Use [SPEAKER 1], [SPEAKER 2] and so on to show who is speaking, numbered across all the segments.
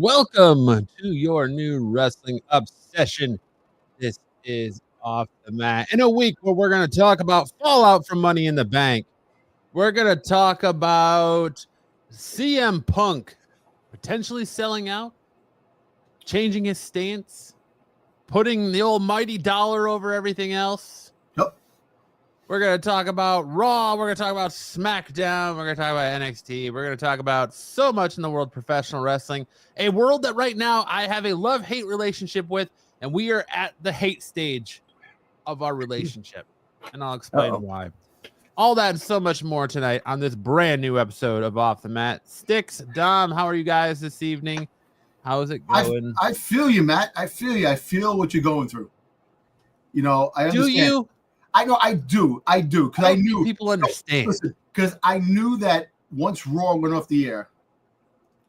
[SPEAKER 1] Welcome to your new wrestling obsession. This is Off the Mat. In a week where we're going to talk about fallout from Money in the Bank. We're going to talk about CM Punk potentially selling out, changing his stance, putting the almighty dollar over everything else.
[SPEAKER 2] Yep.
[SPEAKER 1] We're going to talk about Raw. We're going to talk about SmackDown. We're going to talk about NXT. We're going to talk about so much in the world of professional wrestling, a world that right now I have a love-hate relationship with, and we are at the hate stage of our relationship, and I'll explain why. All that and so much more tonight on this brand new episode of Off the Mat. Styx, Dom, how are you guys this evening? How's it going?
[SPEAKER 2] I feel you, Matt. I feel you. I feel what you're going through. You know, I understand.
[SPEAKER 1] Do you?
[SPEAKER 2] I know I do. Because I knew
[SPEAKER 1] people understand.
[SPEAKER 2] Because I knew that once Raw went off the air,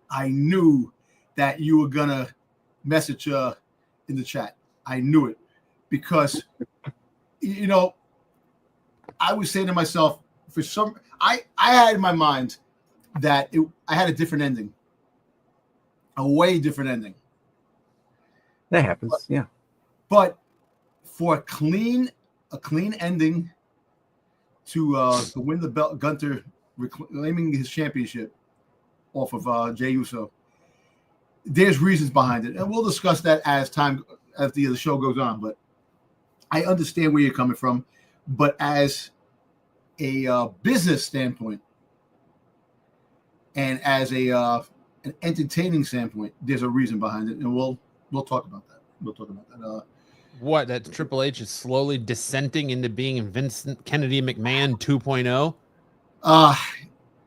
[SPEAKER 2] I knew that you were gonna message in the chat. I knew it because you know I was saying to myself, I had in my mind that I had a different ending, a way different ending.
[SPEAKER 3] That happens, yeah.
[SPEAKER 2] But for a clean ending to win the belt, Gunther reclaiming his championship off of Jey Uso, there's reasons behind it, and we'll discuss that as the show goes on. But I understand where you're coming from, but as a business standpoint and as an entertaining standpoint, there's a reason behind it, and we'll talk about that.
[SPEAKER 1] What, that Triple H is slowly descending into being Vincent Kennedy McMahon 2.0?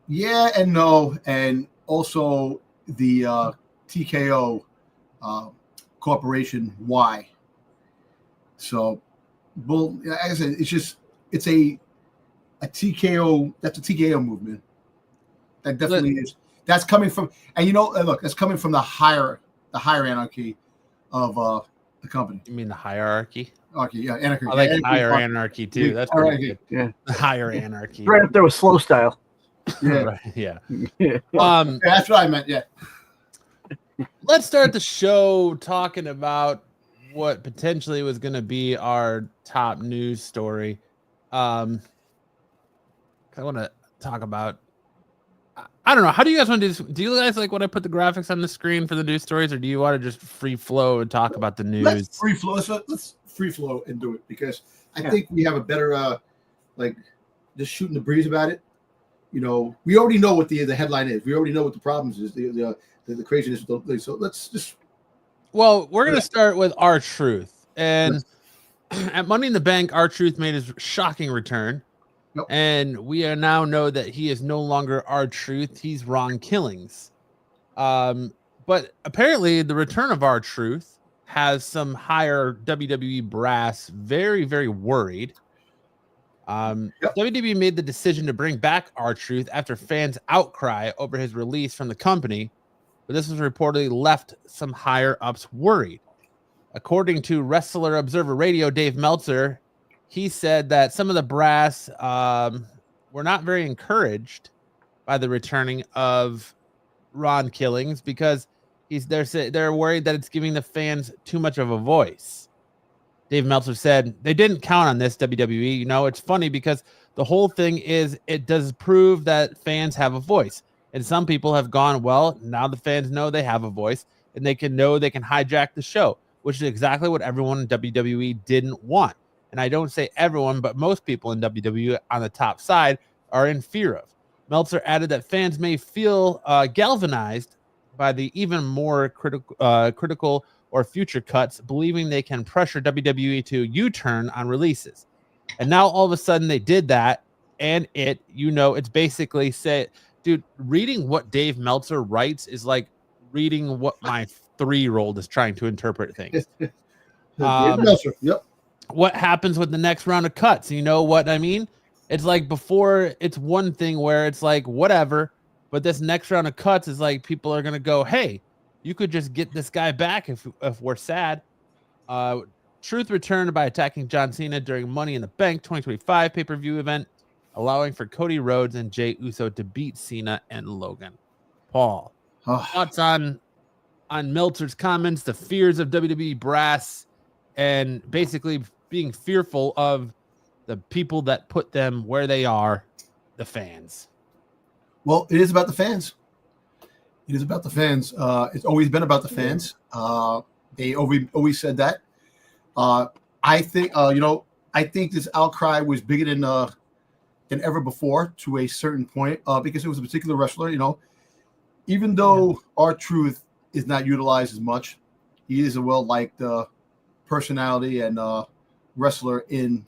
[SPEAKER 2] Yeah and no, and also the TKO Corporation. Why? So, well, like I said, it's a TKO. That's a TKO movement. That definitely is. That's coming from, and look, that's coming from the higher anarchy of the company.
[SPEAKER 1] You mean the hierarchy?
[SPEAKER 2] Okay, yeah, anarchy.
[SPEAKER 1] I like higher anarchy too. That's pretty good.
[SPEAKER 3] Yeah,
[SPEAKER 1] the higher anarchy.
[SPEAKER 3] Right up there with slow style.
[SPEAKER 2] Yeah,
[SPEAKER 1] right, yeah.
[SPEAKER 2] Yeah, that's what I meant. Yeah.
[SPEAKER 1] Let's start the show talking about what potentially was going to be our top news story. I want to talk about. I don't know. How do you guys want to do this? Do you guys like when I put the graphics on the screen for the news stories, or do you want to just free flow and talk about the news?
[SPEAKER 2] Let's free flow. Let's free flow and do it, because I think we have a better just shooting the breeze about it. You know, we already know what the headline is. We already know what the problems is. The craziness. So let's just.
[SPEAKER 1] Well, we're gonna start with R-Truth, and at Money in the Bank, R-Truth made his shocking return.
[SPEAKER 2] Yep.
[SPEAKER 1] And we now know that he is no longer R-Truth. He's Ron Killings. But apparently the return of R-Truth has some higher WWE brass very, very worried. WWE made the decision to bring back R-Truth after fans' outcry over his release from the company, but this was reportedly left some higher-ups worried. According to Wrestler Observer Radio, Dave Meltzer, he said that some of the brass were not very encouraged by the returning of Ron Killings because they're worried that it's giving the fans too much of a voice. Dave Meltzer said they didn't count on this, WWE. You know, it's funny because the whole thing is it does prove that fans have a voice. And some people have gone, well, now the fans know they have a voice and they can hijack the show, which is exactly what everyone in WWE didn't want. And I don't say everyone, but most people in WWE on the top side are in fear of. Meltzer added that fans may feel galvanized by the even more critical or future cuts, believing they can pressure WWE to U-turn on releases. And now all of a sudden they did that, and it's basically dude, reading what Dave Meltzer writes is like reading what my 3-year-old is trying to interpret things.
[SPEAKER 2] Yep.
[SPEAKER 1] What happens with the next round of cuts? You know what I mean? It's like before, it's one thing where it's like whatever, but this next round of cuts is like people are gonna go, hey, you could just get this guy back if we're sad. Truth returned by attacking John Cena during Money in the Bank 2025 pay-per-view event, allowing for Cody Rhodes and Jey Uso to beat Cena and Logan Paul. Thoughts on on Meltzer's comments, the fears of WWE brass, and basically being fearful of the people that put them where they are, the fans.
[SPEAKER 2] Well, it is about the fans. It is about the fans. It's always been about the fans. They always said that. I think I think this outcry was bigger than ever before to a certain point because it was a particular wrestler. Even though R-Truth is not utilized as much, he is a well-liked personality and wrestler in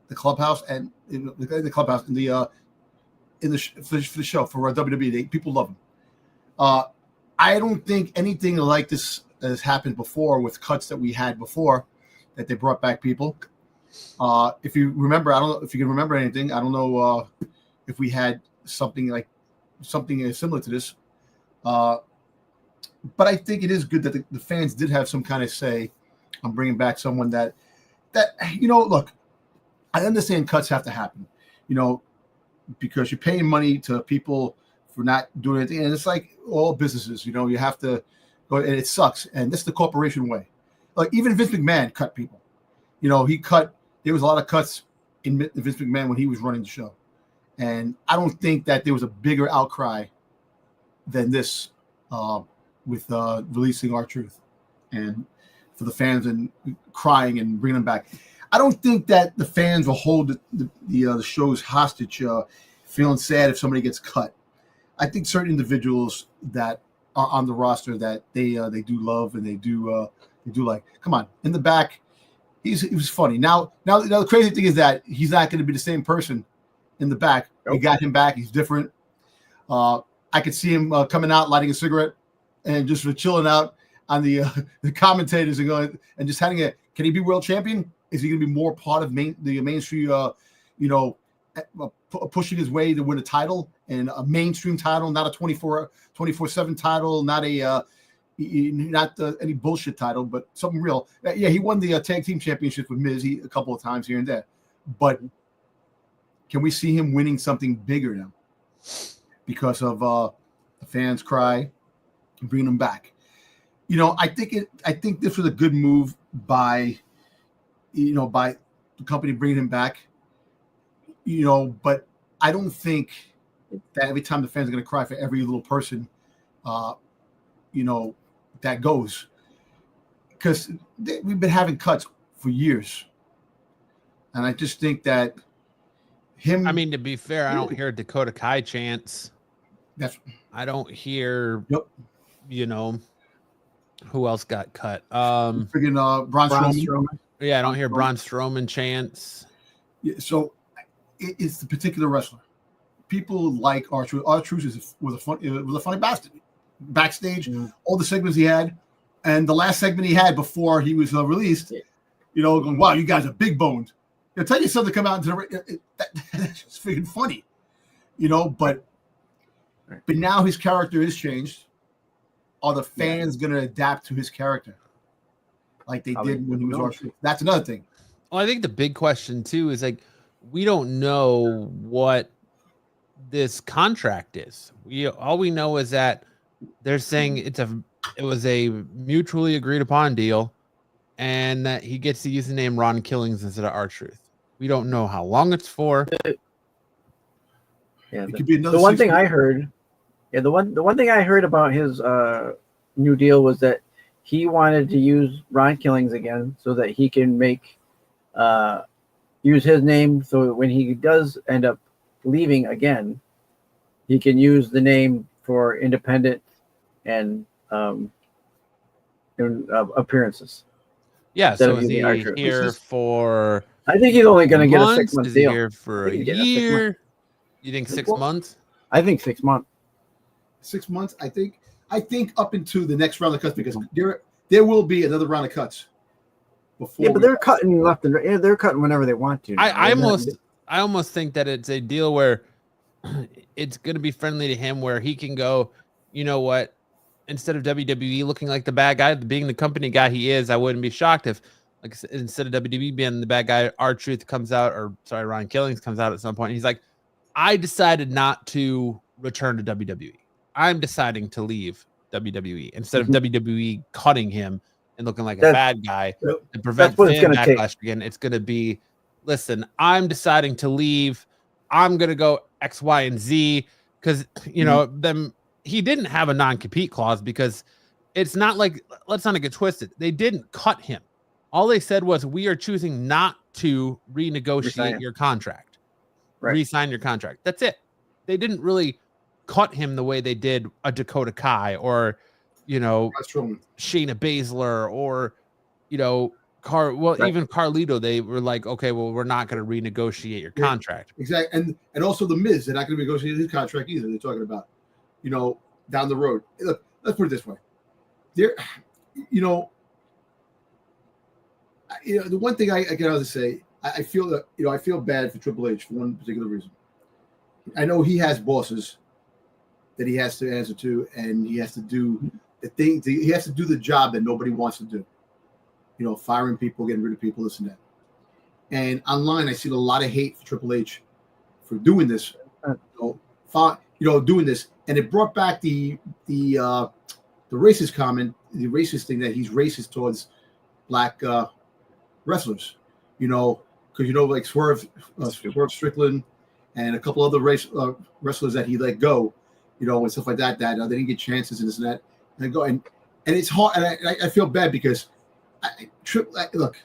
[SPEAKER 2] the clubhouse and in the clubhouse for the show for WWE. People love him. I don't think anything like this has happened before with cuts that we had before that they brought back people. If you remember, I don't know if you can remember anything. I don't know if we had something similar to this. But I think it is good that the fans did have some kind of say on bringing back someone that look, I understand cuts have to happen, because you're paying money to people for not doing anything. And it's like all businesses, you have to go, and it sucks. And this is the corporation way. Like even Vince McMahon cut people. There was a lot of cuts in Vince McMahon when he was running the show. And I don't think that there was a bigger outcry than this with releasing R-Truth and for the fans and crying and bringing them back. I don't think that the fans will hold the shows hostage, feeling sad if somebody gets cut. I think certain individuals that are on the roster that they do love and they do like. Come on, in the back, he was funny. Now the crazy thing is that he's not going to be the same person in the back. Nope. We got him back. He's different. I could see him coming out, lighting a cigarette, and just chilling out on the commentators and going and just having a. Can he be world champion? Is he going to be more part of the mainstream? Pushing his way to win a title and a mainstream title, not a 24/7 title, not any bullshit title, but something real. Yeah, he won the tag team championship with Miz a couple of times here and there. But can we see him winning something bigger now because of the fans' cry and bringing him back? I think this was a good move by the company bringing him back. But I don't think that every time the fans are going to cry for every little person, that goes. Because we've been having cuts for years. And I just think that
[SPEAKER 1] I mean, to be fair, I don't hear Dakota Kai chants. I don't hear, who else got cut?
[SPEAKER 2] Freaking Braun Strowman.
[SPEAKER 1] Yeah, I don't hear Braun Strowman chants.
[SPEAKER 2] Yeah, so it's the particular wrestler. People like R-Truth. R-Truth was a funny bastard. Backstage, all the segments he had, and the last segment he had before he was released, going, "Wow, you guys are big boned." Tell you something to come out into that's just freaking funny, But now his character is changed. Are the fans going to adapt to his character like they did when he was R-Truth? That's another thing.
[SPEAKER 1] Well, I think the big question too is like we don't know what this contract is. All we know is that they're saying it was a mutually agreed upon deal, and that he gets to use the name Ron Killings instead of R-Truth. We don't know how long it's for.
[SPEAKER 3] Yeah, the one thing I heard, the one thing I heard about his new deal was that he wanted to use Ron Killings again so that he can use his name, so that when he does end up leaving again, he can use the name for independent and appearances.
[SPEAKER 1] Yeah, so is he here for?
[SPEAKER 3] I think he's only going to get a 6 month deal.
[SPEAKER 1] Here for a year? You think 6 months?
[SPEAKER 3] I think 6 months.
[SPEAKER 2] 6 months. I think up into the next round of cuts, because there will be another round of cuts.
[SPEAKER 3] But they're cutting left and right. They're cutting whenever they want to.
[SPEAKER 1] I almost think that it's a deal where it's going to be friendly to him, where he can go, you know what? Instead of WWE looking like the bad guy, being the company guy he is, I wouldn't be shocked if, like, instead of WWE being the bad guy, R-Truth comes out, Ron Killings comes out at some point. And he's like, I decided not to return to WWE. I'm deciding to leave WWE instead of WWE cutting him and looking like a bad guy to prevent fan backlash again. It's going to be, listen, I'm deciding to leave. I'm going to go X, Y, and Z because, you know, them. He didn't have a non-compete clause because it's not like, let's not get twisted. They didn't cut him. All they said was, we are choosing not to renegotiate your contract, re-sign your contract. That's it. They didn't really cut him the way they did a Dakota Kai or, you know, Shayna Baszler or, you know, even Carlito. They were like, okay, well, we're not going to renegotiate your contract.
[SPEAKER 2] Exactly. And also the Miz, they're not going to negotiate his contract either. They're talking about, you know, down the road. Look, let's put it this way. There, you know, the one thing I can also say, I feel that, you know, I feel bad for Triple H for one particular reason. I know he has bosses that he has to answer to, and he has to do the thing. He has to do the job that nobody wants to do. You know, firing people, getting rid of people, this and that. And online, I see a lot of hate for Triple H for doing this. Doing this, and it brought back the racist comment, the racist thing that he's racist towards black wrestlers. You know, because you know, like Swerve Strickland and a couple other wrestlers that he let go, you know, and stuff like that. That they didn't get chances and this and that. And it's hard, and I feel bad because look,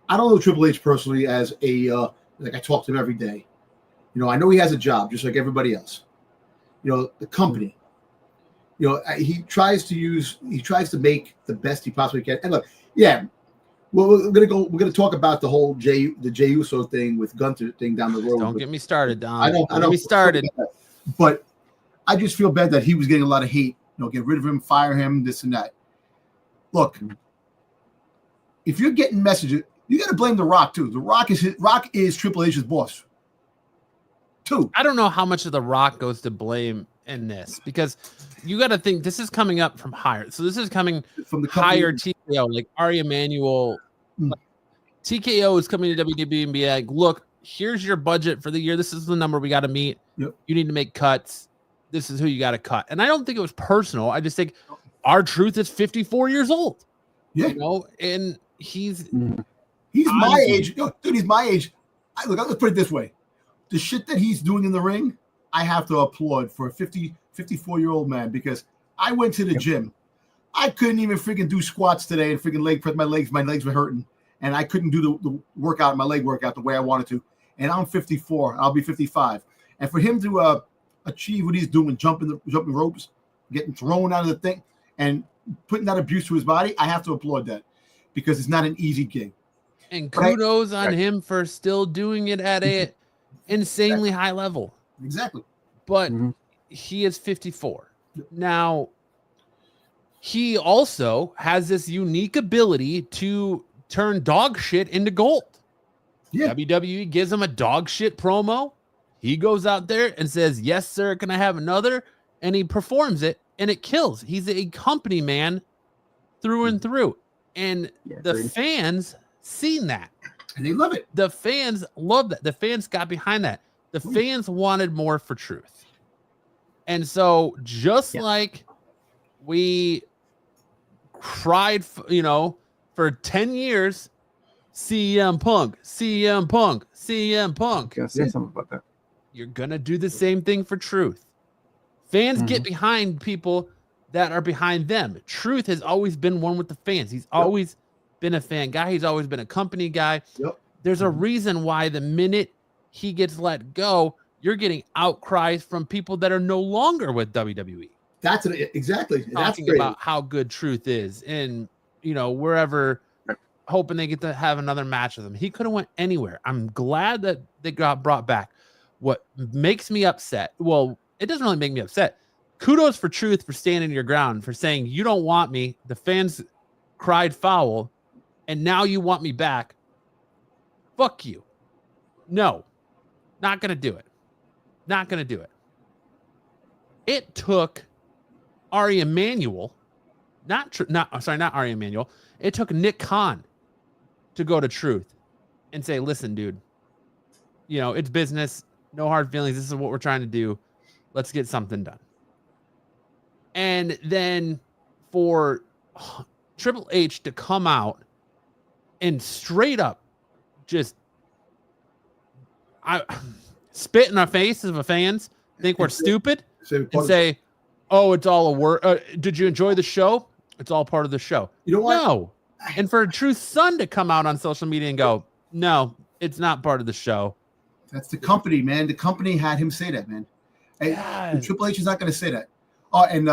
[SPEAKER 2] I don't know Triple H personally as a like I talk to him every day. You know, I know he has a job just like everybody else. You know, the company. You know, he tries to make the best he possibly can. And look, yeah, well, we're gonna talk about the whole Jey Uso thing with Gunther thing down the road.
[SPEAKER 1] Don't get me started, Don.
[SPEAKER 2] I know.
[SPEAKER 1] Get me started.
[SPEAKER 2] But I just feel bad that he was getting a lot of hate. You know, get rid of him, fire him, this and that. Look, if you're getting messages, you got to blame The Rock too. The Rock is Triple H's boss. Too.
[SPEAKER 1] I don't know how much of The Rock goes to blame in this because you got to think this is coming up from higher. So this is coming from the higher TKO, like Ari Emanuel. Like, TKO is coming to WWE and be like, look, here's your budget for the year. This is the number we got to meet. Yep. You need to make cuts. This is who you got to cut. And I don't think it was personal. I just think R-Truth is 54 years old.
[SPEAKER 2] Yeah.
[SPEAKER 1] You know, and he's
[SPEAKER 2] my age. Dude, he's my age. Look, let's put it this way. The shit that he's doing in the ring, I have to applaud for a 54-year-old man because I went to the gym. I couldn't even freaking do squats today and freaking leg press. My legs were hurting. And I couldn't do the workout, my leg workout the way I wanted to. And I'm 54. I'll be 55. And for him to achieve what he's doing, jumping ropes, getting thrown out of the thing, and putting that abuse to his body, I have to applaud that because it's not an easy gig.
[SPEAKER 1] And kudos on him for still doing it at a insanely high level.
[SPEAKER 2] Exactly.
[SPEAKER 1] But he is 54. Now, he also has this unique ability to turn dog shit into gold. Yeah. WWE gives him a dog shit promo. He goes out there and says, yes, sir, can I have another? And he performs it, and it kills. He's a company man through and through. And the fans seen that.
[SPEAKER 2] And they love it.
[SPEAKER 1] The fans love that. The fans got behind that. The fans wanted more for Truth. And so just like we cried, for 10 years, CM Punk.
[SPEAKER 3] Gonna say something about that.
[SPEAKER 1] You're going to do the same thing for Truth. Fans get behind people that are behind them. Truth has always been one with the fans. He's always been a fan guy. He's always been a company guy. There's a reason why the minute he gets let go, you're getting outcries from people that are no longer with WWE.
[SPEAKER 2] That's it. Exactly.
[SPEAKER 1] Talking about how good Truth is and, wherever, hoping they get to have another match with him. He could have went anywhere. I'm glad that they got brought back. What makes me upset, well, it doesn't really make me upset. Kudos for Truth for standing your ground, for saying, you don't want me. The fans cried foul, and now you want me back. Fuck you. No, not going to do it. Not going to do it. It took Ari Emanuel, not Ari Emanuel. It took Nick Khan to go to Truth and say, listen, dude, it's business. No hard feelings. This is what we're trying to do. Let's get something done. And then for Triple H to come out and straight up just spit in our face as the fans, think we're stupid, and say, oh, it's all a work. Did you enjoy the show? It's all part of the show.
[SPEAKER 2] You know what?
[SPEAKER 1] No. And for a true son to come out on social media and go, no, it's not part of the show.
[SPEAKER 2] That's the company, man. The company had him say that, man. And Triple H is not going to say that. Oh, and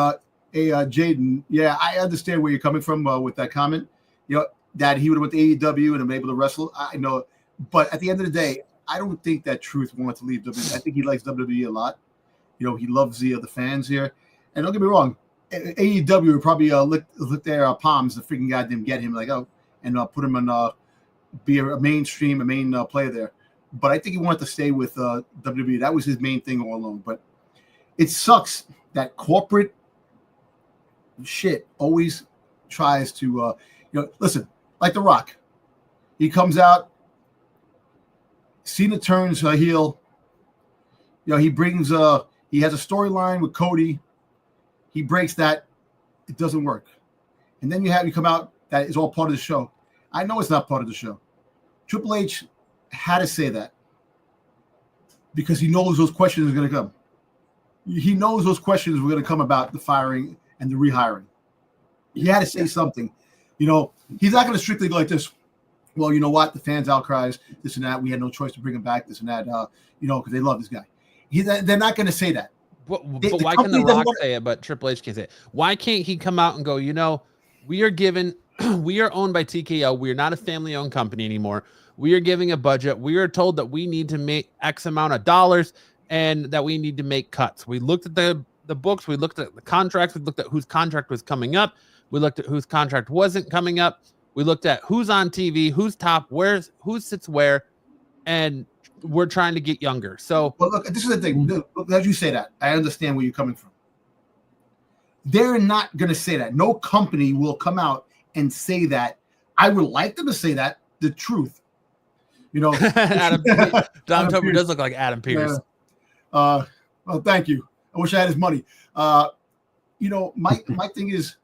[SPEAKER 2] Jaden, yeah, I understand where you're coming from with that comment. You know, that he would have went to AEW and been able to wrestle. I know. But at the end of the day, I don't think that Truth wanted to leave WWE. I think he likes WWE a lot. You know, he loves the fans here. And don't get me wrong, AEW would probably lick their palms to freaking goddamn get him, like, oh, and put him on be a mainstream, a main player there. But I think he wanted to stay with WWE. That was his main thing all along. But it sucks that corporate shit always tries to, listen, like The Rock. He comes out, Cena turns heel. You know, he brings he has a storyline with Cody. He breaks that. It doesn't work. And then you come out that is all part of the show. I know it's not part of the show. Triple H had to say that because he knows those questions are going to come. He knows those questions were going to come about the firing and the rehiring. He had to say something. You know, he's not going to strictly go like this. Well, you know what? The fans outcries, this and that. We had no choice to bring him back, this and that, because they love this guy. They're not going to say that.
[SPEAKER 1] But why can The Rock say it, but Triple H can't say it? Why can't he come out and go, we are owned by TKO. We are not a family-owned company anymore. We are giving a budget. We are told that we need to make X amount of dollars and that we need to make cuts. We looked at the books. We looked at the contracts. We looked at whose contract was coming up. We looked at whose contract wasn't coming up. We looked at who's on TV, who's top, who sits where, and we're trying to get younger. So,
[SPEAKER 2] well, look, this is the thing. Look, as you say that, I understand where you're coming from. They're not going to say that. No company will come out and say that. I would like them to say that. The truth, Don
[SPEAKER 1] Topper does look like Adam Pearce.
[SPEAKER 2] Well, thank you. I wish I had his money. My thing is,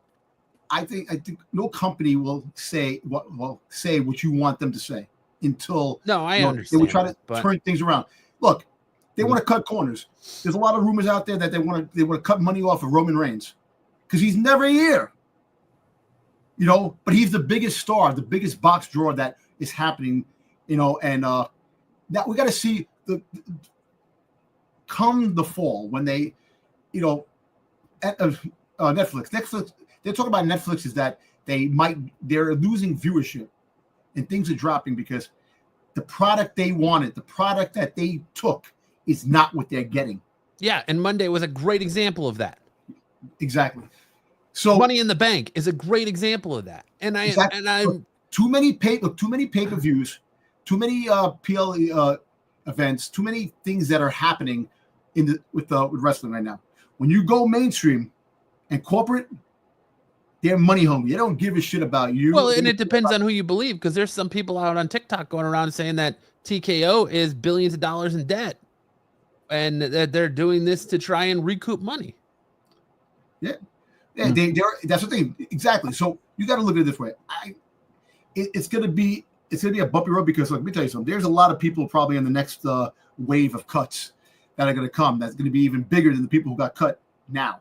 [SPEAKER 2] I think no company will say what you want them to say until
[SPEAKER 1] I understand.
[SPEAKER 2] They will try to turn things around. Look, they want to cut corners. There's a lot of rumors out there that they want to cut money off of Roman Reigns because he's never here. But he's the biggest star, the biggest box draw that is happening. And that we got to see come the fall when they, Netflix. They're talking about Netflix is that they're losing viewership and things are dropping because the product they wanted, the product that they took is not what they're getting.
[SPEAKER 1] Yeah. And Monday was a great example of that.
[SPEAKER 2] Exactly. So
[SPEAKER 1] Money in the Bank is a great example of that. And I'm
[SPEAKER 2] too many pay-per-views, too many PL events, too many things that are happening with wrestling right now. When you go mainstream and corporate, they're money hungry. They don't give a shit about you.
[SPEAKER 1] Well, and it depends on who you believe, because there's some people out on TikTok going around saying that TKO is billions of dollars in debt, and that they're doing this to try and recoup money.
[SPEAKER 2] Yeah, that's the thing. Exactly. So you got to look at it this way. It's gonna be a bumpy road because, let me tell you something. There's a lot of people probably in the next wave of cuts that are going to come. That's going to be even bigger than the people who got cut now.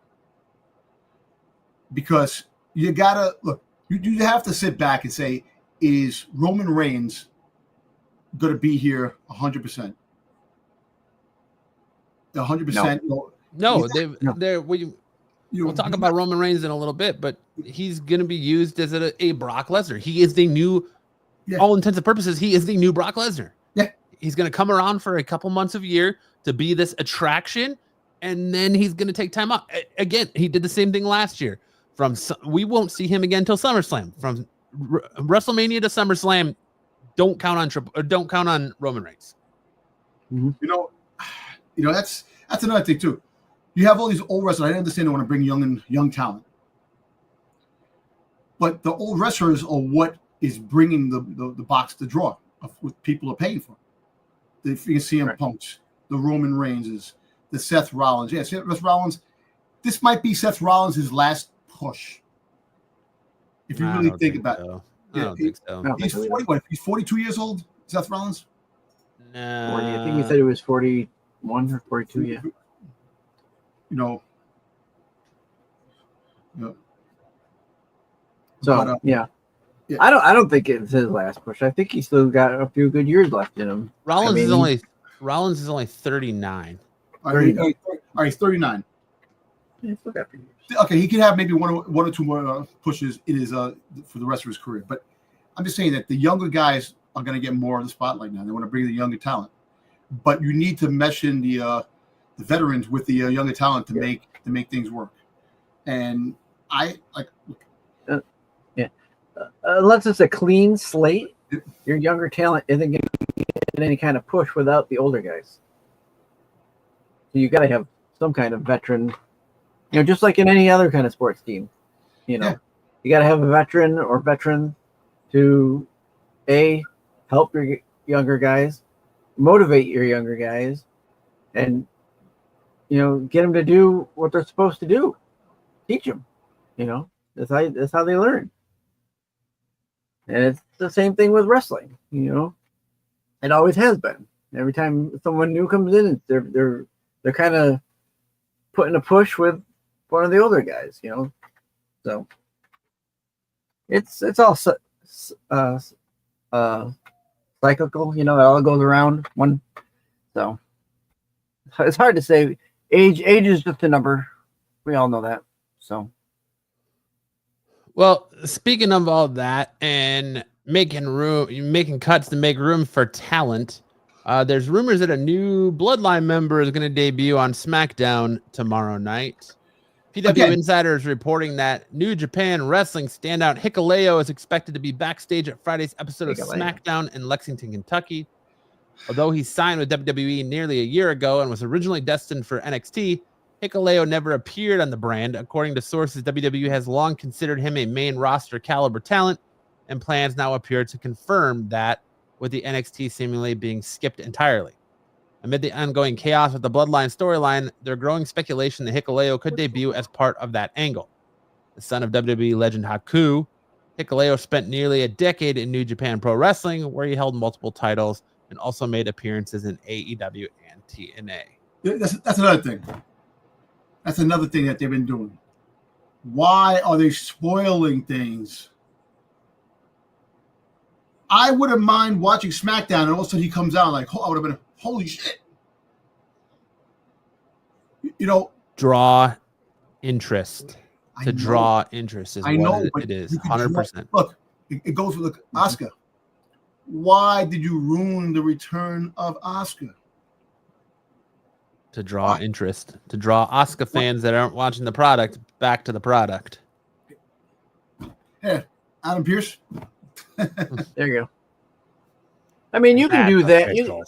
[SPEAKER 2] Because you gotta look. You have to sit back and say, is Roman Reigns going to be here 100%? 100%.
[SPEAKER 1] No, we'll talk about Roman Reigns in a little bit, but he's going to be used as a Brock Lesnar. He is the new, all intents and purposes, he is the new Brock Lesnar.
[SPEAKER 2] Yeah. He's
[SPEAKER 1] going to come around for a couple months of year to be this attraction, and then he's going to take time off. Again, he did the same thing last year. We won't see him again until SummerSlam. From WrestleMania to SummerSlam, don't count on Roman Reigns.
[SPEAKER 2] Mm-hmm. That's another thing too. You have all these old wrestlers. I understand they want to bring young talent, but the old wrestlers are what is bringing the box to draw of what people are paying for. The CM Punks, the Roman Reigns, the Seth Rollins. Yeah, Seth Rollins. this might be Seth Rollins' last push. If you really think about it.
[SPEAKER 1] I don't think so.
[SPEAKER 2] He's 40. What? He's 42 years old. Seth Rollins.
[SPEAKER 1] Nah.
[SPEAKER 3] 40. I think he said he was 41 or 42. Yeah.
[SPEAKER 2] You know.
[SPEAKER 3] So
[SPEAKER 2] But,
[SPEAKER 3] yeah.
[SPEAKER 2] yeah.
[SPEAKER 3] I don't think it's his last push. I think he's still got a few good years left in him.
[SPEAKER 1] Rollins is only 39.
[SPEAKER 2] All right, he's 39.
[SPEAKER 3] Yeah, still got a few years.
[SPEAKER 2] Okay, he could have maybe one or two more pushes in his for the rest of his career. But I'm just saying that the younger guys are going to get more of the spotlight now. They want to bring the younger talent, but you need to mesh in the veterans with the younger talent to make things work. And I like.
[SPEAKER 3] Unless it's a clean slate, your younger talent isn't going to get any kind of push without the older guys. So you got to have some kind of veteran, just like in any other kind of sports team. You got to have a veteran or veteran to help your younger guys, motivate your younger guys, and get them to do what they're supposed to do. Teach them. That's how they learn. And it's the same thing with wrestling, It always has been. Every time someone new comes in, they're kind of putting a push with one of the older guys, So it's all cyclical, it all goes around one. So it's hard to say. Age is just a number. We all know that. So.
[SPEAKER 1] Well, speaking of all that and making cuts to make room for talent, there's rumors that a new Bloodline member is going to debut on SmackDown tomorrow night. PW Insider is reporting that New Japan Wrestling standout Hikuleo is expected to be backstage at Friday's episode of SmackDown in Lexington, Kentucky. Although he signed with WWE nearly a year ago and was originally destined for NXT, Hikuleo never appeared on the brand. According to sources, WWE has long considered him a main roster caliber talent, and plans now appear to confirm that, with the NXT seemingly being skipped entirely. Amid the ongoing chaos with the Bloodline storyline, there's growing speculation that Hikuleo could debut as part of that angle. The son of WWE legend Haku, Hikuleo spent nearly a decade in New Japan Pro Wrestling, where he held multiple titles and also made appearances in AEW and TNA.
[SPEAKER 2] That's another thing. That's another thing that they've been doing. Why are they spoiling things? I wouldn't mind watching SmackDown and all of a sudden he comes out like, I would have been, holy shit.
[SPEAKER 1] Draw interest. Draw interest is what it is. 100%.
[SPEAKER 2] Look, it goes with Asuka. Why did you ruin the return of Asuka?
[SPEAKER 1] To draw interest, to draw Asuka fans that aren't watching the product back to the product.
[SPEAKER 2] Hey, Adam Pearce.
[SPEAKER 3] There you go. I mean, you can do that. You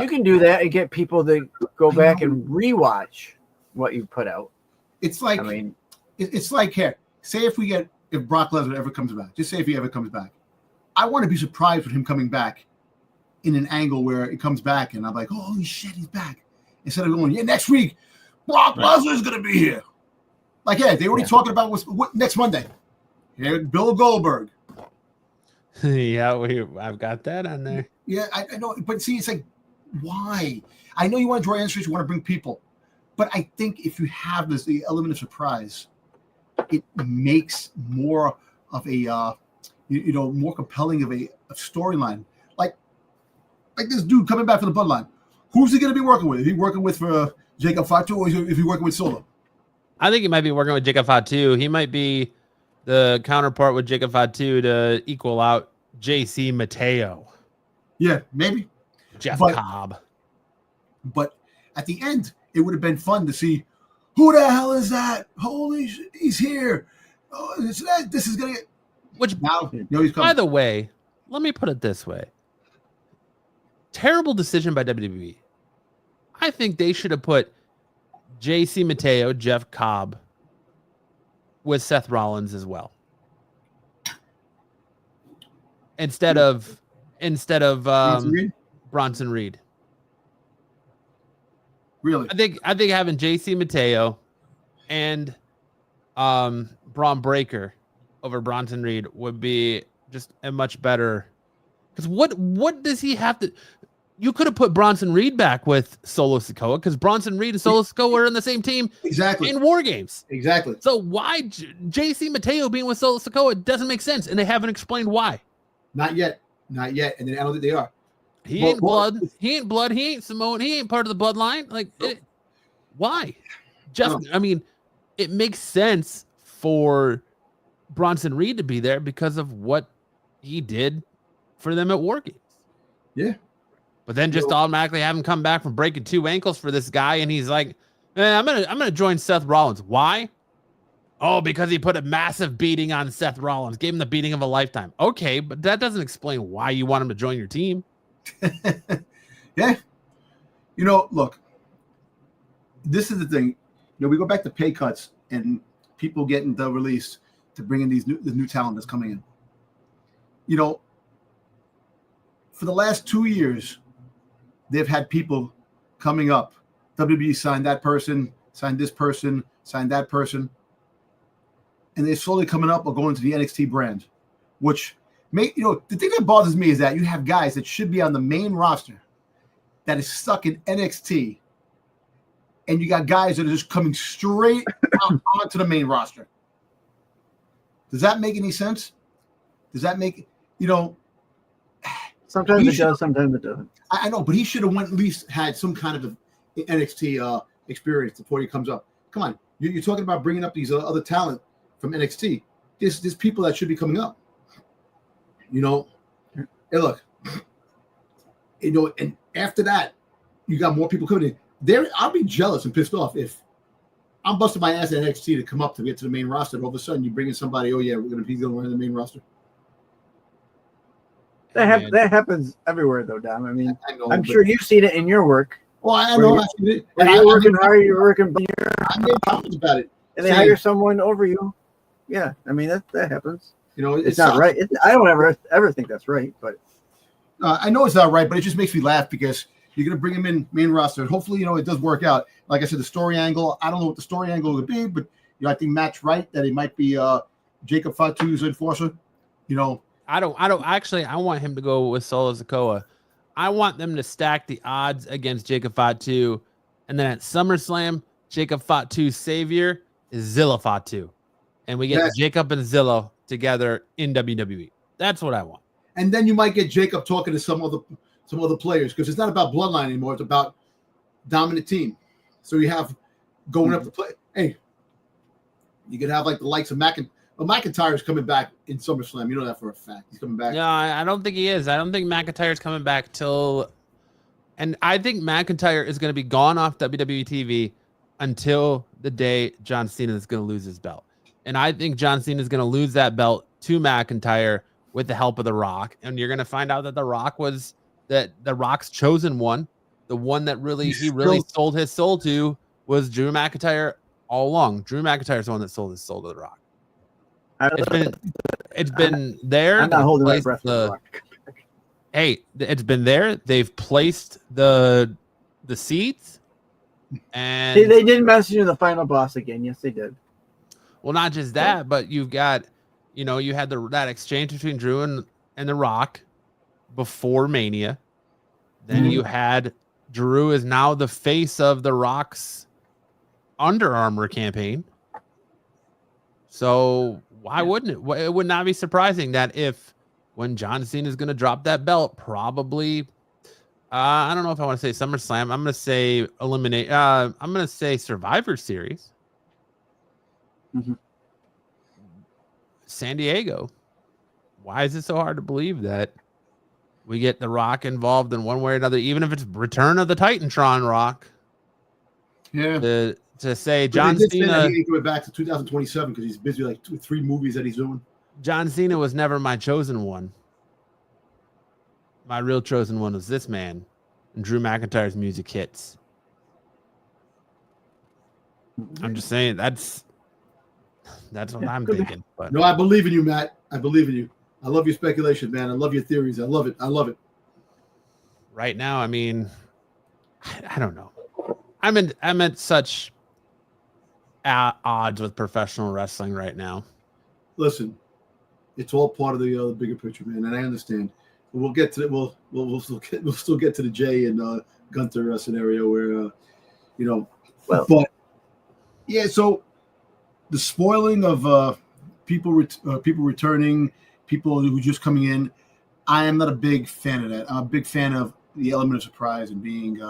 [SPEAKER 3] can do that and get people to go back and rewatch what you put out.
[SPEAKER 2] It's like, it's like here. Say if Brock Lesnar ever comes back. Just say if he ever comes back. I want to be surprised with him coming back in an angle where it comes back and I'm like, oh, holy shit, he's back. Instead of going, next week, Brock Lesnar is going to be here. Like, they already talking about what next Monday. Here, Bill Goldberg.
[SPEAKER 1] I've got that on there.
[SPEAKER 2] Yeah, I know. But see, it's like, why? I know you want to draw interest, you want to bring people. But I think if you have the element of surprise, it makes more of a, more compelling of a storyline. Like this dude coming back from the Bloodline. Who's he going to be working with? Is he working with Jacob Fatu, or is he working with Solo?
[SPEAKER 1] I think he might be working with Jacob Fatu. He might be the counterpart with Jacob Fatu to equal out JC Mateo.
[SPEAKER 2] Yeah, maybe.
[SPEAKER 1] Jeff Cobb.
[SPEAKER 2] But at the end, it would have been fun to see, who the hell is that? Holy shit, he's here. Oh, this is going to get...
[SPEAKER 1] Which,
[SPEAKER 2] now, he's coming.
[SPEAKER 1] By the way, let me put it this way. Terrible decision by WWE. I think they should have put JC Mateo, Jeff Cobb with Seth Rollins as well. Instead of Bronson Reed.
[SPEAKER 2] Really?
[SPEAKER 1] I think having JC Mateo and Braun Breaker over Bronson Reed would be just a much better. Because what does he have to? You could have put Bronson Reed back with Solo Sikoa because Bronson Reed and Solo Sikoa are in the same team
[SPEAKER 2] Exactly.
[SPEAKER 1] in War Games.
[SPEAKER 2] Exactly.
[SPEAKER 1] So why JC Mateo being with Solo Sikoa doesn't make sense, and they haven't explained why.
[SPEAKER 2] Not yet. And then I don't think they are.
[SPEAKER 1] He ain't blood. He ain't blood. He ain't Samoan. He ain't part of the bloodline. Like, why? I mean, it makes sense for Bronson Reed to be there because of what he did for them at War Games.
[SPEAKER 2] Yeah.
[SPEAKER 1] But then just automatically have him come back from breaking 2 ankles for this guy, and he's like, I'm gonna join Seth Rollins. Why? Oh, because he put a massive beating on Seth Rollins, gave him the beating of a lifetime. Okay, but that doesn't explain why you want him to join your team.
[SPEAKER 2] Yeah. Look, this is the thing. We go back to pay cuts and people getting the release to bring in the new talent that's coming in. For the last 2 years, they've had people coming up. WWE signed that person, signed this person, signed that person. And they're slowly coming up or going to the NXT brand, which the thing that bothers me is that you have guys that should be on the main roster that is stuck in NXT. And you got guys that are just coming straight onto the main roster. Does that make any sense? Does that make,
[SPEAKER 3] Sometimes it does, sometimes it doesn't.
[SPEAKER 2] I know, but he should have at least had some kind of NXT experience before he comes up. Come on, you're talking about bringing up these other talent from NXT. There's people that should be coming up. Hey, look, and after that, you got more people coming in. I'll be jealous and pissed off if I'm busting my ass at NXT to come up to get to the main roster, and all of a sudden you bring in somebody. Oh yeah, he's gonna run in the main roster.
[SPEAKER 3] That happens everywhere, though, Dom. I mean, I'm sure you've seen it in your work.
[SPEAKER 2] Well, I know. I've seen it.
[SPEAKER 3] And you're working hard, you're working.
[SPEAKER 2] I made comments about it.
[SPEAKER 3] And they hire someone over you. Yeah, I mean that happens.
[SPEAKER 2] It's
[SPEAKER 3] not right. I don't ever think that's right, but
[SPEAKER 2] I know it's not right. But it just makes me laugh because you're gonna bring him in main roster, and hopefully, it does work out. Like I said, the story angle. I don't know what the story angle would be, but I think Matt's right that it might be Jacob Fatu's enforcer.
[SPEAKER 1] I want him to go with Solo Sikoa. I want them to stack the odds against Jacob Fatu, and then at SummerSlam, Jacob Fatu's savior is Zilla Fatu, and we get Jacob and Zilla together in WWE. That's what I want.
[SPEAKER 2] And then you might get Jacob talking to some other players because it's not about bloodline anymore. It's about dominant team. So you have going up to play. Hey, you could have like the likes of McIntyre's coming back in SummerSlam. You know that for a fact. He's coming back.
[SPEAKER 1] Yeah, I don't think he is. I don't think McIntyre's coming back and I think McIntyre is going to be gone off WWE TV until the day John Cena is going to lose his belt. And I think John Cena is going to lose that belt to McIntyre with the help of The Rock. And you're going to find out that The Rock's chosen one, the one that he really sold his soul to, was Drew McIntyre all along. Drew McIntyre is the one that sold his soul to The Rock. It's been there.
[SPEAKER 3] I'm not holding my breath.
[SPEAKER 1] Hey, it's been there. They've placed the seats, and
[SPEAKER 3] they did message the final boss again. Yes, they did.
[SPEAKER 1] Well, not just that, but you've got, you had that exchange between Drew and The Rock before Mania. Then you had Drew is now the face of The Rock's Under Armour campaign. So why wouldn't it? It would not be surprising that when John Cena is going to drop that belt, probably, I don't know if I want to say SummerSlam. I'm going to say eliminate. I'm going to say Survivor Series.
[SPEAKER 3] Mm-hmm.
[SPEAKER 1] San Diego. Why is it so hard to believe that we get The Rock involved in one way or another, even if it's Return of the Titantron Rock?
[SPEAKER 2] Yeah.
[SPEAKER 1] To say John Cena,
[SPEAKER 2] he going back to 2027 because he's busy like 2 or 3 movies that he's doing.
[SPEAKER 1] John Cena was never my chosen one. My real chosen one was this man, and Drew McIntyre's music hits. I'm just saying that's what I'm thinking. But
[SPEAKER 2] no, I believe in you, Matt. I believe in you. I love your speculation, man. I love your theories. I love it.
[SPEAKER 1] Right now, I mean, I don't know. I'm at such odds with professional wrestling right now.
[SPEAKER 2] Listen, it's all part of the bigger picture, man, and I understand. But we'll get to it. We'll still get to the Jay and Gunther scenario where but yeah. So the spoiling of people returning, people who are just coming in, I am not a big fan of that. I'm a big fan of the element of surprise and being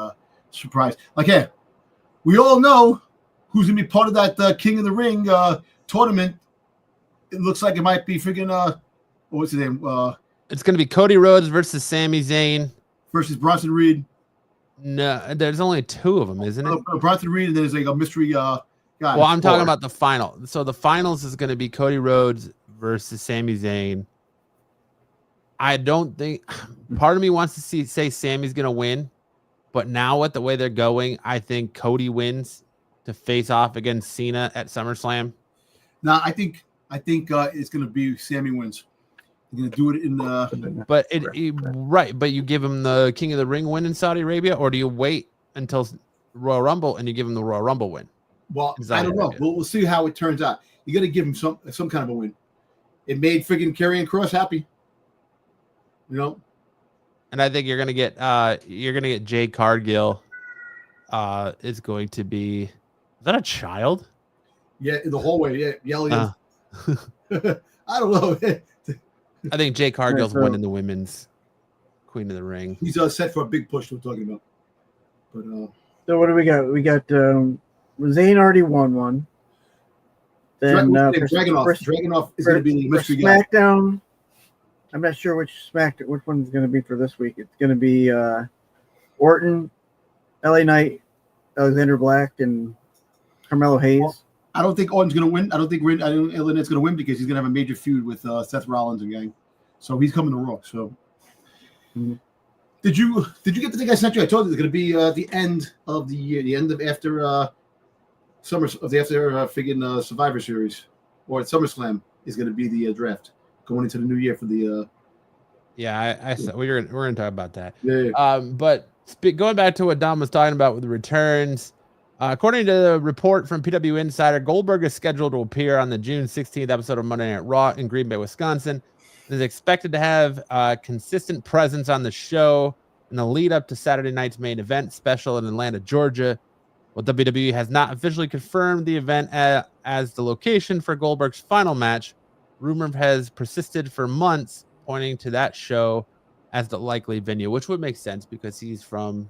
[SPEAKER 2] surprised. Like, hey, we all know who's gonna be part of that King of the Ring tournament. It looks like it might be freaking what's his name?
[SPEAKER 1] It's gonna be Cody Rhodes versus Sami Zayn
[SPEAKER 2] Versus Bronson Reed.
[SPEAKER 1] No, there's only 2 of them, isn't it?
[SPEAKER 2] Bronson Reed, and there's like a mystery guy.
[SPEAKER 1] Well, I'm talking about the final. So the finals is going to be Cody Rhodes versus Sami Zayn. I don't think part of me wants to say Sami's going to win, but now with the way they're going, I think Cody wins to face off against Cena at SummerSlam.
[SPEAKER 2] No, I think it's going to be Sami wins. You're going to do it in the.
[SPEAKER 1] But right, but you give him the King of the Ring win in Saudi Arabia, or do you wait until Royal Rumble and you give him the Royal Rumble win?
[SPEAKER 2] Well, I don't know. We'll see how it turns out. You got to give him some kind of a win. It made freaking Karrion Kross happy.
[SPEAKER 1] And I think you're gonna get Jay Cargill. Is going to be. Is that a child?
[SPEAKER 2] Yeah, in the hallway. Yeah, yelling. I don't know.
[SPEAKER 1] I think Jay Cargill's winning the women's Queen of the Ring.
[SPEAKER 2] He's set for a big push. We're talking about. But
[SPEAKER 3] so what do we got? We got Zayn already won one. Then
[SPEAKER 2] Dragunov is going to be the mystery guy.
[SPEAKER 3] SmackDown. I'm not sure which one's going to be for this week. It's going to be Orton, LA Knight, Alexander Black, and Carmelo Hayes.
[SPEAKER 2] Well, I don't think Orton's going to win. I don't think LA Knight's going to win because he's going to have a major feud with Seth Rollins and gang. So he's coming to Raw. So did you get the thing I sent you? I told you it's going to be the end of the year, the end of after Survivor Series or at SummerSlam is going to be the draft going into the new year for the.
[SPEAKER 1] I said we're going to talk about that.
[SPEAKER 2] Yeah.
[SPEAKER 1] But going back to what Dom was talking about with the returns, according to the report from PW Insider, Goldberg is scheduled to appear on the June 16th episode of Monday Night Raw in Green Bay, Wisconsin. Is expected to have a consistent presence on the show in the lead up to Saturday night's main event special in Atlanta, Georgia. Well, WWE has not officially confirmed the event as the location for Goldberg's final match. Rumor has persisted for months, pointing to that show as the likely venue, which would make sense because he's from.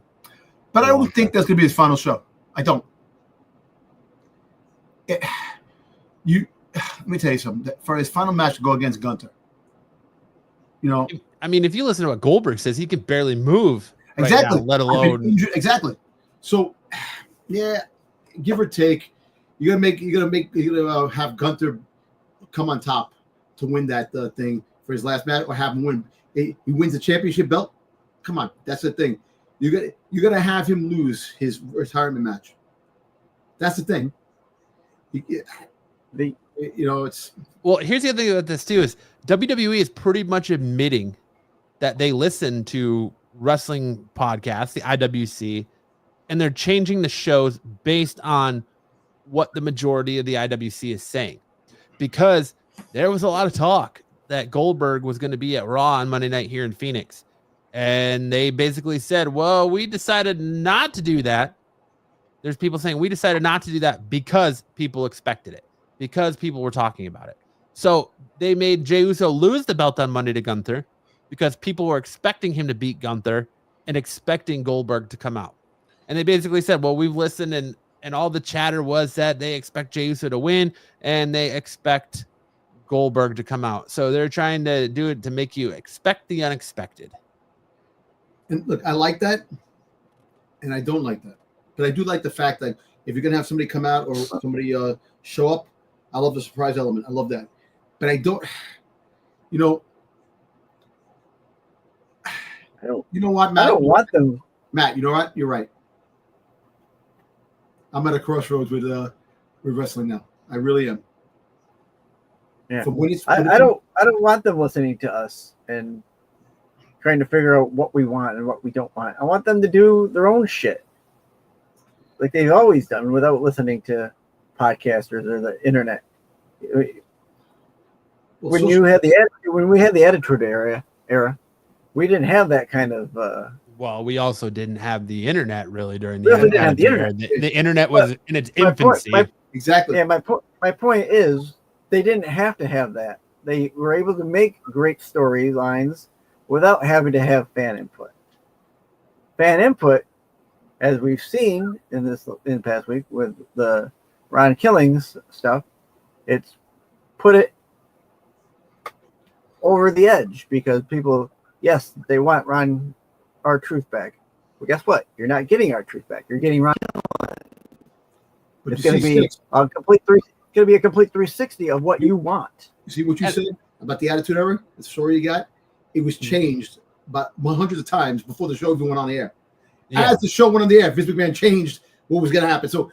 [SPEAKER 2] But I don't think that's going to be his final show. I don't. Let me tell you something. For his final match to go against Gunther,
[SPEAKER 1] I mean, if you listen to what Goldberg says, he can barely move.
[SPEAKER 2] Exactly.
[SPEAKER 1] Right now, let alone
[SPEAKER 2] exactly. So, yeah, give or take, you're gonna have Gunther come on top to win that thing for his last match, or have him win. He wins the championship belt. Come on, that's the thing. You're gonna have him lose his retirement match. That's the thing. It's
[SPEAKER 1] well. Here's the other thing about this too: is WWE is pretty much admitting that they listen to wrestling podcasts, the IWC, and they're changing the shows based on what the majority of the IWC is saying, because there was a lot of talk that Goldberg was going to be at Raw on Monday night here in Phoenix. And they basically said, well, we decided not to do that. There's people saying we decided not to do that because people expected it, because people were talking about it. So they made Jey Uso lose the belt on Monday to Gunther because people were expecting him to beat Gunther and expecting Goldberg to come out. And they basically said, well, we've listened, and all the chatter was that they expect Jey Uso to win and they expect Goldberg to come out. So they're trying to do it to make you expect the unexpected.
[SPEAKER 2] And look, I like that, and I don't like that. But I do like the fact that if you're going to have somebody come out or somebody show up, I love the surprise element. I love that. But I don't, you know what, Matt?
[SPEAKER 3] I don't want them.
[SPEAKER 2] Matt, you know what? You're right. I'm at a crossroads with wrestling now. I really am.
[SPEAKER 3] Yeah. I don't want them listening to us and trying to figure out what we want and what we don't want. I want them to do their own shit. like they've always done without listening to podcasters or the internet. When we had the Attitude era, we didn't have that kind of.
[SPEAKER 1] Well, we also didn't have the internet really during
[SPEAKER 3] the
[SPEAKER 1] era. The internet was in its infancy.
[SPEAKER 2] Exactly.
[SPEAKER 3] Yeah, my point is they didn't have to have that. They were able to make great storylines without having to have fan input. Fan input, as we've seen in the past week with the Ron Killings stuff, it's put it over the edge because people, yes, they want R-Truth back. Well, guess what? You're not getting R-Truth back. You're getting Ron. It's going to be a complete 360 of what you want.
[SPEAKER 2] You see what you said about the Attitude Era? The story you got? It was changed about hundreds of times before the show even went on the air. Yeah. As the show went on the air, Vince McMahon changed what was going to happen. So,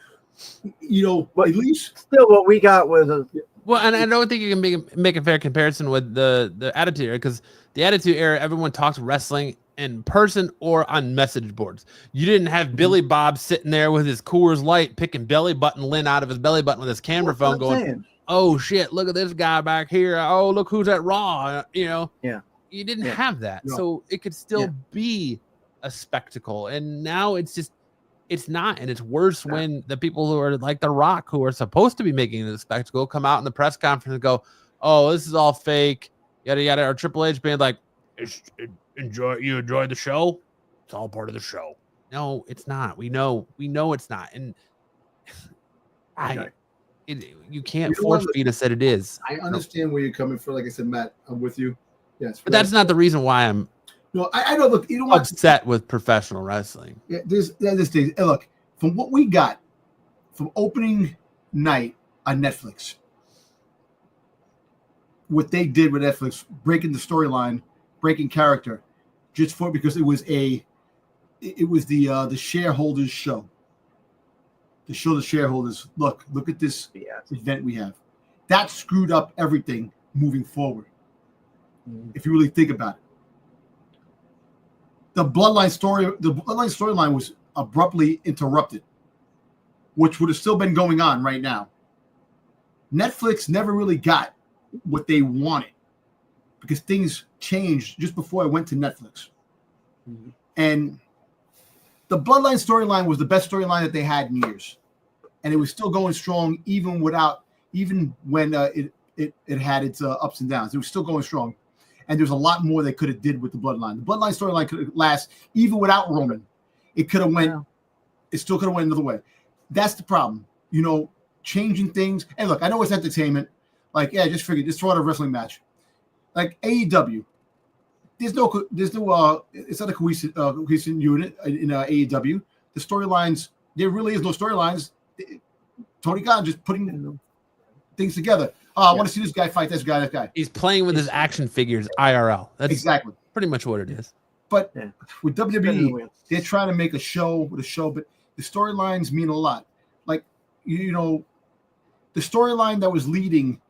[SPEAKER 2] at least
[SPEAKER 3] still what we got was
[SPEAKER 1] well, and I don't think you can make a fair comparison with the Attitude Era because the Attitude Era, everyone talks wrestling in person or on message boards. You didn't have Billy Bob sitting there with his Coors Light picking belly button lint out of his belly button with his camera phone going, oh shit, look at this guy back here. Oh, look who's at Raw. Yeah. You didn't have that. No. So it could still be a spectacle. And now it's not. And it's worse when the people who are like The Rock, who are supposed to be making it a spectacle, come out in the press conference and go, oh, this is all fake. Yada, yada. Or Triple H being like, enjoy the show. It's all part of the show. No, it's not. We know it's not. And you can't force feed us that it is.
[SPEAKER 2] I understand where you're coming from. Like I said, Matt, I'm with you. Yes,
[SPEAKER 1] but that's not the reason why I'm.
[SPEAKER 2] No, I know. Look, you don't
[SPEAKER 1] upset with professional wrestling.
[SPEAKER 2] Yeah, this thing. Look, from what we got from opening night on Netflix, what they did with Netflix, breaking the storyline, breaking character, just because it was the shareholders show. To show the shareholders, look at this event we have. That screwed up everything moving forward. If you really think about it. The bloodline storyline was abruptly interrupted, which would have still been going on right now. Netflix never really got what they wanted because things changed just before I went to Netflix. Mm-hmm. And the bloodline storyline was the best storyline that they had in years. And it was still going strong even when it had its ups and downs. It was still going strong. And there's a lot more they could have did with the bloodline. The bloodline storyline could last even without Roman. It could have went. It still could have went another way. That's the problem. Changing things. And look, I know it's entertainment. Like, just throw out a wrestling match. Like AEW. There's no. It's not a cohesive unit in AEW. The storylines. There really is no storylines. Tony Khan just putting things together. I want to see this guy fight this guy, that guy.
[SPEAKER 1] He's playing with his action figures IRL. That's
[SPEAKER 2] exactly
[SPEAKER 1] pretty much what it is.
[SPEAKER 2] But with WWE, they're trying to make a show with a show, but the storylines mean a lot. Like, the storyline that was leading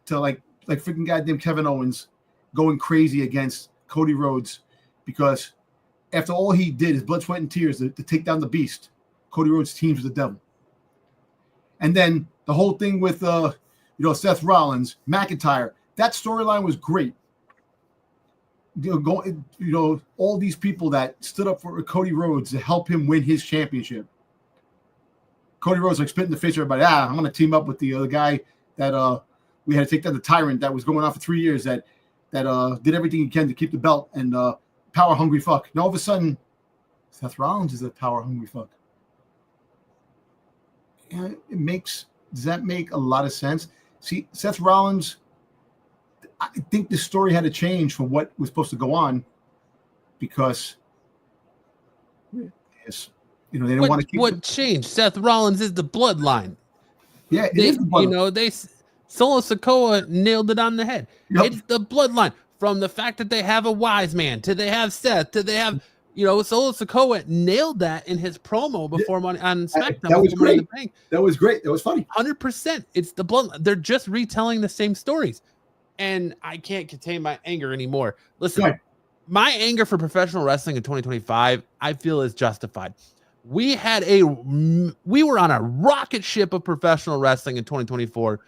[SPEAKER 2] to like freaking goddamn Kevin Owens going crazy against Cody Rhodes because after all he did, his blood, sweat, and tears to take down the beast, Cody Rhodes teams with the devil. And then the whole thing with Seth Rollins, McIntyre, that storyline was great. All these people that stood up for Cody Rhodes to help him win his championship. Cody Rhodes spit in the face of everybody. I'm going to team up with the other guy that we had to take down, the tyrant that was going on for 3 years that did everything he can to keep the belt and power hungry fuck. Now all of a sudden, Seth Rollins is a power hungry fuck. Does that make a lot of sense? See, Seth Rollins, I think the story had to change from what was supposed to go on because, they didn't want to keep.
[SPEAKER 1] What changed? Seth Rollins is the bloodline.
[SPEAKER 2] Yeah, it is the bloodline.
[SPEAKER 1] Solo Sikoa nailed it on the head.
[SPEAKER 2] Yep.
[SPEAKER 1] It's the bloodline. From the fact that they have a wise man to they have Seth to they have, Solo Sikoa nailed that in his promo before Money on SmackDown.
[SPEAKER 2] That was great. That was great. That was funny.
[SPEAKER 1] 100%. It's the bloodline. They're just retelling the same stories. And I can't contain my anger anymore. Listen, my anger for professional wrestling in 2025, I feel is justified. We were on a rocket ship of professional wrestling in 2024,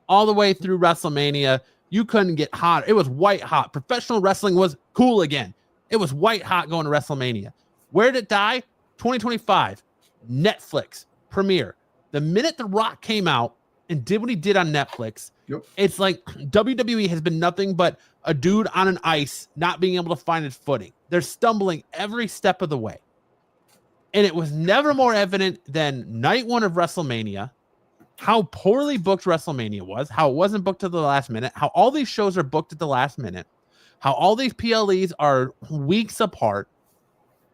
[SPEAKER 1] all the way through WrestleMania. You couldn't get hot. It was white hot. Professional wrestling was cool again. It was white hot going to WrestleMania. Where did it die? 2025, Netflix premiere. The minute The Rock came out and did what he did on Netflix, it's like WWE has been nothing but a dude on an ice not being able to find his footing. They're stumbling every step of the way. And it was never more evident than night one of WrestleMania, how poorly booked WrestleMania was, how it wasn't booked to the last minute, how all these shows are booked at the last minute, how all these PLEs are weeks apart.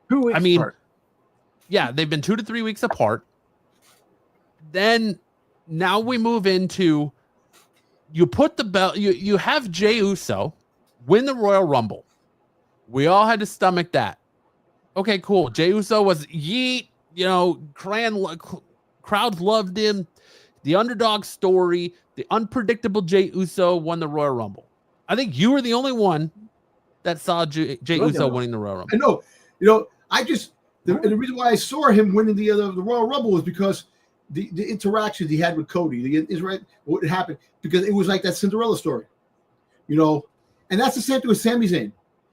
[SPEAKER 3] 2 weeks apart.
[SPEAKER 1] Yeah, they've been 2 to 3 weeks apart. Then now we move into, you put the belt, you have Jey Uso win the Royal Rumble. We all had to stomach that. Okay, cool. Jey Uso was yeet, crowds loved him. The underdog story, the unpredictable Jey Uso won the Royal Rumble. I think you were the only one that saw Jey Uso winning the Royal Rumble.
[SPEAKER 2] I know. The reason why I saw him winning the Royal Rumble was because the interactions he had with Cody, what happened, because it was like that Cinderella story, and that's the same thing with Sami Zayn.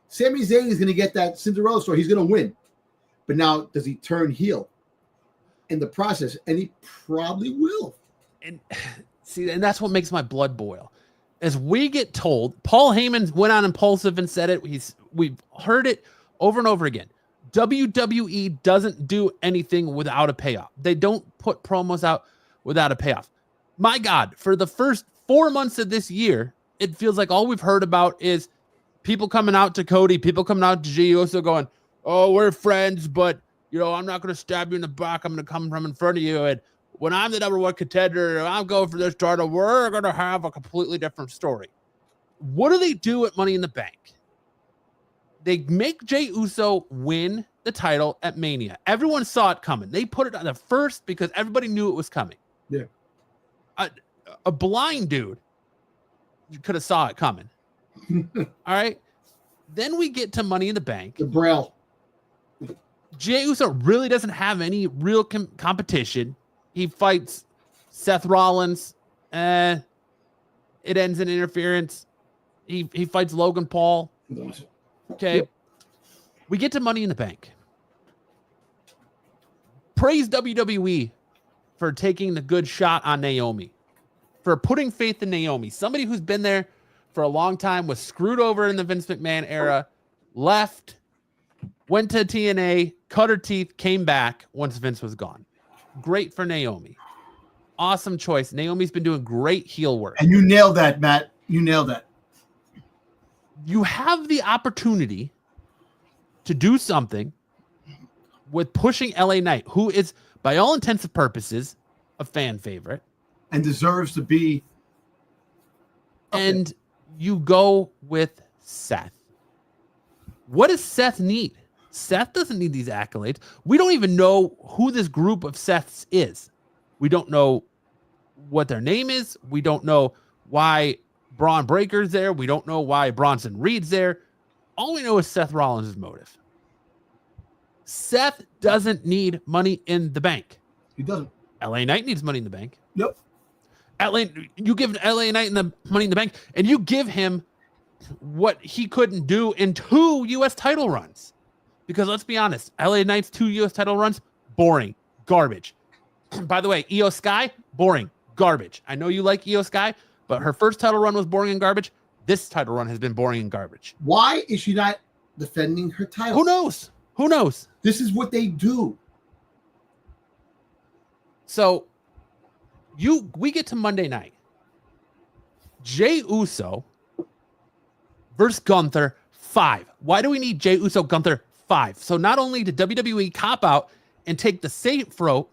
[SPEAKER 2] Sami Zayn is going to get that Cinderella story. He's going to win. But now, does he turn heel in the process? And he probably will.
[SPEAKER 1] And that's what makes my blood boil. As we get told, Paul Heyman went on Impulsive and said it. We've heard it over and over again. WWE doesn't do anything without a payoff. They don't put promos out without a payoff. My God, for the first 4 months of this year, it feels like all we've heard about is people coming out to Cody, people coming out to Jey Uso going, oh, we're friends, but, I'm not going to stab you in the back. I'm going to come from in front of you. And when I'm the number one contender, I'm going for this title, we're going to have a completely different story. What do they do at Money in the Bank? They make Jey Uso win the title at Mania. Everyone saw it coming. They put it on the first because everybody knew it was coming.
[SPEAKER 2] Yeah.
[SPEAKER 1] A blind dude could have saw it coming. All right. Then we get to Money in the Bank.
[SPEAKER 2] The Braille.
[SPEAKER 1] Jey Uso really doesn't have any real competition. He fights Seth Rollins. It ends in interference. He fights Logan Paul. Okay. Yep. We get to Money in the Bank. Praise WWE for taking the good shot on Naomi, for putting faith in Naomi, somebody who's been there for a long time, was screwed over in the Vince McMahon era, left, went to TNA, cut her teeth, came back once Vince was gone. Great for Naomi. Awesome choice. Naomi's been doing great heel work.
[SPEAKER 2] And you nailed that, Matt. You nailed that.
[SPEAKER 1] You have the opportunity to do something with pushing LA Knight, who is, by all intents and purposes, a fan favorite.
[SPEAKER 2] And deserves to be. Okay.
[SPEAKER 1] And you go with Seth. What does Seth need? Seth doesn't need these accolades. We don't even know who this group of Seths is. We don't know what their name is. We don't know why Braun Breaker's there. We don't know why Bronson Reed's there. All we know is Seth Rollins' motive. Seth doesn't need Money in the Bank.
[SPEAKER 2] He doesn't.
[SPEAKER 1] LA Knight needs Money in the Bank.
[SPEAKER 2] Yep.
[SPEAKER 1] You give LA Knight in the Money in the Bank, and you give him what he couldn't do in 2 U.S. title runs. Because let's be honest, LA Knight's 2 U.S. title runs, boring, garbage. By the way, Io Sky, boring, garbage. I know you like Io Sky, but her first title run was boring and garbage. This title run has been boring and garbage.
[SPEAKER 2] Why is she not defending her title?
[SPEAKER 1] Who knows? Who knows?
[SPEAKER 2] This is what they do.
[SPEAKER 1] So we get to Monday night. Jey Uso versus Gunther 5. Why do we need Jey Uso Gunther 5? So not only did WWE cop out and take the safe route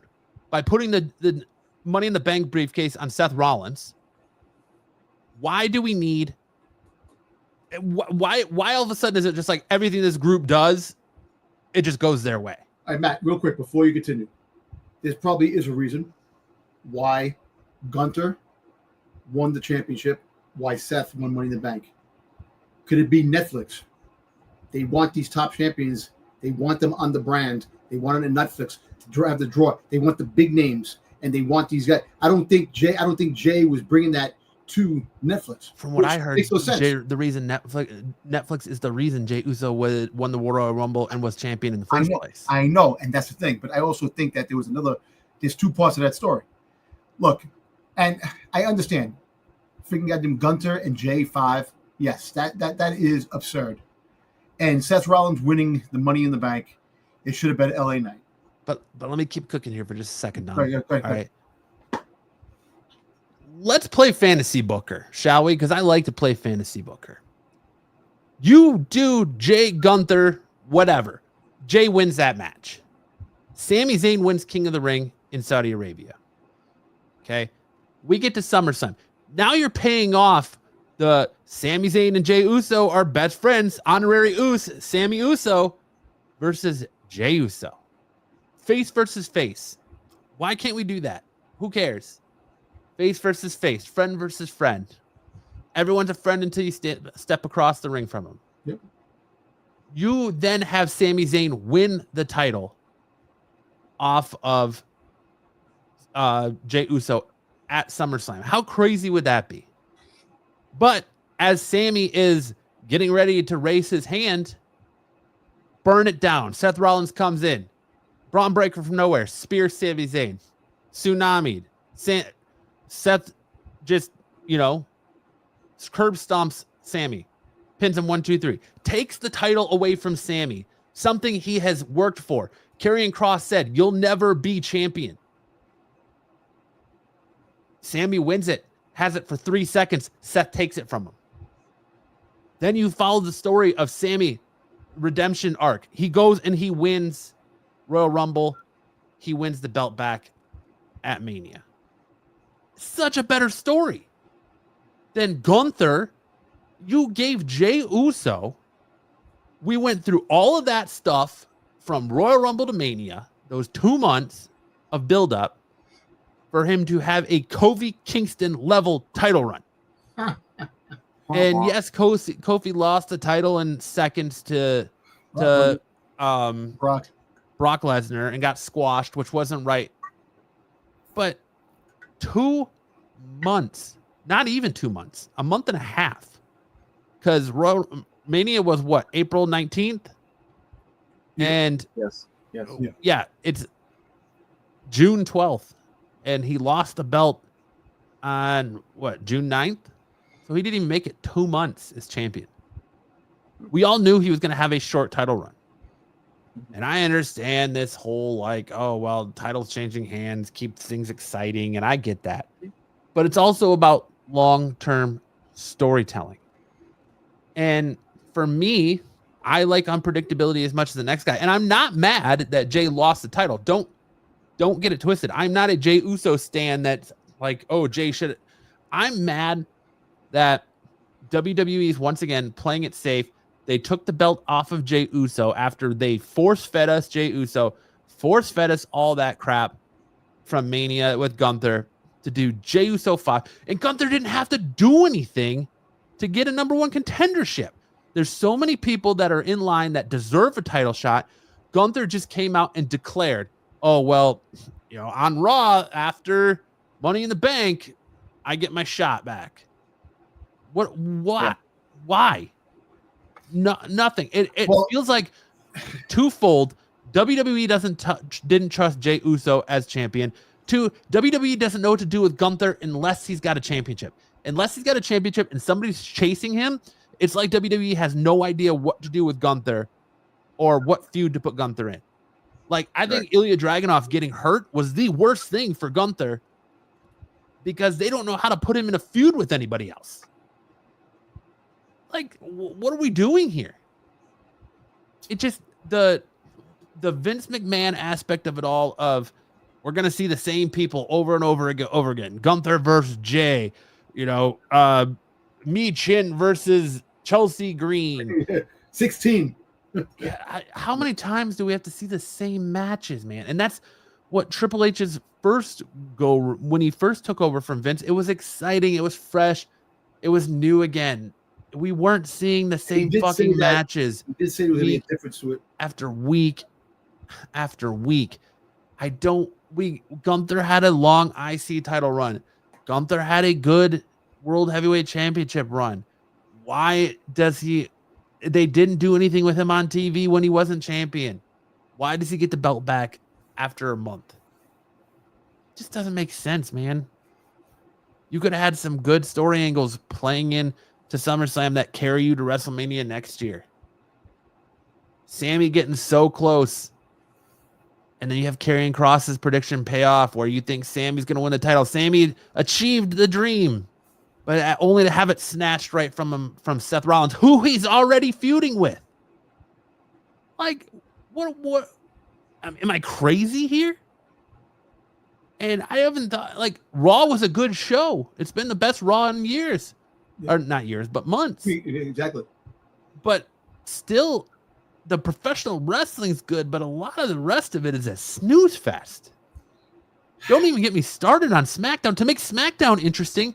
[SPEAKER 1] by putting the Money in the Bank briefcase on Seth Rollins, why do we need? Why all of a sudden is it just like everything this group does, it just goes their way?
[SPEAKER 2] All right, Matt, real quick before you continue, there probably is a reason why Gunther won the championship, why Seth won Money in the Bank. Could it be Netflix? They want these top champions They want them on the brand. They want it in Netflix to have the draw. They want the big names, and they want these guys. I don't think Jay was bringing that to Netflix.
[SPEAKER 1] From what I heard,
[SPEAKER 2] makes no sense.
[SPEAKER 1] the reason Netflix is the reason Jey Uso won the Royal Rumble and was champion in the first place.
[SPEAKER 2] I know, and that's the thing. But I also think that there's two parts of that story. Look, and I understand. Freaking goddamn Gunther and J5. Yes, that is absurd. And Seth Rollins winning the Money in the Bank, it should have been LA Knight.
[SPEAKER 1] But let me keep cooking here for just a second, Don.
[SPEAKER 2] Go ahead.
[SPEAKER 1] All right. Let's play fantasy booker, shall we? Because I like to play fantasy booker. You do Jay Gunther, whatever. Jay wins that match. Sami Zayn wins King of the Ring in Saudi Arabia. Okay. We get to SummerSlam. Now you're paying off the Sami Zayn and Jey Uso are best friends. Honorary Us, Sami Uso versus Jey Uso. Face versus face. Why can't we do that? Who cares? Face versus face. Friend versus friend. Everyone's a friend until you step across the ring from them.
[SPEAKER 2] Yep.
[SPEAKER 1] You then have Sami Zayn win the title off of Jey Uso at SummerSlam. How crazy would that be? But as Sami is getting ready to raise his hand, burn it down. Seth Rollins comes in. Braun Breaker from nowhere. Spear Sami Zayn. Tsunami. Seth just, curb stomps Sami. Pins him 1, 2, 3. Takes the title away from Sami. Something he has worked for. Karrion Kross said, "You'll never be champion." Sami wins it. Has it for 3 seconds. Seth takes it from him. Then you follow the story of Sami redemption arc. He goes and he wins Royal Rumble. He wins the belt back at Mania. Such a better story than Gunther. You gave Jey Uso. We went through all of that stuff from Royal Rumble to Mania, those 2 months of buildup for him to have a Kofi Kingston level title run. And yes, Kofi lost the title in seconds to Brock Lesnar and got squashed, which wasn't right. But 2 months, not even 2 months, a month and a half. Because Mania was what, April 19th? And
[SPEAKER 3] yes.
[SPEAKER 1] Yeah, it's June 12th. And he lost the belt on what, June 9th? So he didn't even make it 2 months as champion. We all knew he was going to have a short title run. And I understand this whole titles changing hands, keep things exciting. And I get that. But it's also about long-term storytelling. And for me, I like unpredictability as much as the next guy. And I'm not mad that Jay lost the title. Don't get it twisted. I'm not a Jey Uso stan that's like, oh, Jay should. I'm mad that WWE is once again playing it safe. They took the belt off of Jey Uso after they force-fed us Jey Uso, force-fed us all that crap from Mania with Gunther to do Jey Uso 5. And Gunther didn't have to do anything to get a number one contendership. There's so many people that are in line that deserve a title shot. Gunther just came out and declared, oh, well, on Raw after Money in the Bank, I get my shot back. What? Yeah. Why? No, nothing. It feels like twofold. WWE didn't trust Jey Uso as champion. 2, WWE doesn't know what to do with Gunther unless he's got a championship. Unless he's got a championship and somebody's chasing him, it's like WWE has no idea what to do with Gunther or what feud to put Gunther in. I think Ilya Dragunov getting hurt was the worst thing for Gunther because they don't know how to put him in a feud with anybody else. What are we doing here? It just, the Vince McMahon aspect of it all of we're going to see the same people over and over again. Gunther versus Jay, Mi Chin versus Chelsea Green.
[SPEAKER 2] 16.
[SPEAKER 1] Yeah, how many times do we have to see the same matches, man? And that's what Triple H's first go when he first took over from Vince. It was exciting. It was fresh. It was new again. we weren't seeing the same fucking matches.
[SPEAKER 2] He did say there was a difference to it
[SPEAKER 1] after week. Gunther had a long IC title run. Gunther had a good World Heavyweight Championship run. Why does they didn't do anything with him on TV when he wasn't champion? Why does he get the belt back after a month? Just doesn't make sense, man. You could have had some good story angles playing in to SummerSlam that carry you to WrestleMania next year. Sammy getting so close. And then you have Karrion Kross's prediction pay off where you think Sammy's going to win the title. Sammy achieved the dream, but only to have it snatched right from Seth Rollins, who he's already feuding with. Like, what? Am I crazy here? And I haven't thought, like, Raw was a good show. It's been the best Raw in years. Yeah. Or not years, but months.
[SPEAKER 2] Exactly.
[SPEAKER 1] But still, the professional wrestling's good, but a lot of the rest of it is a snooze fest. Don't even get me started on SmackDown. To make SmackDown interesting,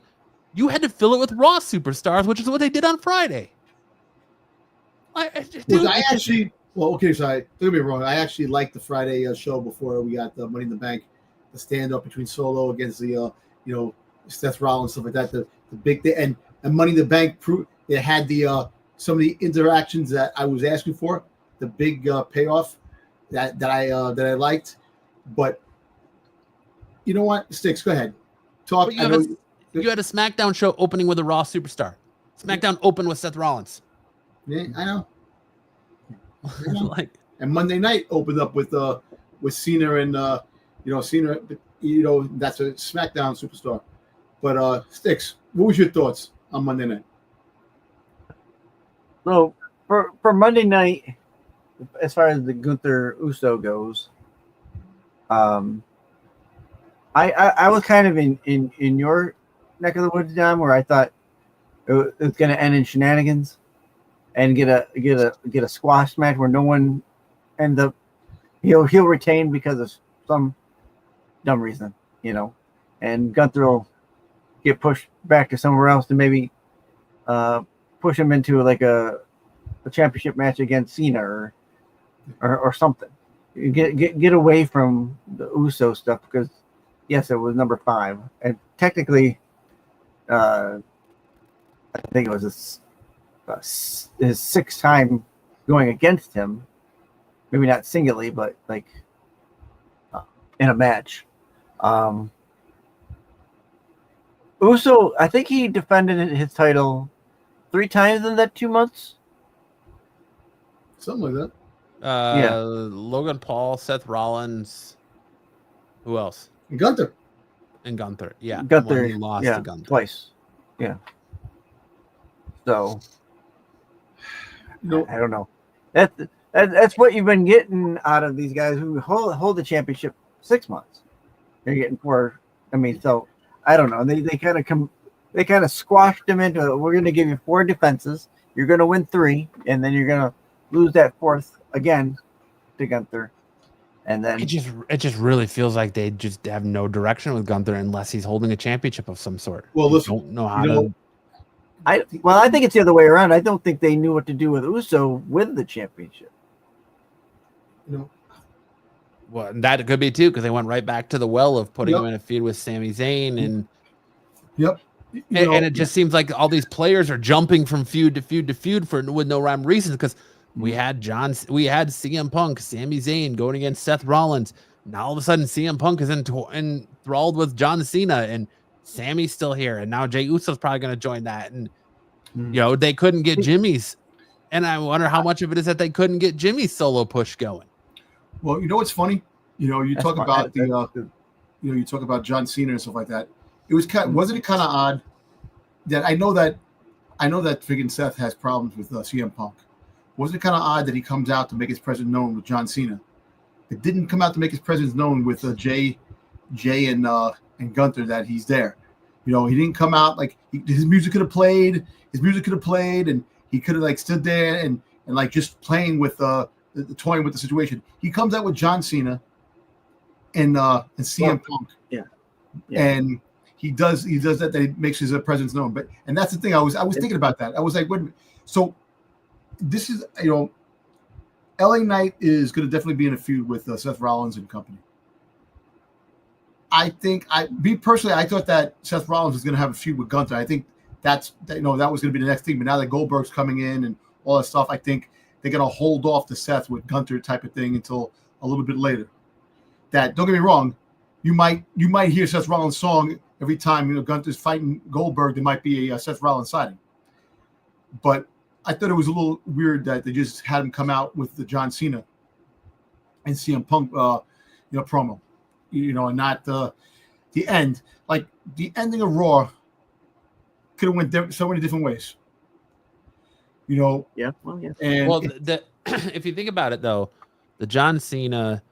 [SPEAKER 1] you had to fill it with Raw Superstars, which is what they did on Friday.
[SPEAKER 2] So don't get me wrong. I actually liked the Friday show before we got the Money in the Bank, the stand-up between Solo against the, Seth Rollins, stuff like that. The big thing, and Money in the Bank, it had the some of the interactions that I was asking for, the big payoff that I liked. But you know what, Styx, go ahead, talk.
[SPEAKER 1] You had a SmackDown show opening with a Raw Superstar. SmackDown opened with Seth Rollins.
[SPEAKER 2] Yeah, I know. And Monday night opened up with Cena and Cena. That's a SmackDown superstar. But Styx, what was your thoughts on Monday night?
[SPEAKER 3] So for Monday night, as far as the Gunther Uso goes, I was kind of in your neck of the woods, John, where I thought it was going to end in shenanigans and get a squash match where no one ends up. He'll retain because of some dumb reason, and Gunther will get pushed back to somewhere else to maybe push him into like a championship match against Cena or something. Get away from the Uso stuff, because yes, it was number 5, and technically, I think it was his 6th time going against him. Maybe not singly, but like in a match. Uso, I think he defended his title 3 times in that 2 months.
[SPEAKER 2] Something like that.
[SPEAKER 1] Logan Paul, Seth Rollins. Who else?
[SPEAKER 2] And Gunther.
[SPEAKER 1] Yeah.
[SPEAKER 3] Gunther.
[SPEAKER 1] He lost to Gunther
[SPEAKER 3] twice. Yeah. So, I don't know. That's what you've been getting out of these guys who hold the championship 6 months. They're getting 4. So I don't know. They kind of squashed them into, we're going to give you 4 defenses. You're going to win 3, and then you're going to lose that 4th again to Gunther. And then
[SPEAKER 1] it just really feels like they just have no direction with Gunther unless he's holding a championship of some sort.
[SPEAKER 2] Well, listen,
[SPEAKER 1] don't know how to.
[SPEAKER 3] I think it's the other way around. I don't think they knew what to do with Uso with the championship.
[SPEAKER 1] Well, that could be too, because they went right back to the well of putting him in a feud with Sami Zayn, and and it just seems like all these players are jumping from feud to feud to feud with no rhyme or reason, because we had CM Punk, Sami Zayn going against Seth Rollins. Now all of a sudden CM Punk is enthralled with John Cena, and Sammy's still here, and now Jey Uso's probably going to join that, and they couldn't get Jimmy's, and I wonder how much of it is that they couldn't get Jimmy's solo push going.
[SPEAKER 2] Well, what's funny? You talk about you talk about John Cena and stuff like that. It was wasn't it kind of odd that I know that friggin' Seth has problems with CM Punk. Wasn't it kind of odd that he comes out to make his presence known with John Cena? It didn't come out to make his presence known with Jay and Gunther that he's there. He didn't come out like his music could have played. And he could have stood there and just playing with toying with the situation. He comes out with John Cena and CM Punk.
[SPEAKER 3] Yeah.
[SPEAKER 2] And he does that he makes his presence known. And that's the thing. I was thinking about that. I was like, wait a minute. So this is, LA Knight is going to definitely be in a feud with Seth Rollins and company. I thought that Seth Rollins was going to have a feud with Gunther. I think that was going to be the next thing. But now that Goldberg's coming in and all that stuff, I think they're going to hold off the Seth with Gunther type of thing until a little bit later. That, don't get me wrong, you might hear Seth Rollins' song every time Gunther's fighting Goldberg. There might be a Seth Rollins sighting. But I thought it was a little weird that they just had him come out with the John Cena and CM Punk, promo, and not the end. Like the ending of Raw could have went so many different ways.
[SPEAKER 3] Yeah. Well, yeah.
[SPEAKER 1] And if you think about it, though, the John Cena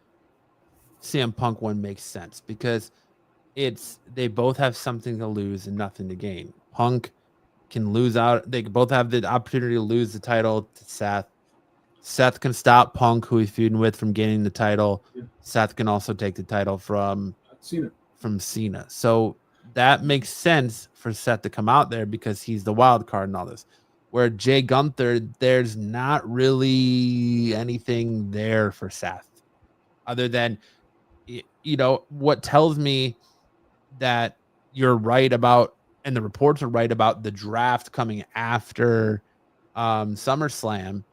[SPEAKER 1] CM Punk one makes sense because they both have something to lose and nothing to gain. Punk can lose out. They both have the opportunity to lose the title to Seth. Seth can stop Punk, who he's feuding with, from gaining the title. Yeah. Seth can also take the title from Cena. So that makes sense for Seth to come out there because he's the wild card and all this. Where Jay Gunther, there's not really anything there for Seth other than, what tells me that you're right about, and the reports are right about the draft coming after SummerSlam,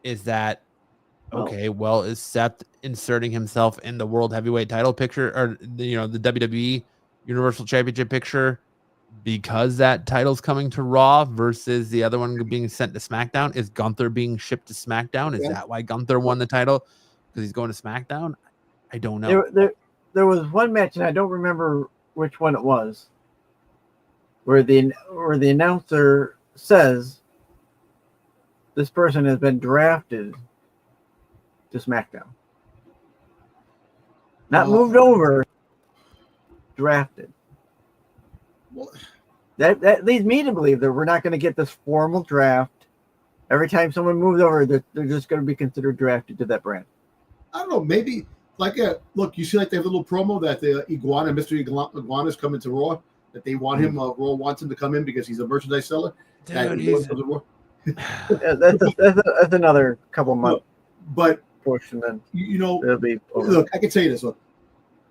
[SPEAKER 1] is that okay? Well, is Seth inserting himself in the World Heavyweight title picture or the WWE Universal Championship picture because that title's coming to Raw versus the other one being sent to SmackDown? Is Gunther being shipped to SmackDown? Is that why Gunther won the title? Because he's going to SmackDown? I don't know.
[SPEAKER 3] There was one match, and I don't remember which one it was, where the announcer says this person has been drafted to SmackDown. Not moved over, drafted.
[SPEAKER 2] Well,
[SPEAKER 3] that leads me to believe that we're not going to get this formal draft. Every time someone moves over, they're just going to be considered drafted to that brand.
[SPEAKER 2] I don't know. Maybe look, you see, like they have a little promo that the Mr. Iguana is coming to Raw. That they want him. Raw wants him to come in because he's a merchandise seller.
[SPEAKER 3] Dude, that's another couple months.
[SPEAKER 2] But
[SPEAKER 3] portion then
[SPEAKER 2] it'll be over. Look, I can tell you this. Look,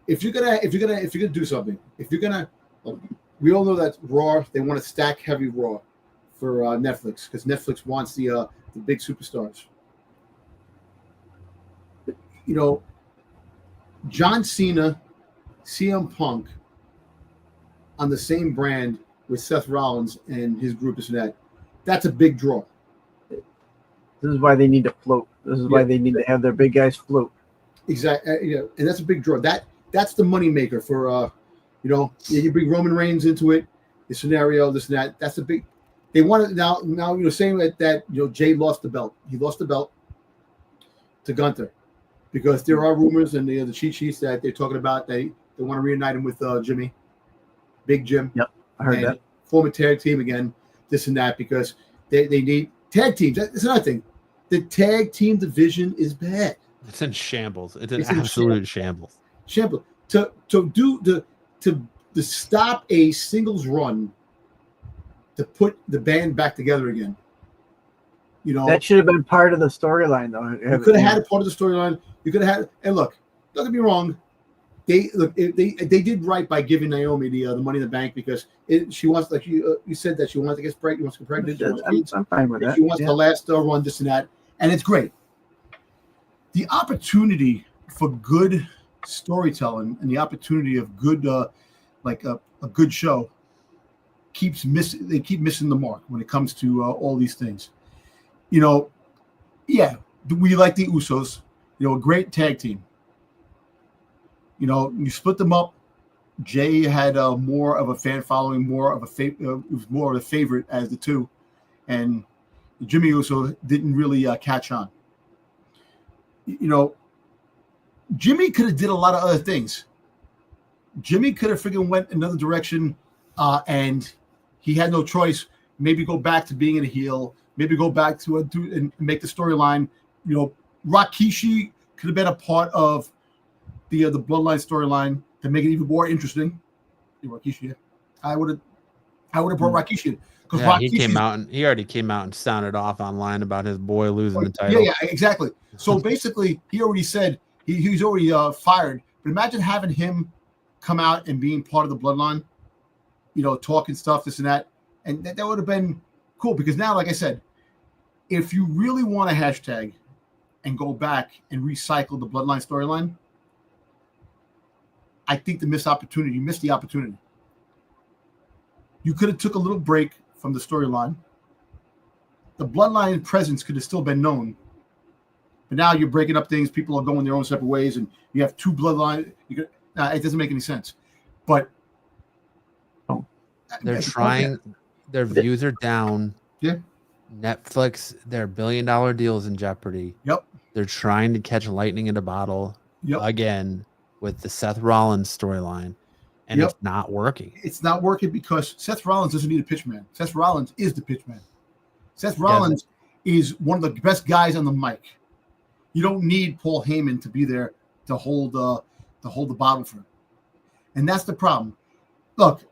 [SPEAKER 2] if you're gonna do something, we all know that Raw, they want to stack heavy Raw for Netflix because Netflix wants the big superstars. John Cena, CM Punk on the same brand with Seth Rollins and his group, this and that. That's a big draw.
[SPEAKER 3] This is why they need to float. This is why they need to have their big guys float.
[SPEAKER 2] Exactly. And that's a big draw. That's the money maker for you bring Roman Reigns into it, the scenario, this and that. That's a big. They want it now. Saying that Jay lost the belt. He lost the belt to Gunther because there are rumors and the cheat sheets that they're talking about. They want to reunite him with Jimmy, Big Jim.
[SPEAKER 3] Yep, I heard that.
[SPEAKER 2] Form a tag team again, this and that, because they need tag teams. That's another thing. The tag team division is bad.
[SPEAKER 1] It's in shambles. It's in absolute shambles.
[SPEAKER 2] Shambles. To stop a singles run, to put the band back together again.
[SPEAKER 3] That should have been part of the storyline, though.
[SPEAKER 2] You could have had a part of the storyline. You could have had, and look, don't get me wrong. They did right by giving Naomi the Money in the Bank because she wants, like you said, that she wants to get pregnant. Wants to get pregnant.
[SPEAKER 3] I'm fine with that.
[SPEAKER 2] She wants the last run, this and that, and it's great. The opportunity for good storytelling and the opportunity of good, like a good show, keeps missing. They keep missing the mark when it comes to all these things. We like the Usos. A great tag team. You split them up. Jay had more of a fan following, more of a favorite as the two, and Jimmy Uso didn't really catch on. Jimmy could have did a lot of other things. Jimmy could have freaking went another direction, and he had no choice. Maybe go back to being a heel. Maybe go back to and make the storyline. Rikishi could have been a part of the Bloodline storyline to make it even more interesting. Rikishi, I would have brought Rikishi in. Because
[SPEAKER 1] Yeah, he already came out and sounded off online about his boy losing the title.
[SPEAKER 2] Yeah, exactly. So basically, he already said he's already fired. But imagine having him come out and being part of the bloodline, talking stuff, this and that. And that would have been cool because now, like I said, if you really want a hashtag and go back and recycle the bloodline storyline, I think you missed the opportunity. You could have took a little break from the storyline. The bloodline presence could have still been known. But now you're breaking up things. People are going their own separate ways, and you have two bloodlines. It doesn't make any sense. But
[SPEAKER 1] they're trying. Their views are down.
[SPEAKER 2] Yeah.
[SPEAKER 1] Netflix, their billion-dollar deals in jeopardy.
[SPEAKER 2] Yep.
[SPEAKER 1] They're trying to catch lightning in a bottle again with the Seth Rollins storyline. And it's not working. It's
[SPEAKER 2] not working because Seth Rollins doesn't need a pitch man. Seth Rollins is the pitch man. Seth Rollins is one of the best guys on the mic. You don't need Paul Heyman to be there to hold the bottle for him. And that's the problem. Look,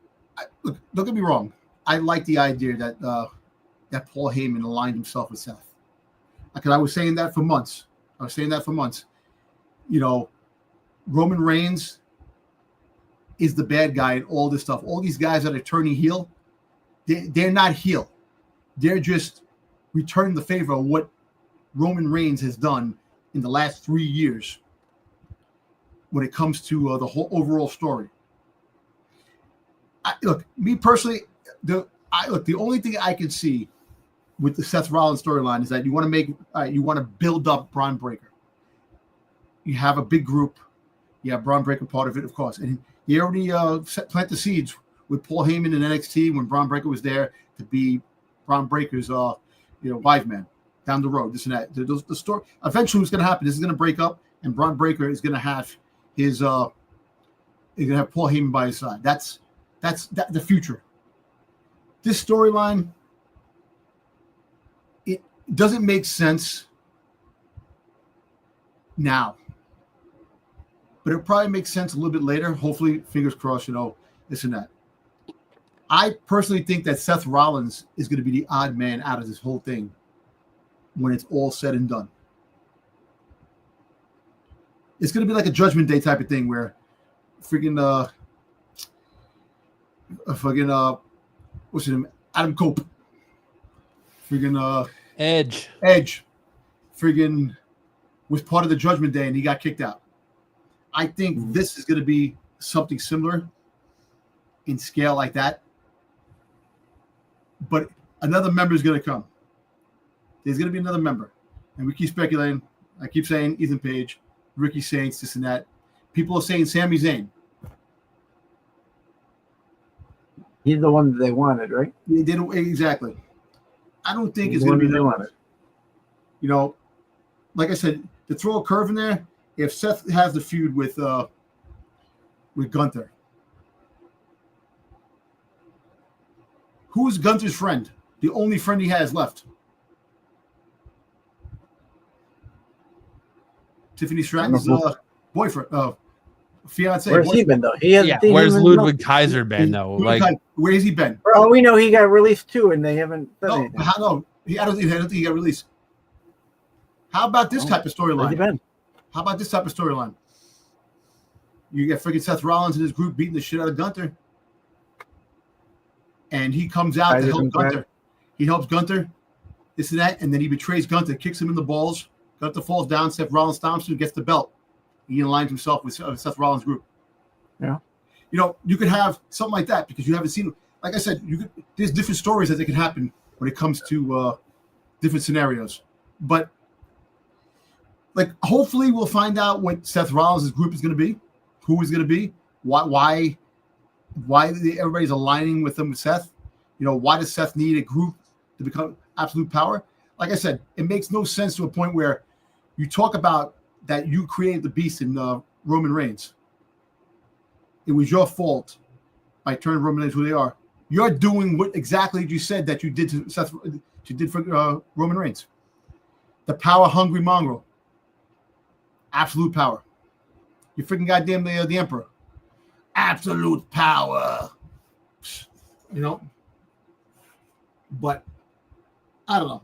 [SPEAKER 2] don't get me wrong. I like the idea that Paul Heyman aligned himself with Seth. Because I was saying that for months. Roman Reigns is the bad guy and all this stuff. All these guys that are turning heel, they're not heel. They're just returning the favor of what Roman Reigns has done in the last 3 years when it comes to the whole overall story. Me personally, the only thing I can see with the Seth Rollins storyline is that you want to build up Braun Breaker. You have a big group. You have Braun Breaker part of it, of course, and he already planted the seeds with Paul Heyman in NXT when Braun Breaker was there to be Braun Breaker's wise man down the road. This and that. The story eventually what's going to happen. This is going to break up, and Braun Breaker is going to have his. He's going to have Paul Heyman by his side. That's the future. This storyline, it doesn't make sense now. But it probably makes sense a little bit later. Hopefully, fingers crossed, this and that. I personally think that Seth Rollins is going to be the odd man out of this whole thing when it's all said and done. It's going to be like a Judgment Day type of thing where what's his name? Adam Cope.
[SPEAKER 1] Edge.
[SPEAKER 2] Was part of the Judgment Day and he got kicked out. I think this is going to be something similar in scale like that. But another member is going to come. There's going to be another member. And we keep speculating. I keep saying Ethan Page, Ricky Saints, this and that. People are saying Sami Zayn.
[SPEAKER 3] He's the one that they wanted, right?
[SPEAKER 2] They did exactly. I don't think it's going to be
[SPEAKER 3] they wanted.
[SPEAKER 2] Like I said, to throw a curve in there, if Seth has the feud with Gunther, who's Gunther's friend? The only friend he has left. Tiffany Stratton's boyfriend, fiance.
[SPEAKER 3] Where's he been though?
[SPEAKER 1] Where's Ludwig Kaiser been though?
[SPEAKER 2] Where has he been?
[SPEAKER 3] For all we know, he got released too, and they haven't done anything.
[SPEAKER 2] I don't think he got released. How about this type of storyline? How about this type of storyline? You get freaking Seth Rollins and his group beating the shit out of Gunther. And he comes out to help Gunther. He helps Gunther, this and that, and then he betrays Gunther, kicks him in the balls. Gunther falls down, Seth Rollins stomps him, gets the belt. He aligns himself with Seth Rollins' group.
[SPEAKER 3] Yeah.
[SPEAKER 2] You could have something like that because you haven't seen, like I said, there's different stories that can happen when it comes to different scenarios. But hopefully we'll find out what Seth Rollins' group is going to be, who is going to be, why everybody's aligning with them with Seth. Why does Seth need a group to become absolute power? Like I said, it makes no sense to a point where you talk about that you created the beast in Roman Reigns. It was your fault by turning Roman Reigns who they are. You're doing what exactly you said that you did to Seth. You did for Roman Reigns. The power-hungry mongrel. Absolute power. You freaking goddamn the Emperor. Absolute power. you know. But I don't know.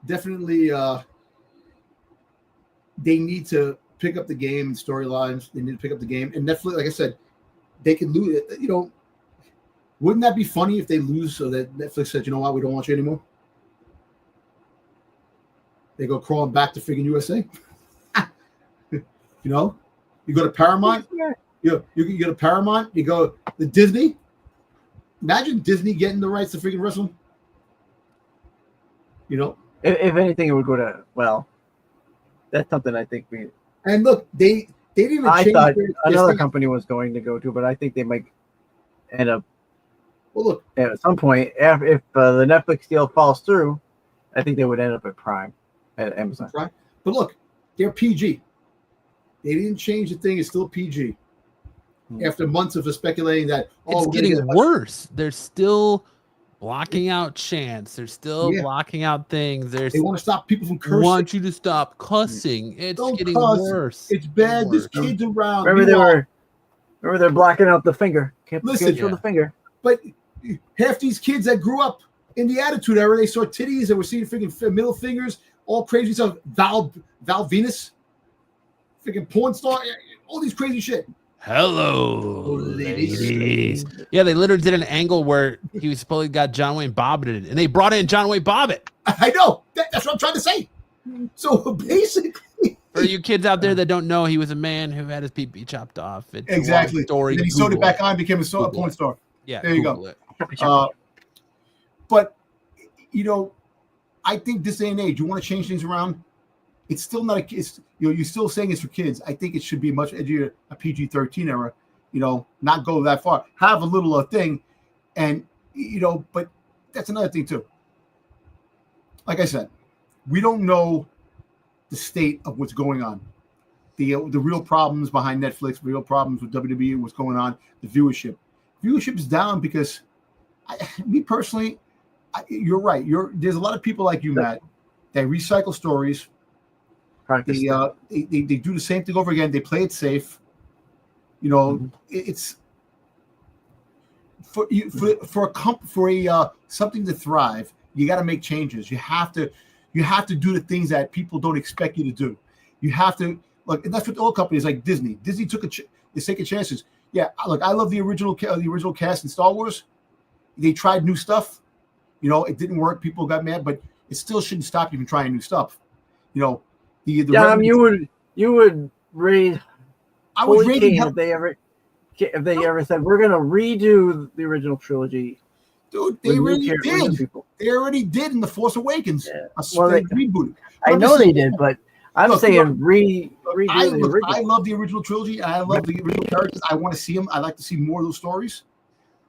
[SPEAKER 2] Definitely, they need to pick up the game and storylines. They need to pick up the game. And Netflix, like I said, they could lose it. You know, wouldn't that be funny if they lose so that Netflix said, you know what, we don't want you anymore? They go crawling back to freaking USA. You know, you go to Paramount. You go to Paramount. You go to Disney. Imagine Disney getting the rights to freaking wrestle. You know,
[SPEAKER 3] if anything, it would go to, well, that's something I think we.
[SPEAKER 2] And look, they didn't even.
[SPEAKER 3] I
[SPEAKER 2] change
[SPEAKER 3] thought
[SPEAKER 2] their
[SPEAKER 3] another
[SPEAKER 2] thing.
[SPEAKER 3] company was going to go to, but I think they might end up.
[SPEAKER 2] Well, look,
[SPEAKER 3] at some point, if the Netflix deal falls through, I think they would end up at Prime, at Amazon.
[SPEAKER 2] right? But look, they're PG. They didn't change the thing; it's still PG. After months of speculating that
[SPEAKER 1] it's getting worse. They're still blocking out chants. They're still blocking out things.
[SPEAKER 2] They want to stop people from cursing.
[SPEAKER 1] Want you to stop cussing. It's
[SPEAKER 2] Don't
[SPEAKER 1] getting
[SPEAKER 2] cuss.
[SPEAKER 1] worse.
[SPEAKER 2] It's bad. There's kids around.
[SPEAKER 3] Remember they're blocking out the finger. Can't show the finger.
[SPEAKER 2] But half these kids that grew up in the Attitude Era, they saw titties and were seeing freaking middle fingers, all crazy stuff. Val Venus, freaking porn star, all these crazy shit.
[SPEAKER 1] Hello, ladies. Yeah, they literally did an angle where he was supposedly got John Wayne Bobbitt in it, and they brought in John Wayne Bobbitt.
[SPEAKER 2] I know. That's what I'm trying to say. So basically,
[SPEAKER 1] for you kids out there that don't know, he was a man who had his pee-pee chopped off. It's
[SPEAKER 2] exactly.
[SPEAKER 1] Story.
[SPEAKER 2] Then he sewed it back on, became a porn star.
[SPEAKER 1] Yeah,
[SPEAKER 2] there you go. But you know, I think this day and age, you want to change things around. It's still not you're still saying it's for kids. I think it should be much edgier, a PG-13 era. You know, not go that far. Have a little thing, and you know, but that's another thing too. Like I said, we don't know the state of what's going on, the real problems behind Netflix, real problems with WWE, what's going on, the viewership. Viewership is down because, me personally, you're right. There's a lot of people like you, Matt, that recycle stories. They do the same thing over again. They play it safe. You know, it's for something to thrive. You got to make changes. You have to do the things that people don't expect you to do. You have to and that's what all companies like Disney. Disney is taking chances. Yeah, look, I love the original cast in Star Wars. They tried new stuff. You know, it didn't work. People got mad, but it still shouldn't stop you from trying new stuff. You know.
[SPEAKER 3] You would raise.
[SPEAKER 2] I would rate
[SPEAKER 3] if they ever said we're gonna redo the original trilogy.
[SPEAKER 2] Dude, they already did. They already did in The Force Awakens.
[SPEAKER 3] Yeah.
[SPEAKER 2] They rebooted.
[SPEAKER 3] I know they did, but I'm saying redo
[SPEAKER 2] I
[SPEAKER 3] the original.
[SPEAKER 2] I love the original trilogy. I love the original characters. I want to see them. I like to see more of those stories.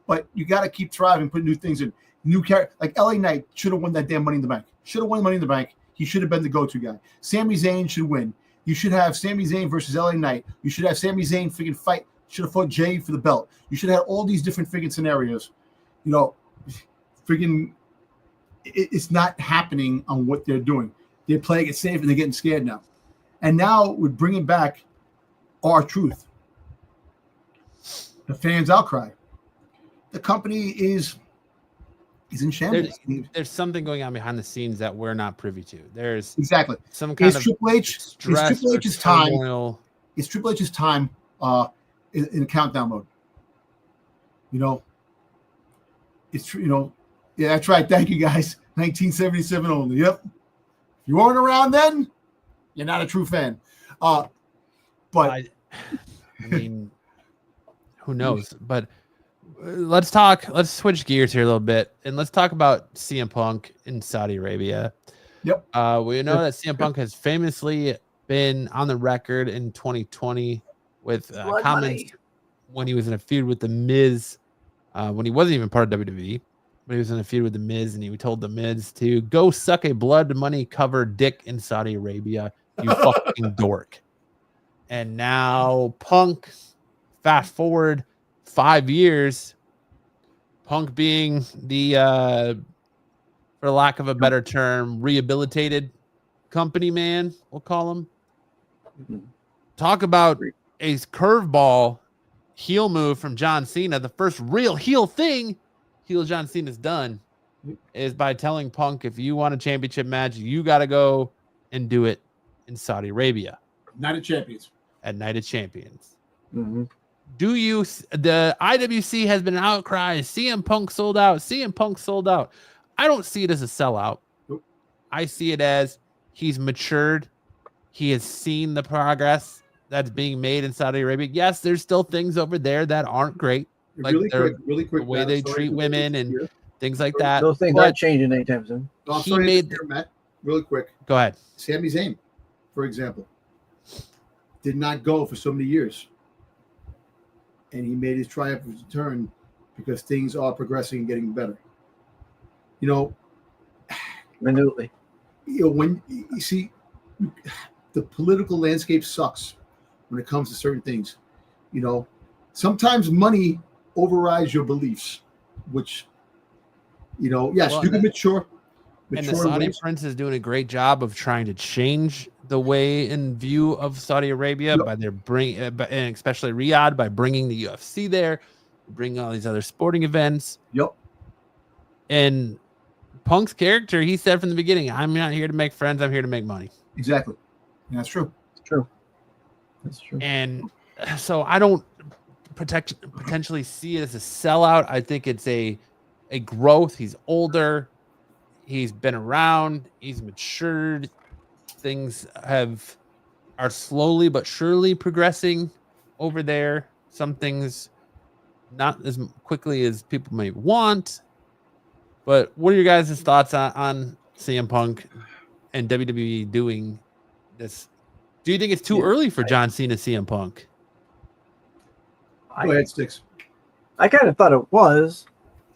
[SPEAKER 2] But you got to keep thriving, put new things in. New character like LA Knight should have won that damn Money in the Bank. Should have won Money in the Bank. He should have been the go-to guy. Sami Zayn should win. You should have Sami Zayn versus LA Knight. You should have Sami Zayn freaking fight. Should have fought Jay for the belt. You should have had all these different freaking scenarios. You know, freaking, it's not happening on what they're doing. They're playing it safe and they're getting scared now. And now we're bringing back R-Truth. The fans' outcry. The company is in shambles.
[SPEAKER 1] There's something going on behind the scenes that we're not privy to. There's
[SPEAKER 2] exactly
[SPEAKER 1] some kind of
[SPEAKER 2] Triple H's time. It's Triple H's time in countdown mode. You know, it's yeah, that's right. Thank you guys. 1977 only. Yep. If you weren't around then, you're not a true fan. But
[SPEAKER 1] I mean, who knows? But let's switch gears here a little bit, and let's talk about CM Punk in Saudi Arabia.
[SPEAKER 2] Yep.
[SPEAKER 1] We know that CM Punk has famously been on the record in 2020 with comments when he was in a feud with The Miz, when he wasn't even part of WWE, but he was in a feud with The Miz, and he told The Miz to go suck a blood money covered dick in Saudi Arabia, you fucking dork. And now Punk, fast forward 5 years, Punk being the, for lack of a better term, rehabilitated company man, we'll call him. Talk about a curveball heel move from John Cena, the first real heel thing John Cena's done, is by telling Punk, if you want a championship match, you got to go and do it in Saudi Arabia.
[SPEAKER 2] Night of Champions.
[SPEAKER 1] At Night of Champions.
[SPEAKER 3] Mm-hmm.
[SPEAKER 1] The IWC has been an outcry. CM Punk sold out. CM Punk sold out. I don't see it as a sellout.
[SPEAKER 2] Nope.
[SPEAKER 1] I see it as he's matured. He has seen the progress that's being made in Saudi Arabia. Yes, there's still things over there that aren't great. Like
[SPEAKER 2] really quick.
[SPEAKER 1] The way they treat women and things like that.
[SPEAKER 3] Those things aren't changing anytime soon.
[SPEAKER 2] No, I'm sorry, Matt. Really quick.
[SPEAKER 1] Go ahead.
[SPEAKER 2] Sami Zayn, for example, did not go for so many years. And he made his triumphant return because things are progressing and getting better. You know,
[SPEAKER 3] Minutely.
[SPEAKER 2] When you see the political landscape sucks when it comes to certain things. You know, sometimes money overrides your beliefs, which, you know, yes, you can mature.
[SPEAKER 1] And the Saudi prince is doing a great job of trying to change the way and view of Saudi Arabia by their and especially Riyadh, by bringing the UFC there, bringing all these other sporting events.
[SPEAKER 2] Yep.
[SPEAKER 1] And Punk's character, he said from the beginning, I'm not here to make friends. I'm here to make money.
[SPEAKER 2] Exactly. And that's true.
[SPEAKER 3] It's true. That's true.
[SPEAKER 1] And so I don't potentially see it as a sellout. I think it's a growth. He's older. He's been around. He's matured. Things are slowly but surely progressing over there. Some things not as quickly as people may want. But what are your guys' thoughts on CM Punk and WWE doing this? Do you think it's too early for John Cena, CM Punk?
[SPEAKER 2] Go ahead, Styx.
[SPEAKER 3] I kind of thought it was.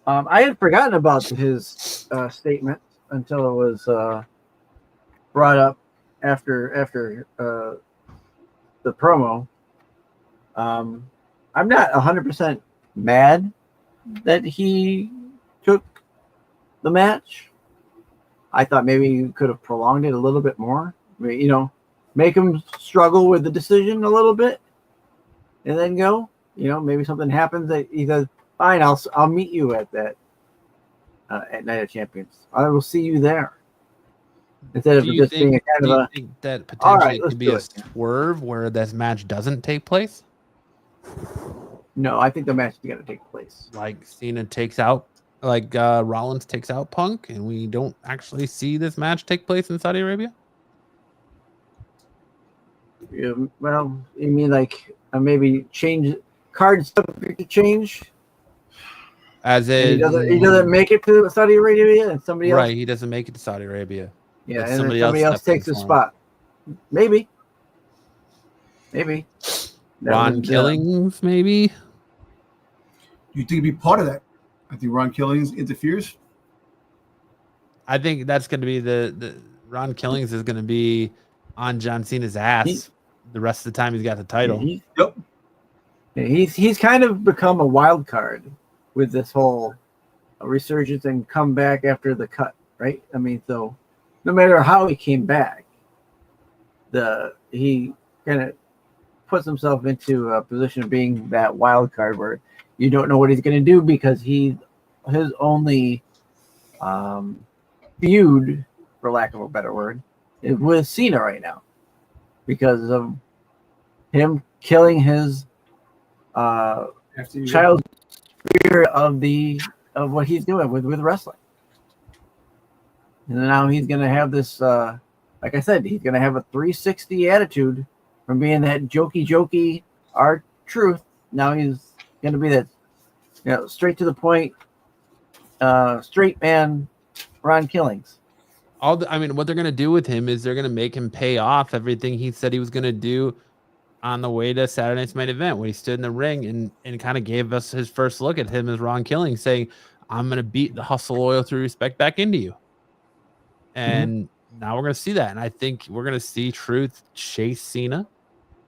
[SPEAKER 3] I had forgotten about his statement until it was brought up after the promo. I'm not 100% mad that he took the match. I thought maybe you could have prolonged it a little bit more. You know, make him struggle with the decision a little bit, and then go. You know, maybe something happens that he says, "Fine, I'll meet you at that at Night of Champions. I will see you there." Instead of just being a kind of a.
[SPEAKER 1] Do you think that potentially could be a swerve where this match doesn't take place?
[SPEAKER 3] No, I think the match is going to take place.
[SPEAKER 1] Like Cena takes out, like Rollins takes out Punk, and we don't actually see this match take place in Saudi Arabia?
[SPEAKER 3] Yeah, well, you mean like maybe change cards subject to change?
[SPEAKER 1] As in,
[SPEAKER 3] he doesn't make it to Saudi Arabia, and somebody else.
[SPEAKER 1] Right, he doesn't make it to Saudi Arabia.
[SPEAKER 3] Yeah, and somebody else takes his spot. Maybe.
[SPEAKER 1] Ron Killings, maybe.
[SPEAKER 2] Do you think he'd be part of that? I think Ron Killings interferes.
[SPEAKER 1] I think that's going to be the Ron Killings is going to be on John Cena's ass the rest of the time he's got the title.
[SPEAKER 2] Yep.
[SPEAKER 3] He's kind of become a wild card with this whole resurgence and come back after the cut, right? I mean, so no matter how he came back, he kind of puts himself into a position of being that wild card where you don't know what he's going to do because his only feud, for lack of a better word, is with Cena right now because of him killing his child spirit of what he's doing with wrestling. And now he's going to have this, like I said, he's going to have a 360 attitude from being that jokey R-Truth. Now he's going to be that, straight to the point, straight man Ron Killings.
[SPEAKER 1] What they're going to do with him is they're going to make him pay off everything he said he was going to do on the way to Saturday Night's Main Event when he stood in the ring and kind of gave us his first look at him as Ron Killings, saying, I'm going to beat the hustle, loyalty, respect back into you. And now we're going to see that. And I think we're going to see Truth chase Cena,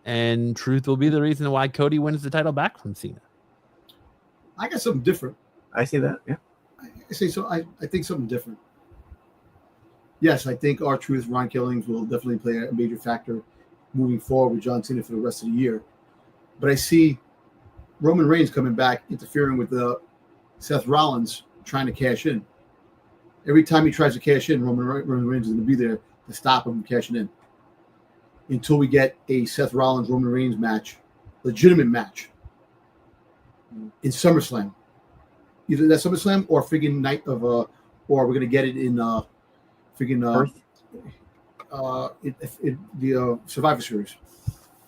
[SPEAKER 1] and Truth will be the reason why Cody wins the title back from Cena.
[SPEAKER 2] I got something different.
[SPEAKER 3] I see that. Yeah.
[SPEAKER 2] I say so. I think something different. Yes, I think R-Truth, Ron Killings will definitely play a major factor moving forward with John Cena for the rest of the year. But I see Roman Reigns coming back, interfering with Seth Rollins trying to cash in. Every time he tries to cash in, Roman Reigns is going to be there to stop him from cashing in. Until we get a Seth Rollins Roman Reigns match, legitimate match in SummerSlam. Either that SummerSlam or friggin' night of or we're going to get it in friggin' the Survivor Series.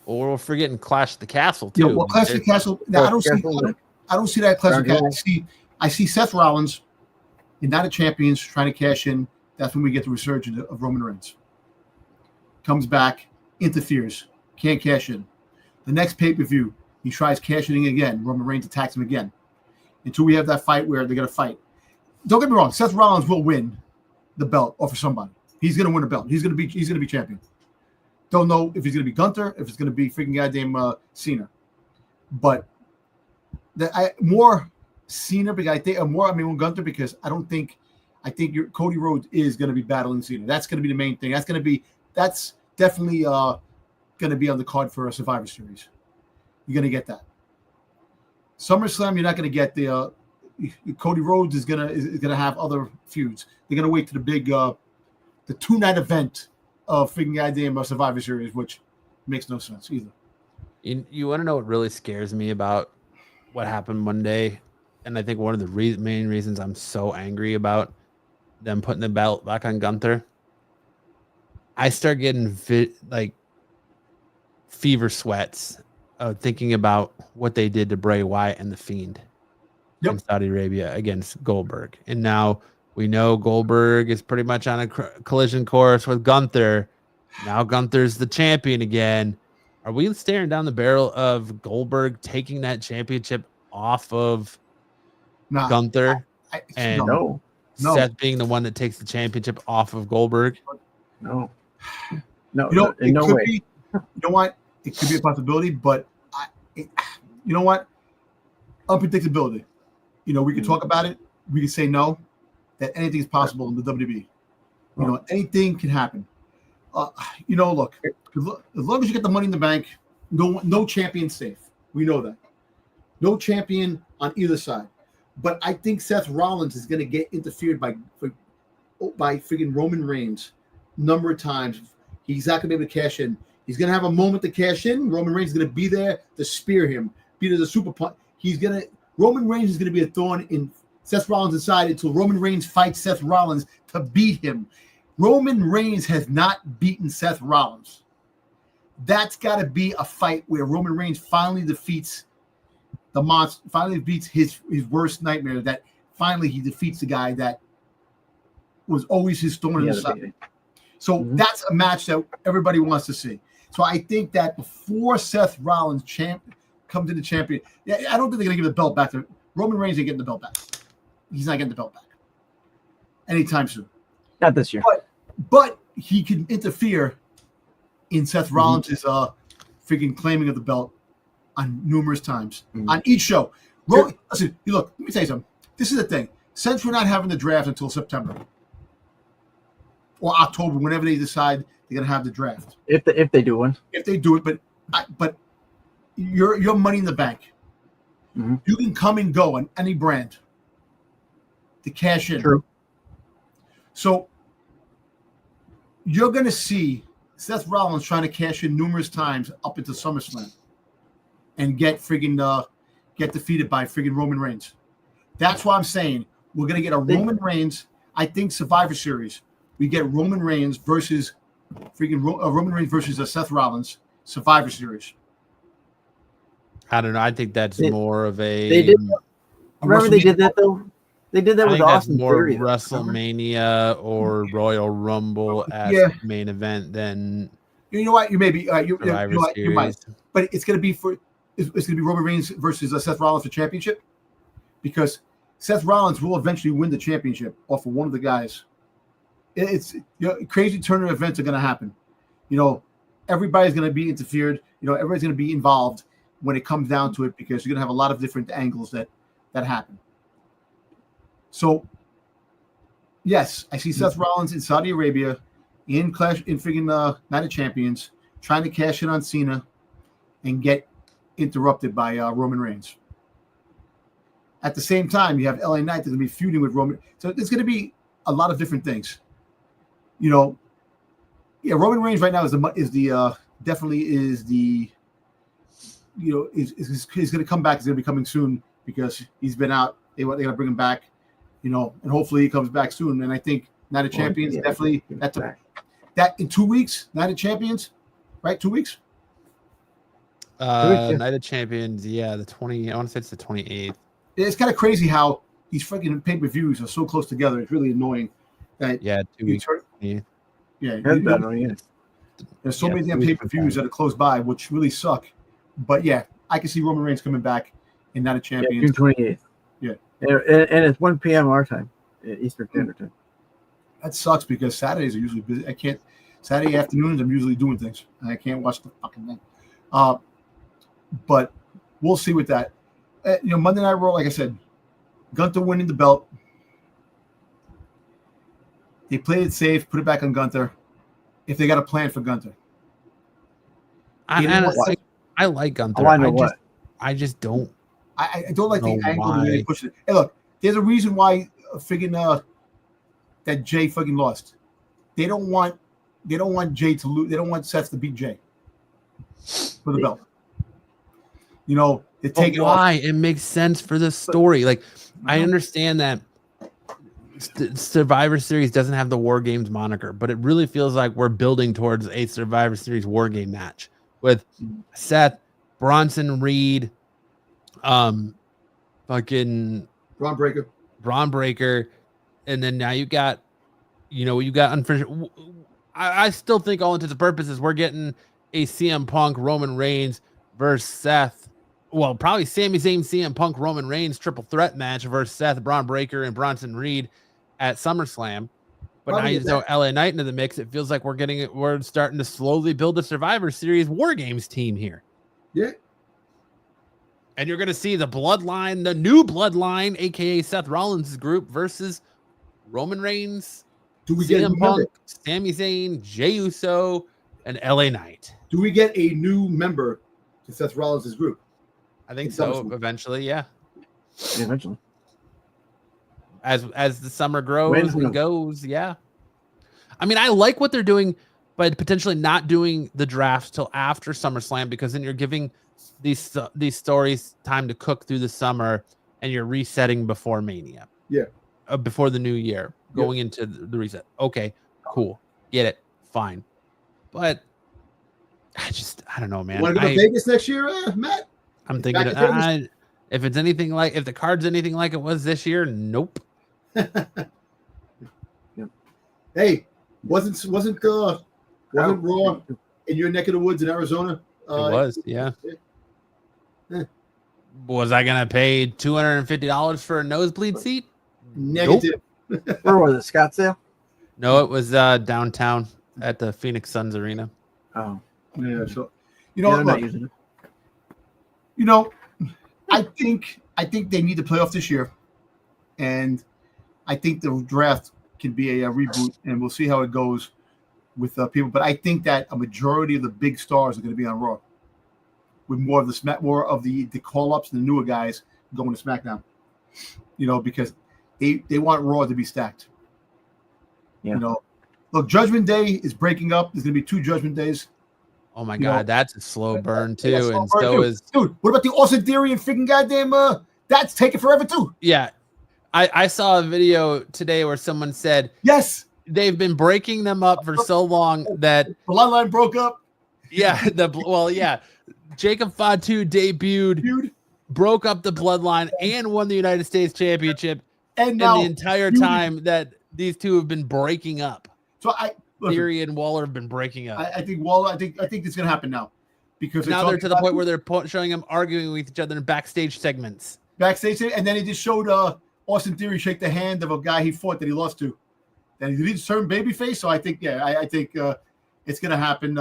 [SPEAKER 1] Or we're forgetting Clash at the Castle too.
[SPEAKER 2] Yeah, well, Clash at the Castle. I don't see that Clash at the Castle. I see Seth Rollins in Night of Champions trying to cash in. That's when we get the resurgence of Roman Reigns. Comes back, interferes, can't cash in. The next pay-per-view, he tries cashing in again. Roman Reigns attacks him again. Until we have that fight where they're going to fight. Don't get me wrong. Seth Rollins will win the belt off of somebody. He's going to win a belt. He's going to be champion. Don't know if he's going to be Gunther, if it's going to be freaking goddamn Cena. But more Cena, because I think Gunther, because I think Cody Rhodes is going to be battling Cena. That's going to be the main thing. That's definitely going to be on the card for a Survivor Series. You're going to get that. SummerSlam, you're not going to get the Cody Rhodes is gonna have other feuds. They're going to wait to the big the 2-night event of freaking goddamn Survivor Series, which makes no sense either.
[SPEAKER 1] You want to know what really scares me about what happened Monday? And I think one of the main reasons I'm so angry about them putting the belt back on Gunther, I start getting fever sweats thinking about what they did to Bray Wyatt and The Fiend in Saudi Arabia against Goldberg. And now we know Goldberg is pretty much on a collision course with Gunther. Now Gunther's the champion again. Are we staring down the barrel of Goldberg taking that championship off of Gunther?
[SPEAKER 2] No.
[SPEAKER 1] Seth being the one that takes the championship off of Goldberg?
[SPEAKER 3] No,
[SPEAKER 2] no
[SPEAKER 3] way.
[SPEAKER 2] You know what? It could be a possibility, but you know what? Unpredictability. We could talk about it. We could say no, that anything is possible in the WWE. Anything can happen. Look, as long as you get the Money in the Bank, no champion's safe. We know that. No champion on either side. But I think Seth Rollins is going to get interfered by freaking Roman Reigns a number of times. He's not going to be able to cash in. He's going to have a moment to cash in. Roman Reigns is going to be there to spear him, be there to super punch. Roman Reigns is going to be a thorn in Seth Rollins' side until Roman Reigns fights Seth Rollins to beat him. Roman Reigns has not beaten Seth Rollins. That's got to be a fight where Roman Reigns finally defeats the monster, finally beats his worst nightmare, that finally he defeats the guy that was always his thorn in the side. So that's a match that everybody wants to see. So I think that before Seth Rollins comes to the champion, I don't think they're going to give the belt back to Roman Reigns. Ain't getting the belt back. He's not getting the belt back anytime soon.
[SPEAKER 3] Not this year.
[SPEAKER 2] But he can interfere in Seth Rollins' freaking claiming of the belt on numerous times on each show. Listen, look, let me tell you something. This is the thing. Since we're not having the draft until September or October, whenever they decide they're going to have the draft.
[SPEAKER 3] If they do one.
[SPEAKER 2] If they do it, but your Money in the Bank. You can come and go on any brand to cash in.
[SPEAKER 3] True. So
[SPEAKER 2] you're going to see Seth Rollins trying to cash in numerous times up into SummerSlam and get defeated by friggin' Roman Reigns. That's why I'm saying we're going to get a Roman Reigns. I think Survivor Series. We get Roman Reigns versus Roman Reigns versus Seth Rollins Survivor Series.
[SPEAKER 1] I don't know. I think that's more of a.
[SPEAKER 3] They did. Remember they did that though. They did that with Austin Theory.
[SPEAKER 1] More WrestleMania or Royal Rumble as main event than.
[SPEAKER 2] You know what? You may be. You might. But it's going to be it's going to be Roman Reigns versus Seth Rollins for championship, because Seth Rollins will eventually win the championship off of one of the guys. It's crazy turn of events are going to happen. Everybody's going to be interfered. Everybody's going to be involved when it comes down to it, because you're going to have a lot of different angles that happen. So, yes, I see Seth Rollins in Saudi Arabia in friggin' Night of Champions trying to cash in on Cena and get interrupted by Roman Reigns. at the same time, you have LA Knight that's going to be feuding with Roman. So there's going to be a lot of different things. Roman Reigns right now is he's going to come back. He's going to be coming soon because he's been out. They're going to bring him back, and hopefully he comes back soon. And I think Night of Champions definitely that in 2 weeks, Night of Champions, right? 2 weeks.
[SPEAKER 1] Night of Champions, the 20. I want to say it's the 28th.
[SPEAKER 2] It's kind of crazy how these freaking pay-per-views are so close together. It's really annoying. That
[SPEAKER 1] 2 weeks.
[SPEAKER 2] There's so many damn pay-per-views that are close by, which really suck. But I can see Roman Reigns coming back in Night of Champions.
[SPEAKER 3] June 28th. Yeah, and it's 1 p.m. our time, Eastern Standard Time.
[SPEAKER 2] That sucks because Saturdays are usually busy. I can't. Saturday afternoons, I'm usually doing things. And I can't watch the fucking thing. But we'll see with that. Monday Night Raw, like I said, Gunther winning the belt. They played it safe, put it back on Gunther. If they got a plan for Gunther.
[SPEAKER 1] I like Gunther. I just don't.
[SPEAKER 2] I don't like the angle the way they push it. Hey, look, there's a reason why that Jay fucking lost. They don't want Jay to lose. They don't want Seth to beat Jay for the belt. They take it
[SPEAKER 1] why?
[SPEAKER 2] off.
[SPEAKER 1] It makes sense for the story. Like, I understand that Survivor Series doesn't have the War Games moniker, but it really feels like we're building towards a Survivor Series War Game match with Seth, Bronson Reed, fucking
[SPEAKER 2] Braun Breaker,
[SPEAKER 1] and then now you got unfinished. I still think all intents and purposes we're getting a CM Punk Roman Reigns versus Seth. Well, probably Sami Zayn, CM Punk, Roman Reigns triple threat match versus Seth, Braun Breaker, and Bronson Reed at SummerSlam. But now you throw LA Knight into the mix. It feels like we're starting to slowly build a Survivor Series War Games team here.
[SPEAKER 2] Yeah.
[SPEAKER 1] And you're going to see the bloodline, the new bloodline, aka Seth Rollins' group versus Roman Reigns, CM Punk, Sami Zayn, Jey Uso, and LA Knight.
[SPEAKER 2] Do we get a new member to Seth Rollins' group?
[SPEAKER 1] I think so. Eventually, yeah.
[SPEAKER 3] Eventually.
[SPEAKER 1] As the summer grows and goes, yeah. I mean, I like what they're doing by potentially not doing the drafts till after SummerSlam, because then you're giving these stories time to cook through the summer, and you're resetting before Mania.
[SPEAKER 2] Yeah.
[SPEAKER 1] Before the new year, going into the reset. Okay, cool. Get it. Fine. But I don't know, man.
[SPEAKER 2] Want to go to Vegas next year, Matt?
[SPEAKER 1] I'm thinking if the card's anything like it was this year, nope.
[SPEAKER 2] Hey, wasn't Raw in your neck of the woods in Arizona?
[SPEAKER 1] It was, yeah. Was I gonna pay $250 for a nosebleed seat?
[SPEAKER 2] Negative.
[SPEAKER 3] Nope. Where was it? Scottsdale?
[SPEAKER 1] No, it was downtown at the Phoenix Suns Arena.
[SPEAKER 3] Oh,
[SPEAKER 2] yeah. So
[SPEAKER 3] I'm not using it.
[SPEAKER 2] I think they need to play off this year, and I think the draft can be a reboot, and we'll see how it goes with people. But I think that a majority of the big stars are going to be on Raw, with more of the call-ups and the newer guys going to SmackDown. Because they want Raw to be stacked.
[SPEAKER 3] Yeah.
[SPEAKER 2] Look, Judgment Day is breaking up. There's going to be 2 Judgment Days.
[SPEAKER 1] Oh my God, that's a slow burn too,
[SPEAKER 2] dude. What about the Austin Theory and freaking goddamn? That's taking forever too.
[SPEAKER 1] Yeah, I saw a video today where someone said
[SPEAKER 2] yes,
[SPEAKER 1] they've been breaking them up for so long that
[SPEAKER 2] the Bloodline broke up.
[SPEAKER 1] Yeah, Jacob Fatu debuted, broke up the Bloodline, and won the United States Championship, and now the entire time that these two have been breaking up.
[SPEAKER 2] So
[SPEAKER 1] Theory and Waller have been breaking up.
[SPEAKER 2] I think Waller. I think it's going to happen now, because
[SPEAKER 1] now they're to the point where they're showing them arguing with each other in backstage segments.
[SPEAKER 2] And then he just showed Austin Theory shake the hand of a guy he fought that he lost to. Then he didn't turn babyface. So I think it's going to happen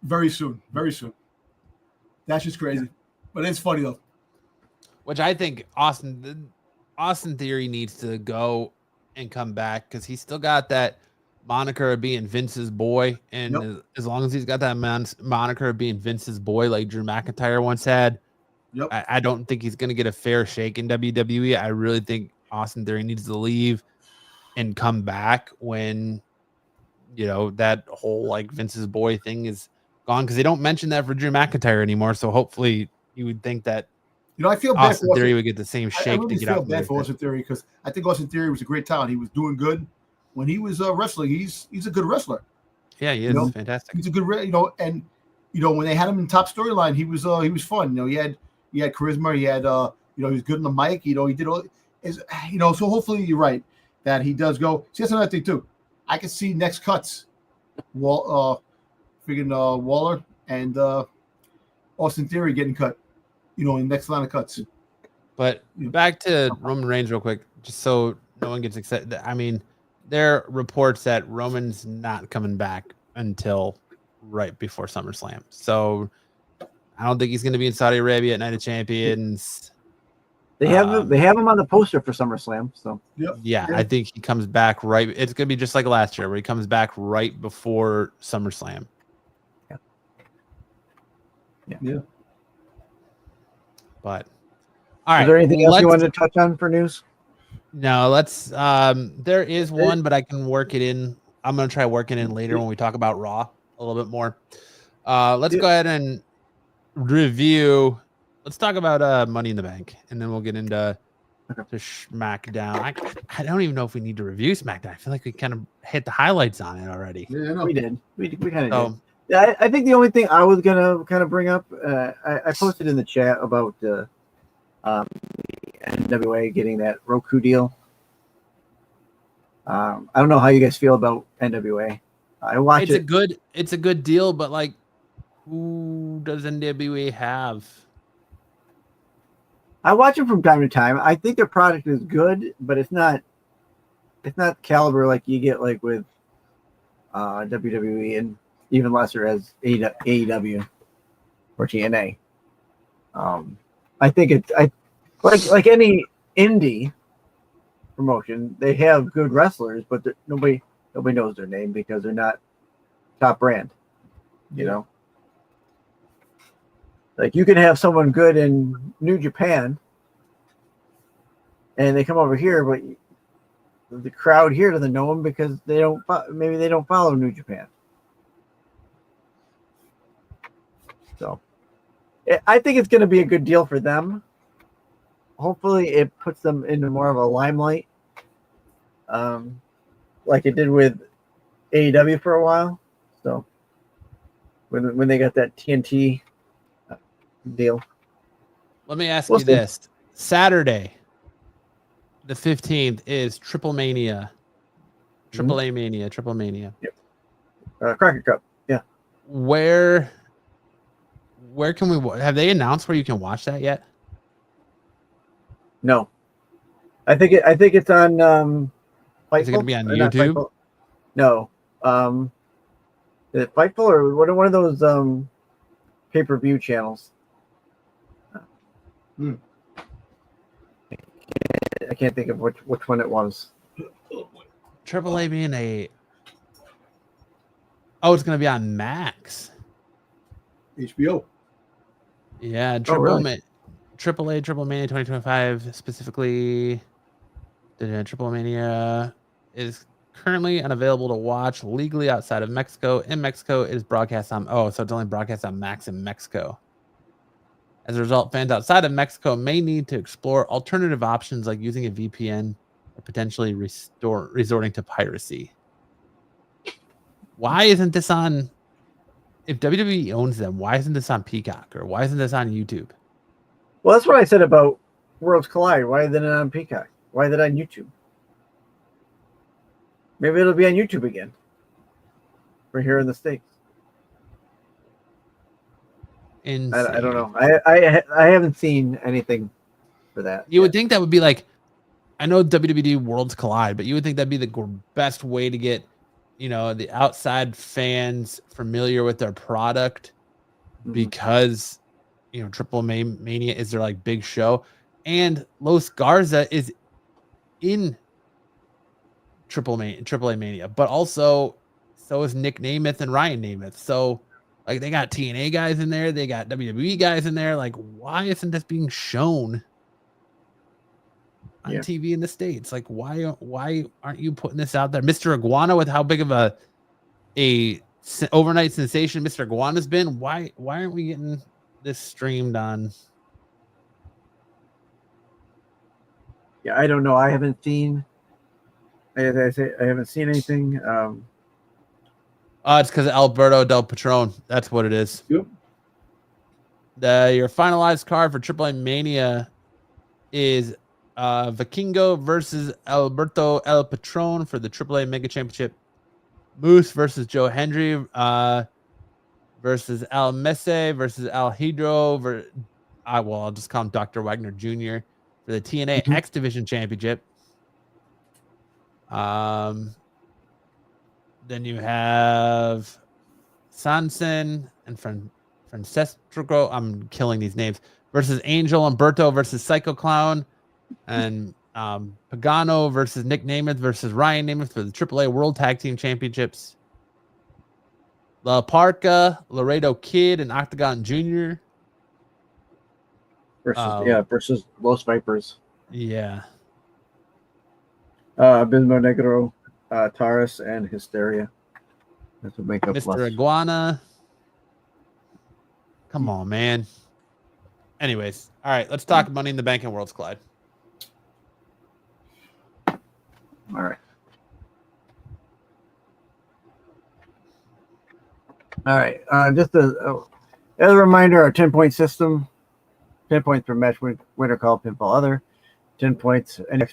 [SPEAKER 2] very soon. Very soon. That's just crazy, but it's funny though.
[SPEAKER 1] Which I think Austin Theory needs to go and come back, because he's still got that moniker of being Vince's boy, and as long as he's got that moniker of being Vince's boy, like Drew McIntyre once had,
[SPEAKER 2] Yep.
[SPEAKER 1] I don't think he's going to get a fair shake in WWE. I really think Austin Theory needs to leave and come back when, that whole like Vince's boy thing is gone, because they don't mention that for Drew McIntyre anymore. So hopefully you would think that
[SPEAKER 2] I feel bad
[SPEAKER 1] Austin
[SPEAKER 2] for
[SPEAKER 1] Theory would get the same shake
[SPEAKER 2] I really
[SPEAKER 1] to get
[SPEAKER 2] feel
[SPEAKER 1] out.
[SPEAKER 2] bad for Austin Theory because I think Austin Theory was a great talent. He was doing good when he was wrestling. He's a good wrestler.
[SPEAKER 1] Yeah, he is fantastic.
[SPEAKER 2] He's a good, and when they had him in top storyline, he was fun. He had charisma. He had he was good on the mic. He did all so hopefully you're right that he does go. See, that's another thing too. I can see next cuts, Waller and Austin Theory getting cut. In next line of cuts.
[SPEAKER 1] But back to Roman Reigns real quick, just so no one gets excited. I mean, there are reports that Roman's not coming back until right before SummerSlam. So I don't think he's going to be in Saudi Arabia at Night of Champions.
[SPEAKER 3] They have him on the poster for SummerSlam. So
[SPEAKER 1] yeah, I think he comes back right. It's going to be just like last year, where he comes back right before SummerSlam.
[SPEAKER 3] Yeah.
[SPEAKER 1] But all right.
[SPEAKER 3] Is there anything else you wanted to touch on for news?
[SPEAKER 1] No, let's there is one, but I can work it in. I'm gonna try working in later when we talk about Raw a little bit more. Let's go ahead and review. Let's talk about Money in the Bank, and then we'll get into SmackDown. I don't even know if we need to review SmackDown. I feel like we kind of hit the highlights on it already.
[SPEAKER 2] Yeah, I know.
[SPEAKER 3] We did. We kind of did. Yeah, I think the only thing I was gonna kind of bring up, I posted in the chat about the NWA getting that Roku deal. I don't know how you guys feel about NWA. I watch it.
[SPEAKER 1] It's a good deal, but like, who does NWA have?
[SPEAKER 3] I watch them from time to time. I think their product is good, but it's not caliber like you get like with WWE, and even lesser as AEW or TNA. I think like any indie promotion, they have good wrestlers, but nobody knows their name because they're not top brand. Like you can have someone good in New Japan, and they come over here, but the crowd here doesn't know them because they don't follow New Japan. So I think it's going to be a good deal for them. Hopefully it puts them into more of a limelight, like it did with AEW for a while. So when they got that TNT deal.
[SPEAKER 1] Let me ask you this. Saturday, the 15th is Triple Mania. Triple Mania.
[SPEAKER 3] Yep. Cracker Cup. Yeah.
[SPEAKER 1] Where can we have they announced where you can watch that yet?
[SPEAKER 3] No. I think it's on Fightful.
[SPEAKER 1] Is it going to be on YouTube?
[SPEAKER 3] No. Is it Fightful or one of those pay-per-view channels? I can't think of which one it was.
[SPEAKER 1] AAA being it's going to be on Max.
[SPEAKER 2] HBO.
[SPEAKER 1] Yeah, Triple Mania 2025 specifically. The Triple Mania is currently unavailable to watch legally outside of Mexico. In Mexico, it is broadcast on so it's only broadcast on Max in Mexico. As a result, fans outside of Mexico may need to explore alternative options like using a VPN or potentially resorting to piracy. Why isn't this on? If WWE owns them, why isn't this on Peacock or why isn't this on YouTube?
[SPEAKER 3] Well, that's what I said about Worlds Collide. Why isn't it on Peacock? Why is it on YouTube? Maybe it'll be on YouTube again. We're here in the States. I don't know. I haven't seen anything for that.
[SPEAKER 1] You would think that would be like, I know WWE Worlds Collide, but you would think that'd be the best way to get, the outside fans familiar with their product, because, Triple Mania is their like big show, and Los Garza is in AAA Mania, but also so is Nick Namath and Ryan Namath. So Like, they got TNA guys in there. They got WWE guys in there. Like, why isn't this being shown on TV in the States? Like, why aren't you putting this out there? Mr. Iguana, with how big of a overnight sensation Mr. Iguana's been, why aren't we getting this streamed on?
[SPEAKER 3] Yeah, I don't know. I haven't seen. As I say, I haven't seen anything.
[SPEAKER 1] It's because of Alberto Del Patron. That's what it is.
[SPEAKER 3] Yep.
[SPEAKER 1] Your finalized card for AAA Mania is Vikingo versus Alberto El Patron for the AAA Mega Championship. Moose versus Joe Hendry versus Al Messe versus Al Hidro. I'll just call him Dr. Wagner Jr. for the TNA X Division Championship. Then you have Sansen and Francesco. I'm killing these names. Versus Angel Umberto versus Psycho Clown. And Pagano versus Nick Namath versus Ryan Namath for the AAA World Tag Team Championships. La Parca, Laredo Kid, and Octagon Jr.
[SPEAKER 3] Versus Los Vipers.
[SPEAKER 1] Yeah.
[SPEAKER 3] Abismo Negro, Taurus, and Hysteria. That's what make up
[SPEAKER 1] Mr. Iguana. Come on, man. Anyways, all right, let's talk Money in the Bank and Worlds Collide.
[SPEAKER 3] All right. Just as a reminder, our 10-point system: 10 points per match, winner call, pinfall, other. 10 points, any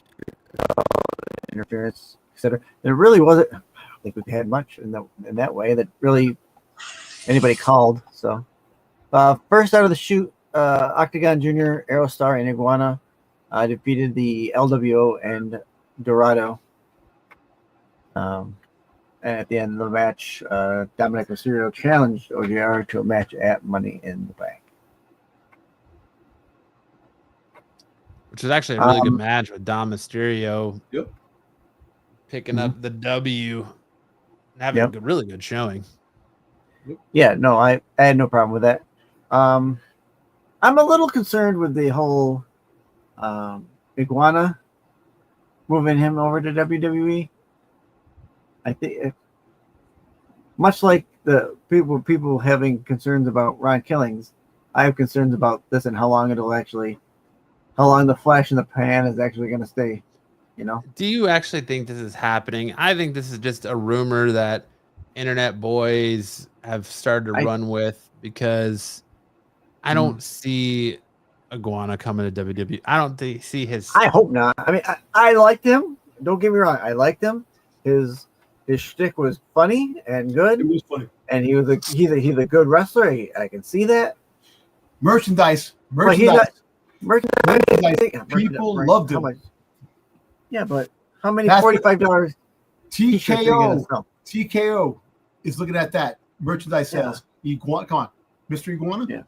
[SPEAKER 3] interference, etc. There really wasn't. I don't think we've had much in that way that really anybody called. So, first out of the chute, Octagon Jr., Aerostar, and Iguana defeated the LWO and Dorado. And at the end of the match, Dominic Mysterio challenged OJR to a match at Money in the Bank.
[SPEAKER 1] Which is actually a really good match with Dom Mysterio picking up the W and having a really good showing.
[SPEAKER 3] Yeah, no, I had no problem with that. I'm a little concerned with the whole Iguana moving him over to WWE. I think, much like the people having concerns about Ron Killings, I have concerns about this and how long the flash in the pan is actually going to stay. You know?
[SPEAKER 1] Do you actually think this is happening? I think this is just a rumor that internet boys have started to run with, because I don't see Iguana coming to WWE. I don't see his.
[SPEAKER 3] I hope not. I mean, I liked him. Don't get me wrong. I liked him. His shtick was funny and good.
[SPEAKER 2] It was funny,
[SPEAKER 3] and he's a good wrestler. I can see that.
[SPEAKER 2] Merchandise. People loved him.
[SPEAKER 3] Yeah, but how many $45
[SPEAKER 2] TKO is looking at that merchandise sales. Iguana, come on, Mr. Iguana.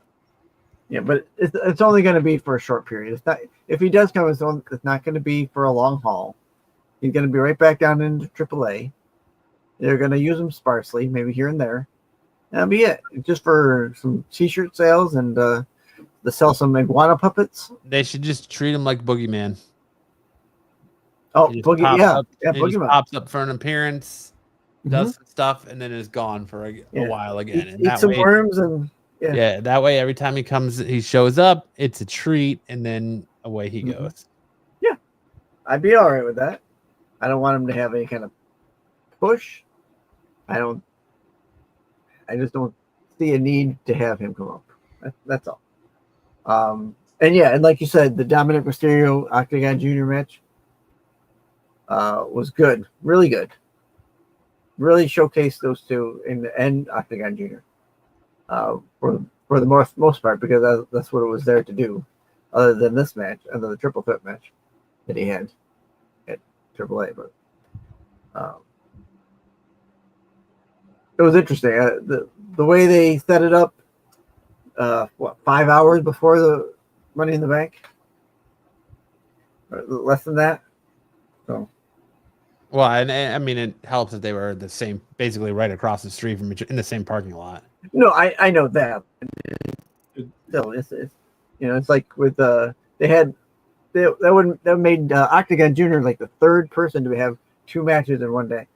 [SPEAKER 3] Yeah, but it's only going to be for a short period. It's not, if he does come, it's not going to be for a long haul. He's going to be right back down into AAA. They're going to use him sparsely, maybe here and there. That'll be it. Just for some T-shirt sales and to sell some Iguana puppets.
[SPEAKER 1] They should just treat him like Boogeyman.
[SPEAKER 3] Oh, Boogeyman.
[SPEAKER 1] Just pops up for an appearance, does some stuff, and then is gone for a while again. And
[SPEAKER 3] eat some worms and
[SPEAKER 1] that way every time he shows up, it's a treat, and then away he goes.
[SPEAKER 3] Yeah, I'd be all right with that. I don't want him to have any kind of push. I just don't see a need to have him come up. That's all. And like you said, the Dominic Mysterio Octagon Jr. match was good, really good. Really showcased those two and Octagon Jr. For the most part, because that's what it was there to do. Other than this match, and the triple threat match that he had at AAA, but it was interesting. The way they set it up. 5 hours before the Money in the Bank? Or less than that. So,
[SPEAKER 1] well, and I mean, it helps that they were basically right across the street from each, in the same parking lot.
[SPEAKER 3] No, I know that. Still, it's it's like with that made Octagon Junior like the third person to have 2 matches in one day.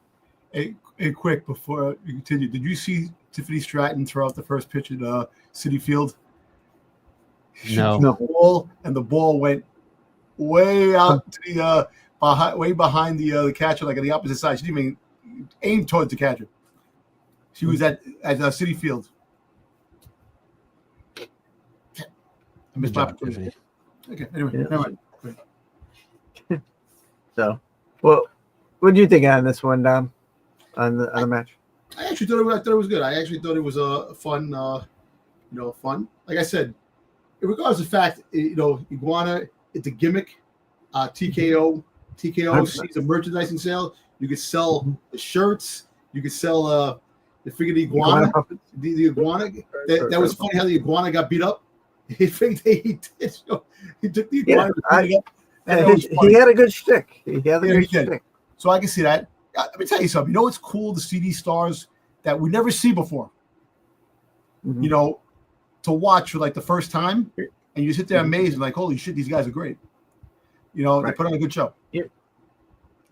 [SPEAKER 2] Hey, quick before you continue, did you see Tiffany Stratton throw out the first pitch at Citi Field?
[SPEAKER 1] No.
[SPEAKER 2] The ball, and the ball went way out to the way behind the catcher, like on the opposite side. She didn't even aim towards the catcher. She was at Citi Field. I missed my opportunity. Okay, anyway, never mind.
[SPEAKER 3] So, well, what do you think on this one, Dom? On the match?
[SPEAKER 2] I actually thought it was good. I actually thought it was fun. Fun. Like I said, regardless of the fact, Iguana, it's a gimmick. TKO sees a merchandising sale. You could sell the shirts. You could sell the figure, the iguana. The iguana. That was funny how the iguana got beat up. He took the iguana.
[SPEAKER 3] He had a good shtick. He had a good shtick.
[SPEAKER 2] So I can see that. Let me tell you something. It's cool to see these stars that we never see before. Mm-hmm. To watch for like the first time, and you sit there amazed and like, holy shit, these guys are great. They put on a good show. Yeah.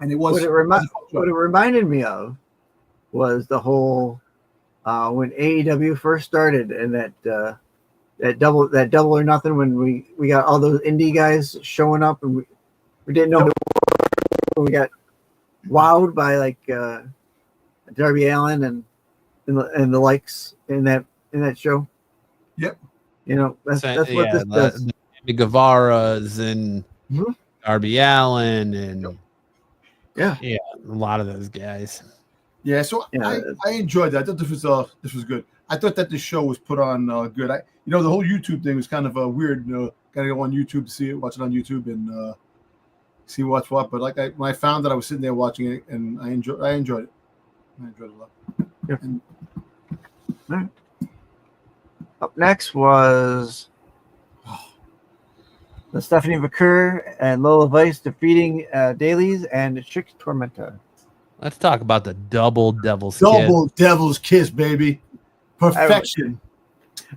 [SPEAKER 2] And it was
[SPEAKER 3] what it reminded me of was the whole when AEW first started, and that double or nothing, when we got all those indie guys showing up, and we didn't know we got wowed by like Darby Allin and the likes in that show.
[SPEAKER 2] Yep.
[SPEAKER 3] That's what this does.
[SPEAKER 1] The Guevaras and Darby Allin and a lot of those guys.
[SPEAKER 2] Yeah, so I enjoyed that. I thought this was good. I thought that the show was put on good. The whole YouTube thing was kind of weird. Gotta go on YouTube to see it, watch it on YouTube, and see what's what. But when I found that, I was sitting there watching it, and I enjoyed it. I enjoyed it a lot.
[SPEAKER 3] Yeah. All right. Up next was the Stephanie McCurr and Lola Vice defeating Dailies and Chick Tormenta.
[SPEAKER 1] Let's talk about the double Devil's
[SPEAKER 2] Kiss, baby. Perfection.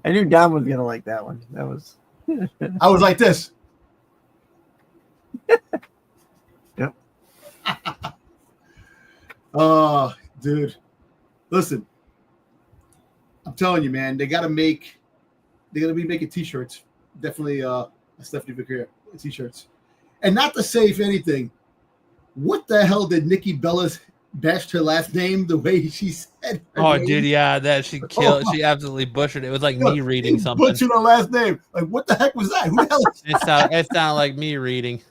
[SPEAKER 3] I knew Dom was gonna like that one. That was.
[SPEAKER 2] I was like this.
[SPEAKER 3] Yep.
[SPEAKER 2] Oh, dude. Listen. I'm telling you, man, they're gonna be making t-shirts. Definitely Stephanie McCurr t-shirts. And not to say if anything, what the hell did Nikki Bella bashed her last name the way she said her name?
[SPEAKER 1] Dude, yeah, that she killed. She absolutely butchered it. It was like me reading something.
[SPEAKER 2] Butchered her last name. Like, what the heck was that? Who the hell?
[SPEAKER 1] It sounded like me reading.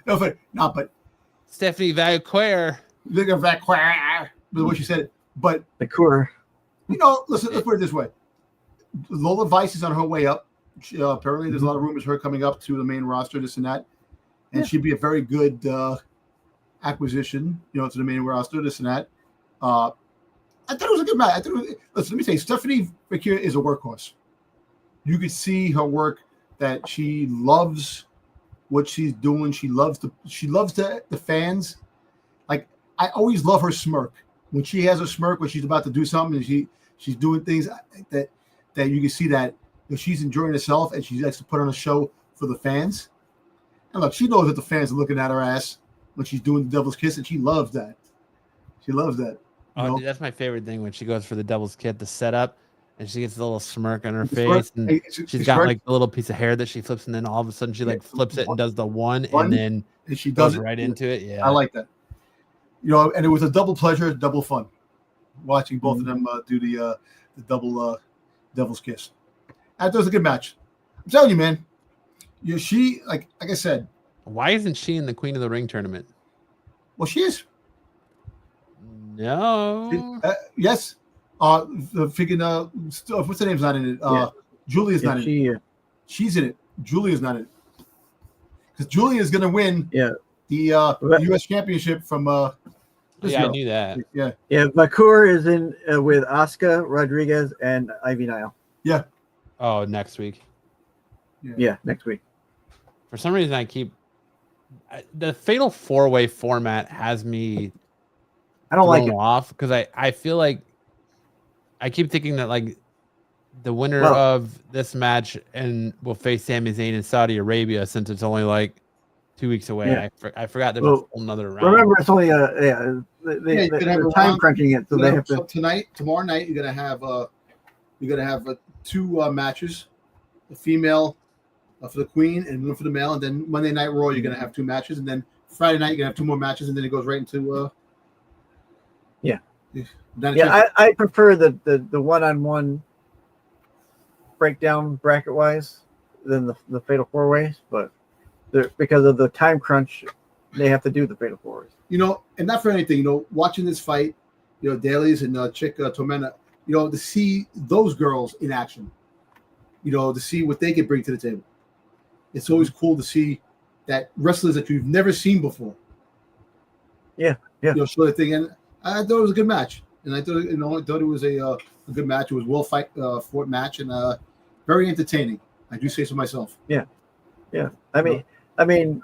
[SPEAKER 2] No, but
[SPEAKER 1] Stephanie McCurr.
[SPEAKER 2] Look at McCurr. The way she said it. But
[SPEAKER 3] McCurr.
[SPEAKER 2] Listen, let's put it this way. Lola Vice is on her way up. Apparently, there's a lot of rumors of her coming up to the main roster, this and that. And she'd be a very good acquisition, to the main roster, this and that. I thought it was a good match. Listen, let me say, Stephanie McCurr is a workhorse. You could see her work, that she loves what she's doing. She loves the fans. Like, I always love her smirk. When she has a smirk, when she's about to do something, and she's doing things that you can see that she's enjoying herself, and she likes to put on a show for the fans. And look, she knows that the fans are looking at her ass when she's doing the Devil's Kiss, and she loves that. She loves that.
[SPEAKER 1] Dude, that's my favorite thing, when she goes for the Devil's Kiss, the setup, and she gets a little smirk on her face, and she's got like a little piece of hair that she flips, and then all of a sudden she flips it and does the one, and then
[SPEAKER 2] she goes
[SPEAKER 1] right into it. Yeah,
[SPEAKER 2] I like that. And it was a double pleasure, double fun, watching both of them do the double Devil's Kiss. I thought it was a good match. I'm telling you, man. She, like I said.
[SPEAKER 1] Why isn't she in the Queen of the Ring tournament?
[SPEAKER 2] Well, she is.
[SPEAKER 1] No.
[SPEAKER 2] Yes. The freaking what's the name's not in it? Julia's not in it. She's in it. Julia's not in it. Because Julia's gonna win.
[SPEAKER 3] Yeah.
[SPEAKER 2] The U.S. Championship from.
[SPEAKER 1] I knew that.
[SPEAKER 2] Yeah.
[SPEAKER 3] Yeah. McCurr is in with Asuka, Rodriguez, and Ivy Nile.
[SPEAKER 2] Yeah.
[SPEAKER 1] Oh, next week.
[SPEAKER 3] Yeah, next week.
[SPEAKER 1] For some reason, the Fatal 4-Way format has me.
[SPEAKER 3] I don't like it
[SPEAKER 1] off because I feel like I keep thinking that like the winner
[SPEAKER 3] Well-
[SPEAKER 1] of this match and will face Sami Zayn in Saudi Arabia since it's only like 2 weeks away.
[SPEAKER 3] Yeah.
[SPEAKER 1] I forgot there's
[SPEAKER 3] Well,
[SPEAKER 1] a whole nother round.
[SPEAKER 3] Remember, it's only
[SPEAKER 2] you can have
[SPEAKER 3] they're
[SPEAKER 2] a
[SPEAKER 3] time
[SPEAKER 2] round.
[SPEAKER 3] crunching it, so they have to.
[SPEAKER 2] Tomorrow night, you're gonna have two matches, a female for the Queen and one for the male, and then Monday Night Raw you're gonna have two matches, and then Friday night you're gonna have two more matches, and then it goes right into
[SPEAKER 3] Yeah.
[SPEAKER 2] Then
[SPEAKER 3] Yeah, I prefer the one-on-one breakdown bracket wise than the Fatal 4-Ways, but because of the time crunch, they have to do the Fatal 4-Ways.
[SPEAKER 2] and not for anything, watching this fight, Dailies and Chick Tormenta, to see those girls in action, to see what they can bring to the table. It's always cool to see that wrestlers that you've never seen before.
[SPEAKER 3] Yeah.
[SPEAKER 2] Sort of thing. And I thought it was a good match. And I thought, it was a good match. It was well fought match and very entertaining. I do say so myself.
[SPEAKER 3] Yeah. I mean,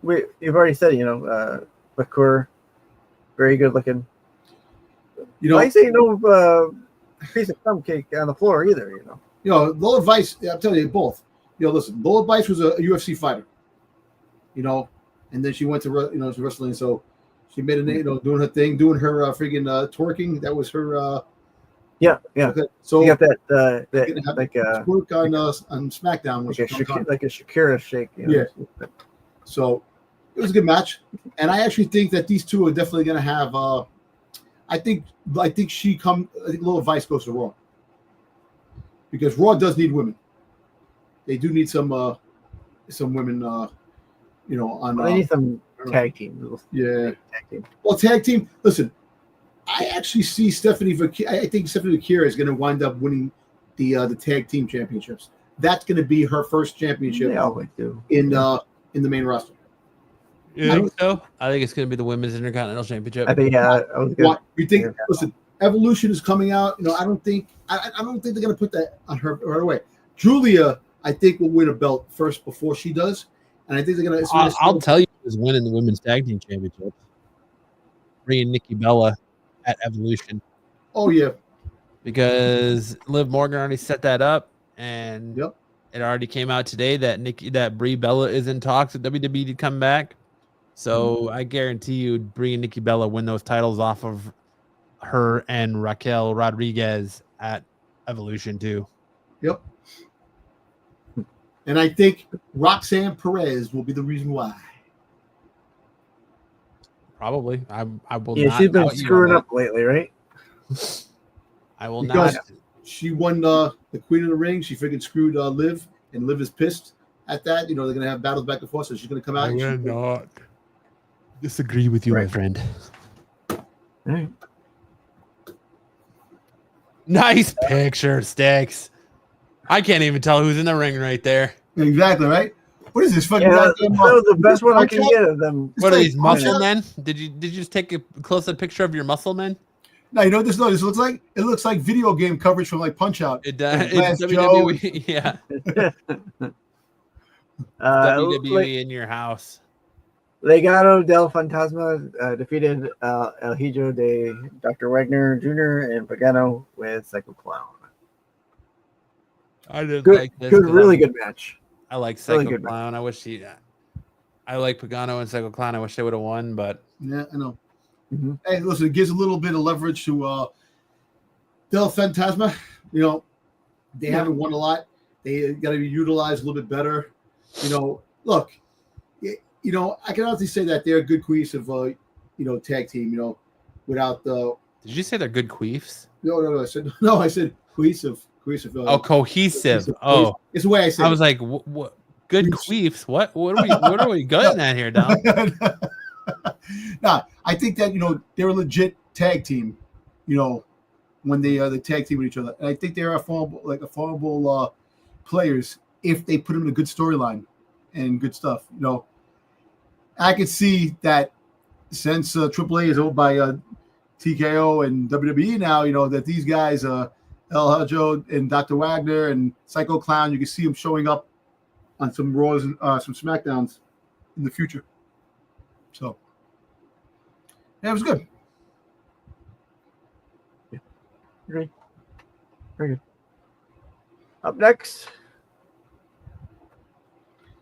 [SPEAKER 3] you've already said, Bakur, very good looking. I say no piece of crumb cake on the floor either.
[SPEAKER 2] Lola Vice. I'm telling you both. Listen, Lola Vice was a UFC fighter. And then she went to wrestling. So she made a name, doing her thing, doing her freaking twerking. That was her.
[SPEAKER 3] Yeah.
[SPEAKER 2] Okay. So
[SPEAKER 3] you got that like
[SPEAKER 2] twerk on SmackDown,
[SPEAKER 3] like a Shakira shake.
[SPEAKER 2] Yeah. So it was a good match, and I actually think that these two are definitely going to have. I think Lola Vice goes to Raw because Raw does need women. They do need some women. On
[SPEAKER 3] they need some tag team.
[SPEAKER 2] Yeah.
[SPEAKER 3] Tag team.
[SPEAKER 2] Well, tag team. Listen, I actually see Stephanie. I think Stephanie Vakira is going to wind up winning the tag team championships. That's going to be her first championship.
[SPEAKER 3] They always do.
[SPEAKER 2] In the main roster.
[SPEAKER 1] You think so? I think it's going to be the Women's Intercontinental Championship.
[SPEAKER 3] I think
[SPEAKER 2] You think? Listen, Evolution is coming out. I don't think they're going to put that on her right away. Julia, I think, will win a belt first before she does, and I think they're going to.
[SPEAKER 1] I'll tell you who's winning the Women's Tag Team Championship. Bringing Nikki Bella at Evolution.
[SPEAKER 2] Oh yeah,
[SPEAKER 1] because Liv Morgan already set that up, and
[SPEAKER 2] Yep.
[SPEAKER 1] It already came out today that Brie Bella is in talks with WWE to come back. So I guarantee you, Brie and Nikki Bella win those titles off of her and Raquel Rodriguez at Evolution too.
[SPEAKER 2] Yep. And I think Roxanne Perez will be the reason why.
[SPEAKER 1] Probably. I will.
[SPEAKER 3] Yeah,
[SPEAKER 1] not
[SPEAKER 3] she's been
[SPEAKER 1] doubt you
[SPEAKER 3] screwing
[SPEAKER 1] on
[SPEAKER 3] up lately, right?
[SPEAKER 1] I will
[SPEAKER 2] Because
[SPEAKER 1] not.
[SPEAKER 2] she won the Queen of the Ring. She freaking screwed Liv, and Liv is pissed at that. They're going to have battles back and forth, so she's going to come out.
[SPEAKER 1] I will not disagree with you, my friend.
[SPEAKER 3] All right.
[SPEAKER 1] Nice picture, Styx. I can't even tell who's in the ring right there.
[SPEAKER 2] Exactly, right? What is this fucking
[SPEAKER 3] Yeah,
[SPEAKER 2] goddamn
[SPEAKER 3] that was the best one I can get of them.
[SPEAKER 1] What are these
[SPEAKER 2] like-
[SPEAKER 1] muscle men? Did you just take a close-up picture of your muscle men?
[SPEAKER 2] No, you know what this looks like? It looks like video game coverage from like Punch Out.
[SPEAKER 1] It does.
[SPEAKER 2] Glass
[SPEAKER 1] It's
[SPEAKER 2] Joe.
[SPEAKER 1] WWE. Yeah. WWE in your house.
[SPEAKER 3] Legado del Fantasma defeated El Hijo de Dr. Wagner Jr. and Pagano with Psycho Clown.
[SPEAKER 1] I didn't
[SPEAKER 3] Good,
[SPEAKER 1] like this.
[SPEAKER 3] good,
[SPEAKER 1] 'cause
[SPEAKER 3] really good match.
[SPEAKER 1] I like Psycho
[SPEAKER 3] really good
[SPEAKER 1] Clown. I wish I like Pagano and Psycho Clown. I wish they would have won, but
[SPEAKER 2] Yeah, I know.
[SPEAKER 3] Mm-hmm.
[SPEAKER 2] Hey, listen, it gives a little bit of leverage to Del Fantasma. They haven't won a lot. They got to be utilized a little bit better. Look, I can honestly say that they're a good cohesive, tag team. Without the.
[SPEAKER 1] Did you say they're good queefs?
[SPEAKER 2] No. I said cohesive. Cohesive.
[SPEAKER 1] Cohesive. Oh,
[SPEAKER 2] it's the way I say.
[SPEAKER 1] I was like, what? Good queefs? What are we getting at here, Dom?
[SPEAKER 2] Nah, I think that they're a legit tag team. When they tag team with each other, and I think they're formidable players if they put them in a good storyline and good stuff. I could see that since AAA is owned by TKO and WWE now, that these guys, El Hijo and Dr. Wagner and Psycho Clown, you can see them showing up on some Raws and some SmackDowns in the future. So, yeah, it was good.
[SPEAKER 3] Great. Very good. Up next,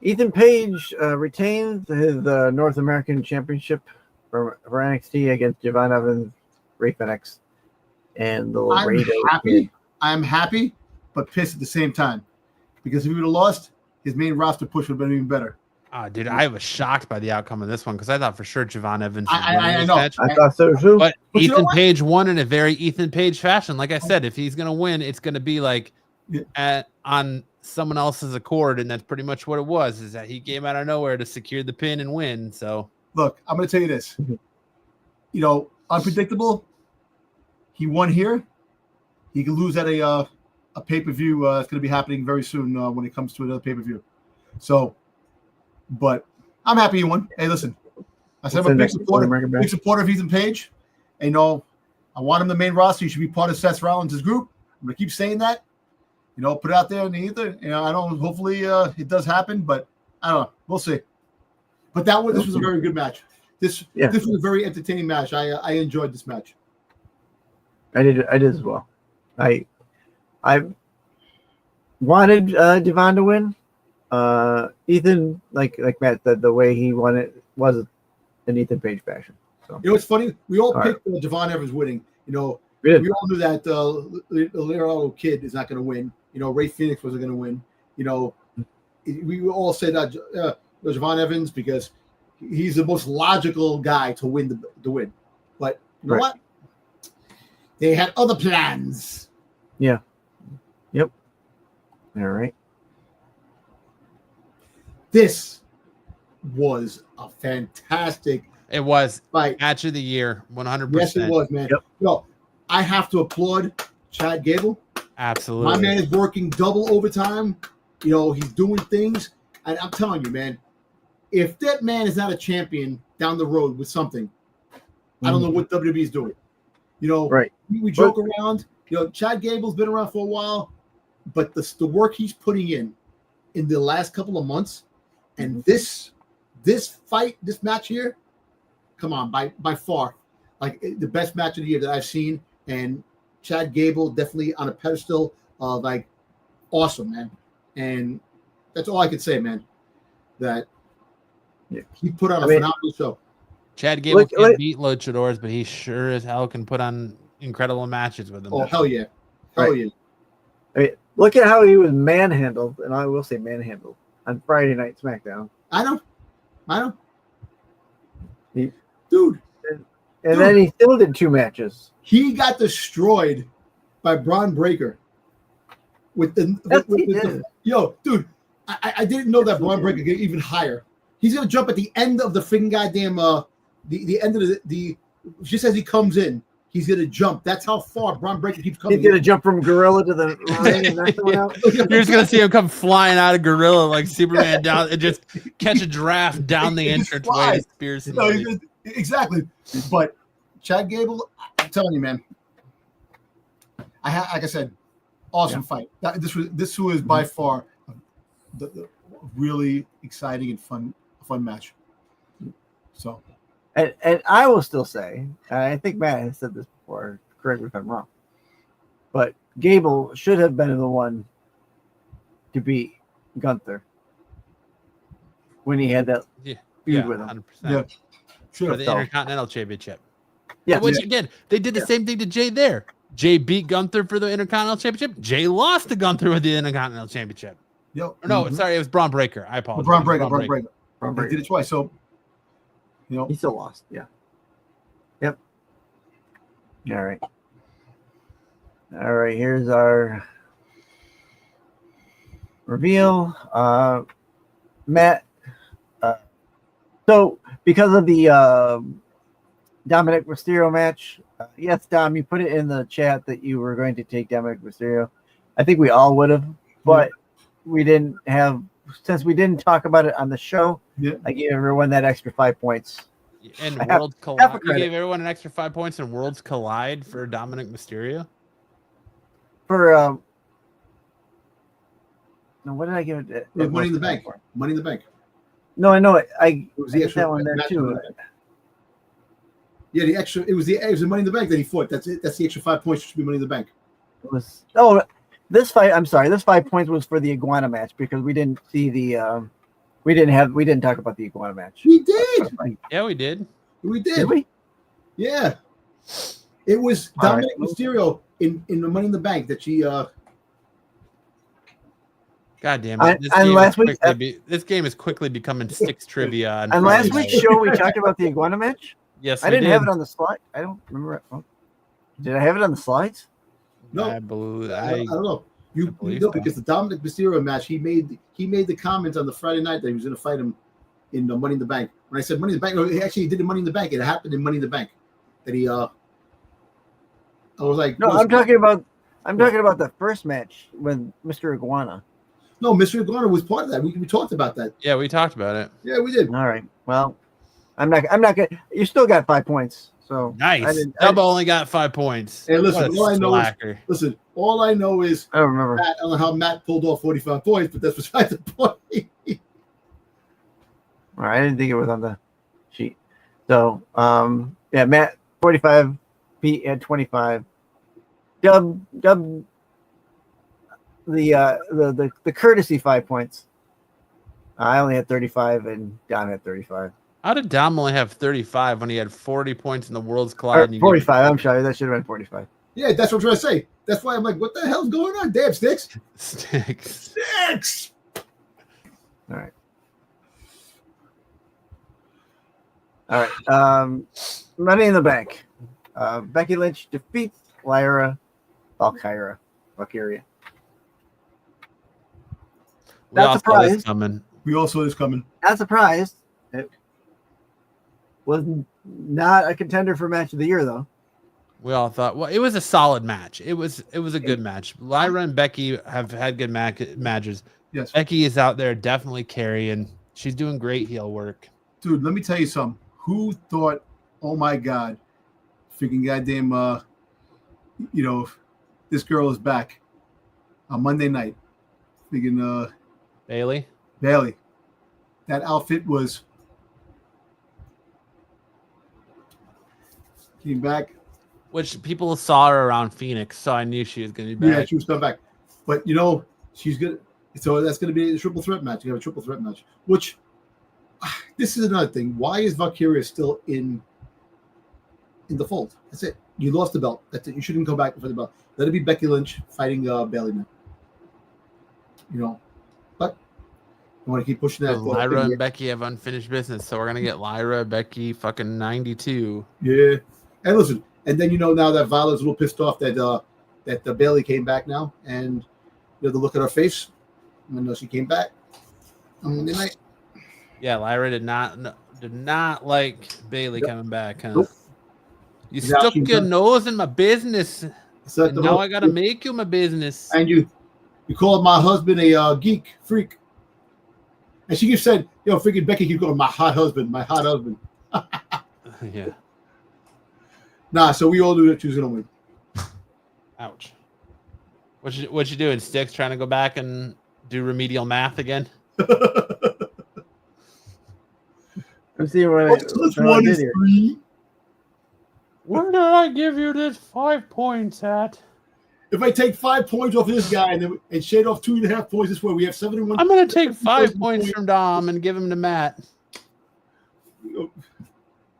[SPEAKER 3] Ethan Page retains his North American Championship for NXT against Javon Evans, Ray Phoenix, and the Laredo Kid.
[SPEAKER 2] I'm happy, but pissed at the same time. Because if he would have lost, his main roster push would have been even better.
[SPEAKER 1] Dude, I was shocked by the outcome of this one because I thought for sure Javon Evans would
[SPEAKER 2] I
[SPEAKER 1] win this
[SPEAKER 2] know.
[SPEAKER 1] match.
[SPEAKER 3] I thought so too.
[SPEAKER 1] But
[SPEAKER 2] you know
[SPEAKER 1] Ethan
[SPEAKER 2] what?
[SPEAKER 1] Page won in a very Ethan Page fashion. Like I said, if he's going to win, it's going to be like on someone else's accord, and that's pretty much what it was, is that he came out of nowhere to secure the pin and win. So,
[SPEAKER 2] look, I'm going to tell you this. You know, unpredictable. He won here. He could lose at a pay-per-view. It's going to be happening very soon when it comes to another pay-per-view. So, but I'm happy he won. Hey, listen, I said I'm a big supporter of Ethan Page. And, you know, I want him the main roster. He should be part of Seth Rollins' group. I'm going to keep saying that. You know, put it out there in the ether. You know, I don't. Hopefully, it does happen, but I don't know. We'll see. But this was a very good match. This was a very entertaining match. I enjoyed this match.
[SPEAKER 3] I did as well. I wanted Devon to win. Ethan, like Matt said, the way he won it was an Ethan Page fashion. So
[SPEAKER 2] you know, it's funny. We all picked Javon Evans winning. You know, we all knew that the Laredo Kid is not going to win. You know, Ray Phoenix wasn't going to win. You know, we all said that Javon Evans because he's the most logical guy to win the win. But you know what? They had other plans.
[SPEAKER 3] Yeah. Yep. All right.
[SPEAKER 2] This was a fantastic.
[SPEAKER 1] It was
[SPEAKER 2] fight.
[SPEAKER 1] Match of the year, 100%.
[SPEAKER 2] Yes, it was, man.
[SPEAKER 3] Yep.
[SPEAKER 2] No, I have to applaud Chad Gable.
[SPEAKER 1] Absolutely.
[SPEAKER 2] My man is working double overtime. You know, he's doing things. And I'm telling you, man, if that man is not a champion down the road with something, I don't know what WWE is doing. You know, we joke around. You know, Chad Gable's been around for a while, but the work he's putting in the last couple of months, and this fight, this match here, come on, by far, like the best match of the year that I've seen. And Chad Gable definitely on a pedestal of like awesome, man. And that's all I can say, man. That he put on a phenomenal show.
[SPEAKER 1] Chad Gable can't beat luchadors, but he sure as hell can put on incredible matches with them.
[SPEAKER 2] Oh, hell yeah. Hell yeah.
[SPEAKER 3] I mean, look at how he was manhandled, and I will say manhandled, on Friday Night SmackDown.
[SPEAKER 2] I know.
[SPEAKER 3] Dude. And then he still did 2 matches.
[SPEAKER 2] He got destroyed by Braun Breaker. Yo, dude, I didn't know that Braun Breaker get even higher. He's gonna jump at the end of the freaking goddamn the end of the just as he comes in, he's gonna jump. That's how far Braun Breaker keeps coming.
[SPEAKER 3] He's gonna jump from Gorilla to the ring and knock someone out.
[SPEAKER 1] You're just gonna see him come flying out of Gorilla like Superman down and just catch a draft down the entranceway.
[SPEAKER 2] Exactly. But Chad Gable, I'm telling you, man. Like I said, awesome fight. This was by far the really exciting and fun match. So,
[SPEAKER 3] and I will still say, I think Matt has said this before. Correct me if I'm wrong, but Gable should have been the one to beat Gunther when he had that feud with him.
[SPEAKER 1] 100%.
[SPEAKER 2] Yeah,
[SPEAKER 1] for the Intercontinental Championship.
[SPEAKER 3] Yeah,
[SPEAKER 1] which again, they did the same thing to Jay there. Jay beat Gunther for the Intercontinental Championship. Jay lost to Gunther with the Intercontinental Championship. Sorry, it was Braun Breaker. I apologize.
[SPEAKER 2] Braun Breaker did it twice. So, you know,
[SPEAKER 3] he still lost. Yeah. Yep. All right. Here's our reveal. Matt. So because of the Dominic Mysterio match, yes, Dom, you put it in the chat that you were going to take Dominic Mysterio. I think we all would have, but we didn't have, since we didn't talk about it on the show. I gave everyone that extra 5 points.
[SPEAKER 1] And Worlds Collide. You gave everyone an extra 5 points in Worlds Collide for Dominic Mysterio?
[SPEAKER 3] For no, what did I give it?
[SPEAKER 2] Money in the Bank. Money in the Bank.
[SPEAKER 3] No, I know it. It
[SPEAKER 2] was the extra
[SPEAKER 3] that one there too.
[SPEAKER 2] Yeah, the extra. It was the Money in the Bank that he fought. That's it. That's the extra 5 points. Should be Money in the Bank.
[SPEAKER 3] This fight. I'm sorry. This 5 points was for the iguana match because we didn't see the. We didn't talk about the iguana match.
[SPEAKER 2] We did.
[SPEAKER 1] Yeah, we did.
[SPEAKER 2] We did.
[SPEAKER 3] Did we?
[SPEAKER 2] Yeah. It was
[SPEAKER 3] All
[SPEAKER 2] Dominic
[SPEAKER 3] right.
[SPEAKER 2] Mysterio in the Money in the Bank that she.
[SPEAKER 1] God damn it! This game is quickly becoming Styx trivia.
[SPEAKER 3] And last week's show, we talked about the iguana match.
[SPEAKER 1] Yes,
[SPEAKER 3] I didn't have it on the slide. I don't remember. Did I have it on the slides?
[SPEAKER 2] No,
[SPEAKER 1] I don't
[SPEAKER 2] know. You know
[SPEAKER 1] so.
[SPEAKER 2] because the Dominic Mysterio match, he made the comments on the Friday night that he was going to fight him in the Money in the Bank. When I said Money in the Bank, he actually did the Money in the Bank. It happened in Money in the Bank. That he I was like,
[SPEAKER 3] no, I'm talking about the first match with Mr. Iguana.
[SPEAKER 2] No, Mr. Iguana was part of that. We talked about that.
[SPEAKER 1] Yeah, we talked about it.
[SPEAKER 2] Yeah, we did.
[SPEAKER 3] All right. Well, I'm not gonna. You still got 5 points. So
[SPEAKER 1] Nice. Dub only got 5 points.
[SPEAKER 2] Hey, listen,
[SPEAKER 1] What a slacker.
[SPEAKER 2] all I know is
[SPEAKER 3] I don't remember.
[SPEAKER 2] I don't know how Matt pulled off 45 points, but that's besides the point.
[SPEAKER 3] All right, I didn't think it was on the sheet. So, yeah, Matt 45, Pete had 25. Dub the courtesy 5 points. I only had 35, and Don had 35.
[SPEAKER 1] How did Dom only have 35 when he had 40 points in the World's Collide?
[SPEAKER 3] Or 45. I'm sorry, that should have been 45.
[SPEAKER 2] Yeah, that's what I'm trying to say. That's why I'm like, what the hell's going on? Damn, Styx.
[SPEAKER 1] Styx.
[SPEAKER 3] All right. Money in the Bank. Becky Lynch defeats Lyra Valkyria.
[SPEAKER 1] We all saw this coming.
[SPEAKER 2] We all saw this coming.
[SPEAKER 3] Not surprised. It was not a contender for match of the year, though.
[SPEAKER 1] We all thought, well, it was a solid match. It was a good match. Lyra and Becky have had good matches.
[SPEAKER 2] Yes.
[SPEAKER 1] Becky is out there definitely carrying. She's doing great heel work.
[SPEAKER 2] Dude, let me tell you something. Who thought, oh my God, freaking goddamn, this girl is back on Monday night. Freaking
[SPEAKER 1] Bailey.
[SPEAKER 2] That outfit was came back.
[SPEAKER 1] Which people saw her around Phoenix, so I knew she was going to be back.
[SPEAKER 2] Yeah, she was coming back. But, she's good. So that's going to be a triple threat match. You have a triple threat match, which this is another thing. Why is Valkyria still in the fold? That's it. You lost the belt. That's it. You shouldn't go back for the belt. Let it be Becky Lynch fighting Bailey now. But I want to keep pushing that.
[SPEAKER 1] Lyra and Becky have unfinished business, so we're going to get Lyra, Becky, fucking 92.
[SPEAKER 2] Yeah. And listen, and then now that Violet's a little pissed off that the Bailey came back now, and the look at her face when she came back on Monday night.
[SPEAKER 1] Yeah, Lyra did not like Bailey coming back. Huh?
[SPEAKER 2] Nope.
[SPEAKER 1] You stuck your nose in my business. And now I gotta make you my business.
[SPEAKER 2] And you called my husband a geek freak. And she just said, freaking Becky keep calling my hot husband.
[SPEAKER 1] Yeah.
[SPEAKER 2] Nah, so we all knew that she was gonna win.
[SPEAKER 1] Ouch. What you doing, Styx? Trying to go back and do remedial math again?
[SPEAKER 3] Let's see what I did here.
[SPEAKER 2] 3.
[SPEAKER 1] Where did I give you this 5 points at?
[SPEAKER 2] If I take 5 points off of this guy and shade off 2.5 points this way, we have 71.
[SPEAKER 1] I'm gonna take 5 points from Dom and give him to Matt.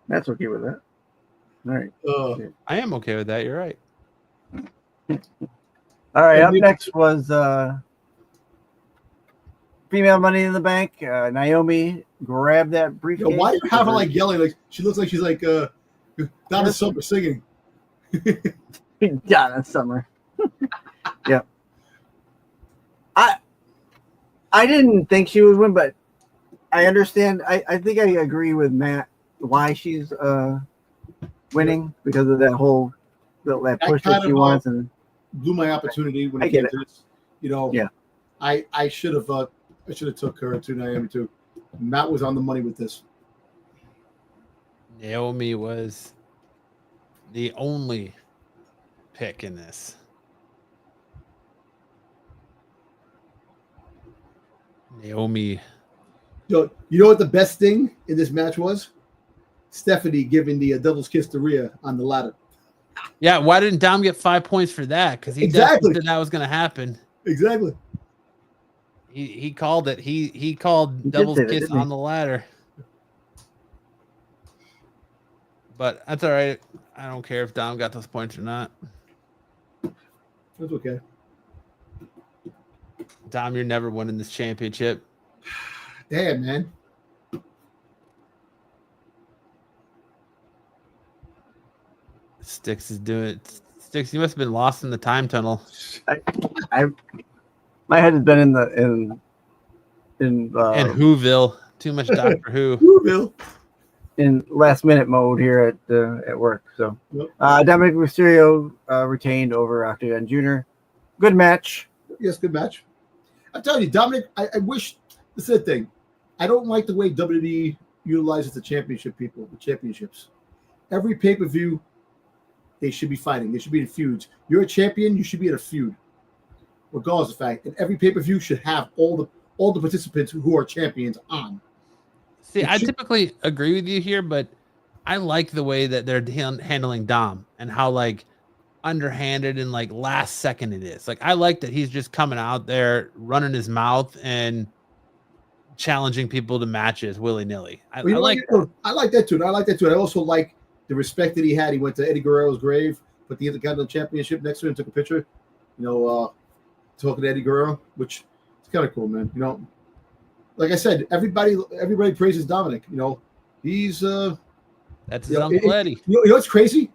[SPEAKER 3] Matt's okay with that. All right.
[SPEAKER 1] I am okay with that. You're right.
[SPEAKER 3] All right. Up next was female Money in the Bank. Naomi grabbed that briefcase.
[SPEAKER 2] Why do you have her like yelling? Like she looks like she's like Donna Summer singing.
[SPEAKER 3] Donna Summer. Yeah. I didn't think she would win, but I understand. I think I agree with Matt why she's winning because of that whole that push that she wants and
[SPEAKER 2] blew my opportunity when
[SPEAKER 3] I
[SPEAKER 2] it came
[SPEAKER 3] get
[SPEAKER 2] to
[SPEAKER 3] it.
[SPEAKER 2] this. Yeah. I should have took her to Naomi too. Matt was on the money with this.
[SPEAKER 1] Naomi was the only pick in this. Naomi.
[SPEAKER 2] You know what the best thing in this match was? Stephanie giving the devil's kiss to Rhea on the ladder.
[SPEAKER 1] Yeah, why didn't Dom get 5 points for that? Because he definitely said that was going to happen.
[SPEAKER 2] Exactly.
[SPEAKER 1] He called it. He called Devil's Kiss on the ladder. But that's all right. I don't care if Dom got those points or not.
[SPEAKER 2] That's okay.
[SPEAKER 1] Dom, you're never winning this championship.
[SPEAKER 2] Damn, man.
[SPEAKER 1] Styx is doing it. Styx, you must have been lost in the time tunnel.
[SPEAKER 3] My head has been in
[SPEAKER 1] Whoville. Too much Doctor Who.
[SPEAKER 2] Whoville.
[SPEAKER 3] In last minute mode here at work. So
[SPEAKER 2] Yep.
[SPEAKER 3] Dominic Mysterio retained over Octagon Jr. Good match.
[SPEAKER 2] Yes, good match. I tell you, Dominic, I wish this is the thing. I don't like the way WWE utilizes the championships. Every pay-per-view, they should be fighting. They should be in feuds. You're a champion, you should be in a feud. Regardless of the fact. And every pay-per-view should have all the participants who are champions on.
[SPEAKER 1] See, I typically agree with you here, but I like the way that they're handling Dom and how like underhanded and like last second it is. Like I like that he's just coming out there running his mouth and challenging people to matches willy-nilly. I like that too. I like that too. I also like the respect that he had. He went to Eddie Guerrero's grave, put the Intercontinental Championship next to him, took a picture, talking to Eddie Guerrero, which is kind of cool, man. Like I said, everybody praises Dominic. He's that's his Uncle Eddie.
[SPEAKER 2] You know what's crazy?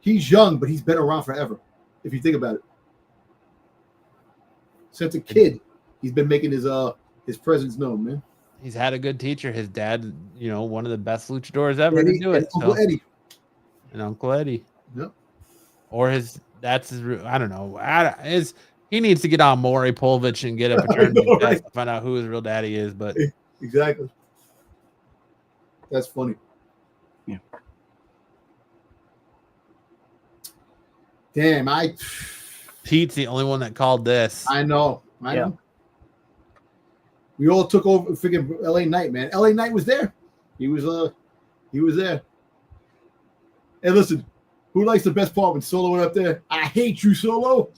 [SPEAKER 2] He's young, but he's been around forever. If you think about it, since a kid, he's been making his presence known, man.
[SPEAKER 1] He's had a good teacher. His dad, one of the best luchadors ever to do it.
[SPEAKER 2] Uncle Eddie.
[SPEAKER 1] And Uncle Eddie.
[SPEAKER 2] Yep.
[SPEAKER 1] Or that's his. I don't know. He needs to get on Maury Povich and get a paternity test to find out who his real daddy is. But
[SPEAKER 2] exactly, that's funny.
[SPEAKER 3] Yeah.
[SPEAKER 2] Damn,
[SPEAKER 1] Pete's the only one that called this.
[SPEAKER 2] I know. We all took over freaking LA Knight, man. LA Knight was there. He was there. Hey, listen, who likes the best part when Solo went up there? I hate you, Solo.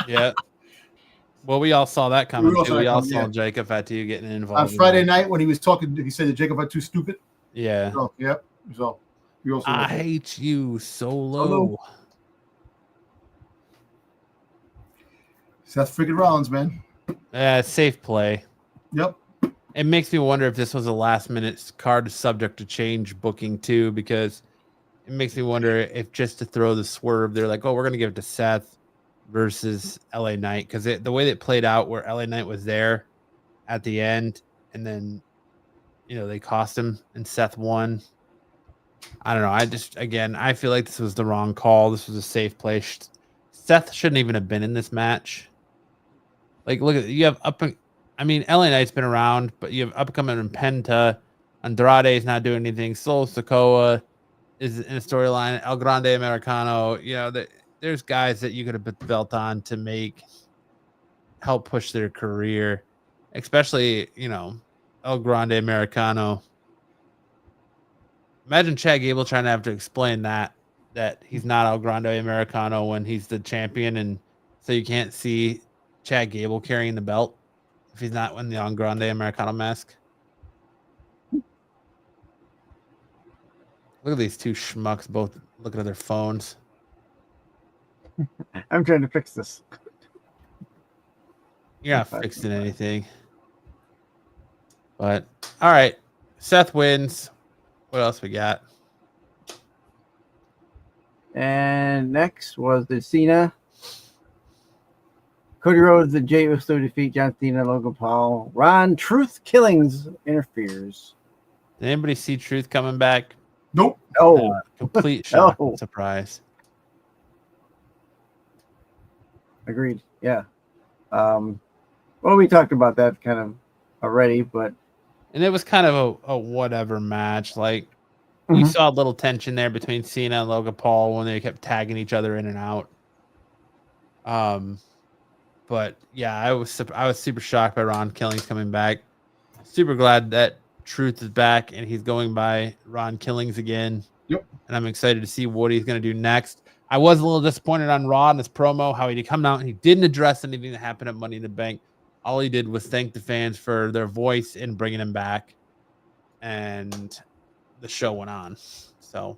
[SPEAKER 1] Yeah. Well, we all saw that coming. We all saw Jacob Fatu getting involved.
[SPEAKER 2] On Friday night when he was talking, he said that Jacob Fatu stupid.
[SPEAKER 1] Yeah.
[SPEAKER 2] So, yep. So we also
[SPEAKER 1] I hate you, Solo.
[SPEAKER 2] Seth freaking Rollins, man.
[SPEAKER 1] Safe play.
[SPEAKER 2] Yep.
[SPEAKER 1] It makes me wonder if this was a last minute card subject to change booking too, because it makes me wonder if just to throw the swerve, they're like, oh, we're going to give it to Seth versus LA Knight, because the way that it played out where LA Knight was there at the end and then they cost him and Seth won. I don't know. I feel like this was the wrong call. This was a safe play. Seth shouldn't even have been in this match. Like, look at you have LA Knight's been around, but you have upcoming in Penta. Andrade is not doing anything. Solo Sikoa is in a storyline. El Grande Americano. There's guys that you could have put the belt on to help push their career, especially, El Grande Americano. Imagine Chad Gable trying to have to explain that he's not El Grande Americano when he's the champion, and so you can't see Chad Gable carrying the belt if he's not in the El Grande Americano mask. Look at these two schmucks both looking at their phones.
[SPEAKER 3] I'm trying to fix this.
[SPEAKER 1] You're not fixing anything. But all right, Seth wins. What else we got?
[SPEAKER 3] And next was the Cena. Cody Rhodes, the Jey Uso defeat John Cena, Logan Paul. Ron Truth Killings interferes.
[SPEAKER 1] Did anybody see Truth coming back?
[SPEAKER 2] Nope.
[SPEAKER 3] Oh,
[SPEAKER 1] complete shock and surprise.
[SPEAKER 3] Agreed. Yeah. Well, we talked about that kind of already, but
[SPEAKER 1] it was kind of a whatever match. Like you saw a little tension there between Cena and Logan Paul when they kept tagging each other in and out. But yeah, I was super shocked by Ron Killings coming back. Super glad that Truth is back and he's going by Ron Killings again.
[SPEAKER 2] Yep.
[SPEAKER 1] And I'm excited to see what he's going to do next. I was a little disappointed on Raw in this promo, how he did come out and he didn't address anything that happened at Money in the Bank. All he did was thank the fans for their voice in bringing him back. And the show went on. So,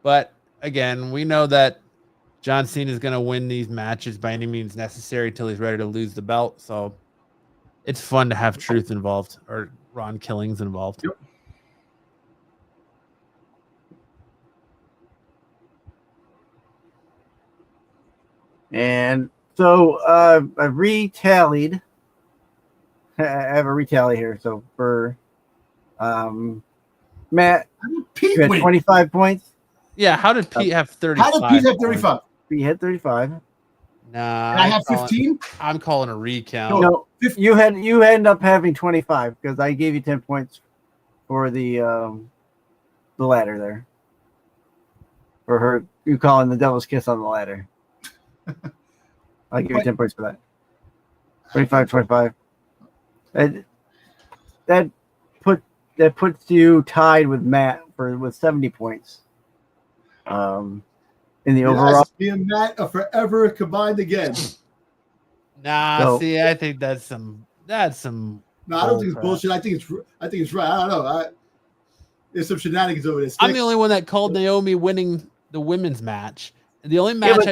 [SPEAKER 1] but again, we know that John Cena is going to win these matches by any means necessary until he's ready to lose the belt. So it's fun to have Truth involved or Ron Killings involved.
[SPEAKER 2] Yep.
[SPEAKER 3] And so I retallied. I have a retally here. So for Matt,
[SPEAKER 2] Pete
[SPEAKER 3] you had
[SPEAKER 2] win.
[SPEAKER 3] 25 points.
[SPEAKER 1] Yeah, how did Pete have 35?
[SPEAKER 2] How did Pete have 35?
[SPEAKER 3] Pete had 35.
[SPEAKER 1] Nah,
[SPEAKER 2] And I have 15.
[SPEAKER 1] I'm calling a recount.
[SPEAKER 3] No, you end up having 25 because I gave you 10 points for the ladder there. For her, you calling the devil's kiss on the ladder. I'll give you 10 points for that. 25. And that puts you tied with Matt with 70 points. In the overall.
[SPEAKER 2] Me and Matt are forever combined again.
[SPEAKER 1] Nah,
[SPEAKER 3] So-
[SPEAKER 1] see, I think that's some.
[SPEAKER 2] No, I don't think it's bullshit. I think it's right. I don't know. There's some shenanigans over this.
[SPEAKER 1] I'm the only one that called Naomi winning the women's match. The only match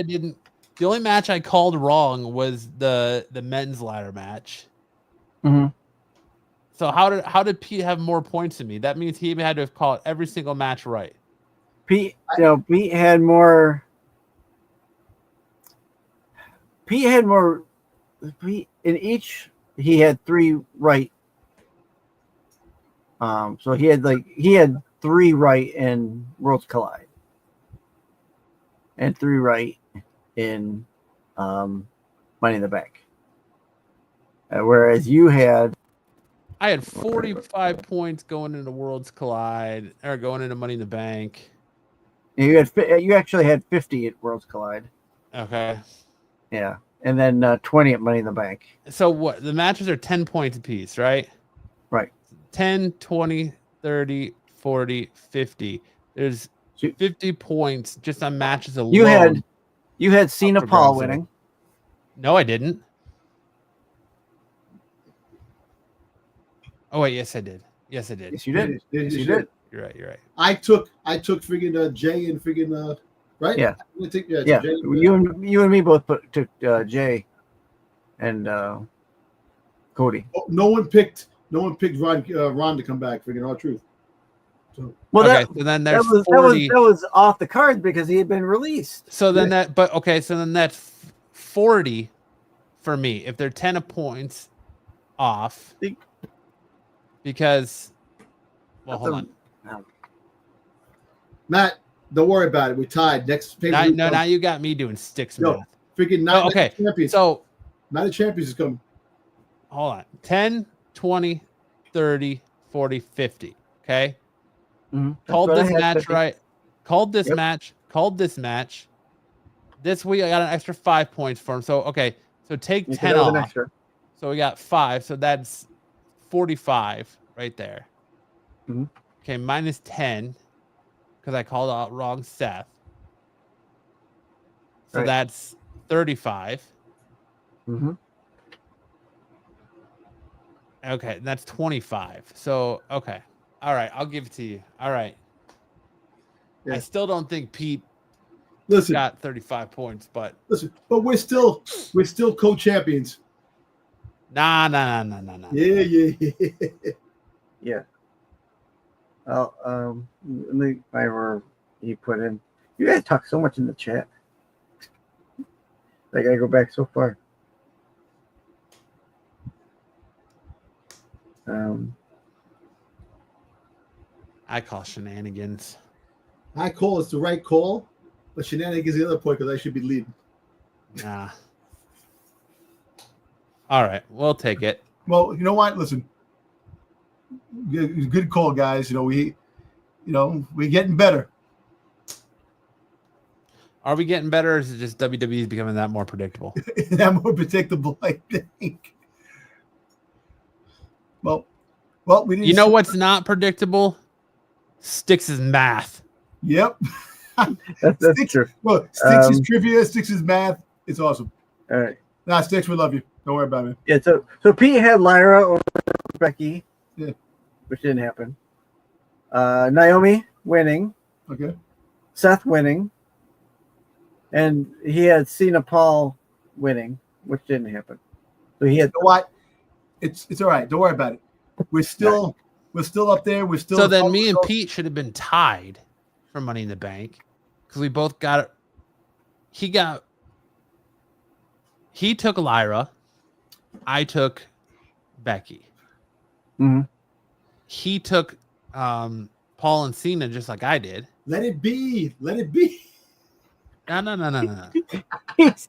[SPEAKER 1] the only match I called wrong was the men's ladder match.
[SPEAKER 3] Mm-hmm.
[SPEAKER 1] So how did Pete have more points than me? That means he had to have called every single match right.
[SPEAKER 3] Pete had more. In each. He had 3 right. So he had 3 right in Worlds Collide, and 3 right in Money in the Bank. Whereas you had.
[SPEAKER 1] I had 45 points going into Worlds Collide or going into Money in the Bank.
[SPEAKER 3] You actually had 50 at Worlds Collide.
[SPEAKER 1] Okay.
[SPEAKER 3] Yeah. And then 20 at Money in the Bank.
[SPEAKER 1] So what? The matches are 10 points apiece, right?
[SPEAKER 3] Right.
[SPEAKER 1] 10, 20, 30, 40, 50. There's 50 points just on matches alone.
[SPEAKER 3] You had Cena Paul winning.
[SPEAKER 1] No, I didn't. Oh wait, yes I did. Yes I did.
[SPEAKER 3] Yes, you did.
[SPEAKER 2] Yes, you
[SPEAKER 3] did.
[SPEAKER 1] You're right.
[SPEAKER 2] I took friggin' Jay and friggin' right.
[SPEAKER 3] Yeah.
[SPEAKER 2] I think,
[SPEAKER 3] Yeah.
[SPEAKER 2] Jay,
[SPEAKER 3] You and me both took Jay and Cody.
[SPEAKER 2] no one picked Ron to come back. Friggin' all truth. So
[SPEAKER 3] Well,
[SPEAKER 1] Okay, so then there's
[SPEAKER 3] that
[SPEAKER 1] 40.
[SPEAKER 3] was off the cards because he had been released.
[SPEAKER 1] So then that's 40 for me. If they're 10 points off, because hold on.
[SPEAKER 2] Matt, don't worry about it. We tied. Next paper.
[SPEAKER 1] Now you got me doing sticks math.
[SPEAKER 2] Friggin' Night
[SPEAKER 1] Okay,
[SPEAKER 2] of Champions.
[SPEAKER 1] so
[SPEAKER 2] Night of Champions is coming.
[SPEAKER 1] hold on. 10, 20, 30, 40, 50. Okay.
[SPEAKER 3] Mm-hmm.
[SPEAKER 1] Called this match
[SPEAKER 3] 50.
[SPEAKER 1] right. Called this
[SPEAKER 3] Yep.
[SPEAKER 1] match. Called this match. This week I got an extra 5 points for him. So okay. So take
[SPEAKER 3] You
[SPEAKER 1] 10
[SPEAKER 3] could have an
[SPEAKER 1] off.
[SPEAKER 3] extra.
[SPEAKER 1] So we got 5. So that's 45 right there.
[SPEAKER 3] Mhm.
[SPEAKER 1] Okay, minus 10 because I called out wrong Seth. So
[SPEAKER 3] Right.
[SPEAKER 1] that's 35.
[SPEAKER 3] Mm-hmm.
[SPEAKER 1] Okay, that's 25. So okay. All right, I'll give it to you. All right.
[SPEAKER 2] Yeah.
[SPEAKER 1] I still don't think Pete
[SPEAKER 2] Listen,
[SPEAKER 1] got 35 points, but
[SPEAKER 2] but we're still co-champions.
[SPEAKER 1] nah.
[SPEAKER 2] Yeah.
[SPEAKER 3] Yeah. Well, let me find where he put in. You guys talk so much in the chat. I gotta go back so far.
[SPEAKER 1] I call shenanigans.
[SPEAKER 2] I call it's the right call, but shenanigans is the other point because I should be leading.
[SPEAKER 1] Nah. All right, we'll take it.
[SPEAKER 2] Well, you know what? Listen, good call, guys. We're getting better.
[SPEAKER 1] Are we getting better, or is it just WWE's becoming that more predictable?
[SPEAKER 2] That more predictable, I think. Well, we didn't.
[SPEAKER 1] You know what's not predictable? Styx' math.
[SPEAKER 2] Yep.
[SPEAKER 3] That's
[SPEAKER 2] Styx,
[SPEAKER 3] true.
[SPEAKER 2] well, Styx is trivia. Styx is math. It's awesome.
[SPEAKER 3] All right.
[SPEAKER 2] Nah, Styx, we love you. Don't worry about it.
[SPEAKER 3] Yeah. So Pete had Lyra over Becky,
[SPEAKER 2] Yeah.
[SPEAKER 3] which didn't happen. Naomi winning.
[SPEAKER 2] Okay.
[SPEAKER 3] Seth winning. And he had Cena Paul winning, which didn't happen. So he had.
[SPEAKER 2] You know what? It's all right. Don't worry about it. We're still up there. We're still.
[SPEAKER 1] So then me and Pete should have been tied for Money in the Bank because we both got it. He took Lyra. I took Becky.
[SPEAKER 3] Mm-hmm.
[SPEAKER 1] He took Paul and Cena just like I did.
[SPEAKER 2] Let it be. Let it be.
[SPEAKER 1] No.
[SPEAKER 3] He's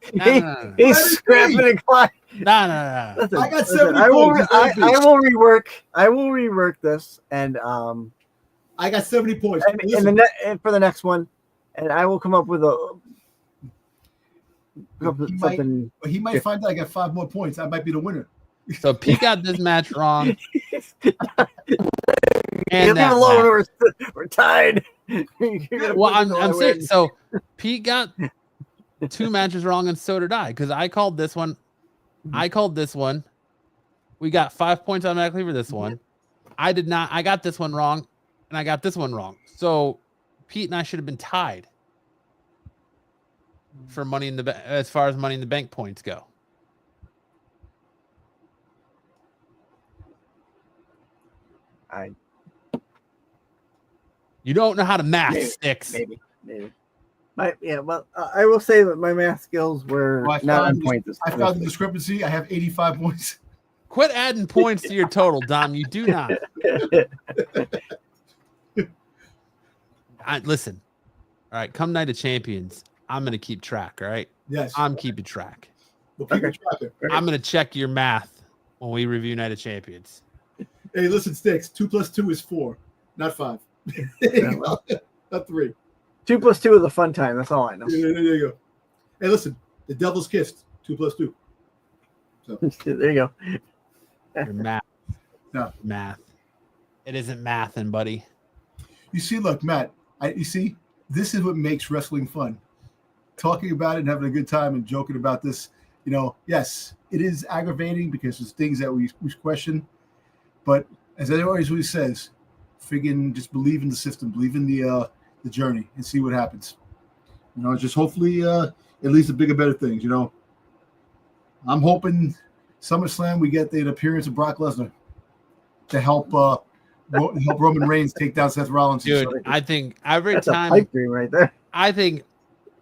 [SPEAKER 3] scrapping and clawing.
[SPEAKER 1] No.
[SPEAKER 2] I got 70
[SPEAKER 3] I will
[SPEAKER 2] points.
[SPEAKER 3] rework. I will rework this, and
[SPEAKER 2] I got 70 points.
[SPEAKER 3] and for the next one, and I will come up with something.
[SPEAKER 2] He might find out I got 5 more points. I might be the winner.
[SPEAKER 1] So Pete got this match wrong.
[SPEAKER 3] And
[SPEAKER 1] that
[SPEAKER 3] alone, we're tied.
[SPEAKER 1] Well, I'm serious. So Pete got 2 matches wrong, and so did I, because I called this one. I called this one. We got 5 points automatically for this one. I did not. I got this one wrong, and I got this one wrong. So Pete and I should have been tied for Money in the as far as Money in the Bank points go. You don't know how to math, Styx.
[SPEAKER 3] Maybe. Well, I will say that my math skills were not on point.
[SPEAKER 2] I found the discrepancy. I have 85 points.
[SPEAKER 1] Quit adding points to your total, Dom. You do not. Listen. All right, come Night of Champions, I'm going to keep track, all right?
[SPEAKER 2] Yes.
[SPEAKER 1] I'm keeping track.
[SPEAKER 2] We'll keep it tracking.
[SPEAKER 1] I'm going to check your math when we review Night of Champions.
[SPEAKER 2] Hey, listen, Styx. 2 + 2 is 4, not 5. Not 3.
[SPEAKER 3] 2 + 2 is a fun time. That's all I know.
[SPEAKER 2] There you go. Hey, listen. The Devil's Kissed. 2 + 2. So.
[SPEAKER 3] There you go.
[SPEAKER 1] Your math.
[SPEAKER 2] No.
[SPEAKER 1] Math. It isn't mathing, buddy.
[SPEAKER 2] You see, look, Matt. You see, this is what makes wrestling fun. Talking about it and having a good time and joking about this. You know, yes, it is aggravating because there's things that we question. But as I always says, friggin' just believe in the system, believe in the journey, and see what happens. You know, just hopefully it leads to bigger, better things. You know, I'm hoping SummerSlam we get the appearance of Brock Lesnar to help Roman Reigns take down Seth Rollins.
[SPEAKER 1] Dude, I think every
[SPEAKER 3] That's
[SPEAKER 1] time
[SPEAKER 3] a pipe dream right there.
[SPEAKER 1] I think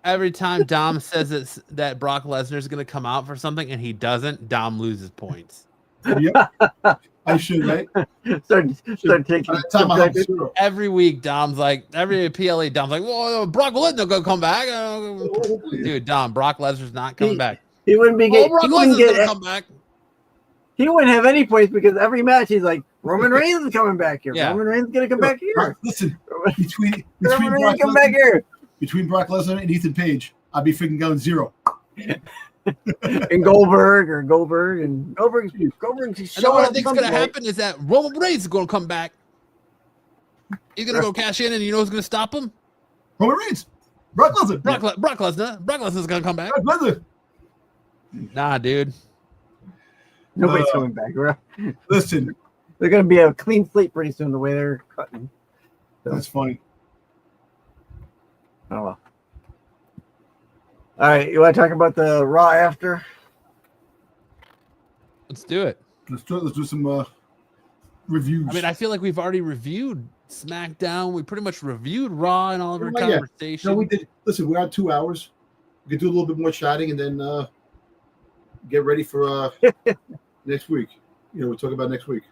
[SPEAKER 1] every time Dom says that Brock Lesnar is going to come out for something and he doesn't, Dom loses points.
[SPEAKER 2] Yep. I should, right?
[SPEAKER 3] Start taking
[SPEAKER 1] every week. Dom's like every PLE. Dom's like, "Well, Brock Lesnar gonna come back." Dude, Dom, Brock Lesnar's not coming back.
[SPEAKER 3] He wouldn't be getting.
[SPEAKER 1] Brock Lesnar's gonna come back.
[SPEAKER 3] He wouldn't have any points because every match he's like, Roman Reigns is coming back here.
[SPEAKER 1] Yeah.
[SPEAKER 3] Roman Reigns is gonna come back here.
[SPEAKER 2] Listen, between
[SPEAKER 3] Roman
[SPEAKER 2] Brock
[SPEAKER 3] Reigns come
[SPEAKER 2] Lesnar,
[SPEAKER 3] back here.
[SPEAKER 2] between Brock Lesnar and Ethan Page, I'd be freaking going 0.
[SPEAKER 3] And Goldberg. And Goldberg's
[SPEAKER 1] And then what I think's gonna happen is that Roman Reigns is gonna come back. He's gonna go cash in, and you know who's gonna stop him?
[SPEAKER 2] Roman Reigns, Brock Lesnar,
[SPEAKER 1] Brock Lesnar. Brock Lesnar's gonna come back.
[SPEAKER 2] Brock Lesnar.
[SPEAKER 1] Nah, dude.
[SPEAKER 3] Nobody's coming back.
[SPEAKER 2] Listen,
[SPEAKER 3] They're gonna be a clean slate pretty soon. The way they're cutting.
[SPEAKER 2] that's funny.
[SPEAKER 3] Oh well. All right, you want to talk about the Raw after?
[SPEAKER 1] Let's do it.
[SPEAKER 2] Let's do some reviews.
[SPEAKER 1] I mean, I feel like we've already reviewed SmackDown. We pretty much reviewed Raw and all of our conversation.
[SPEAKER 2] No, we did. Listen, we're on 2 hours. We could do a little bit more chatting and then get ready for next week. You know, we'll talk about next week.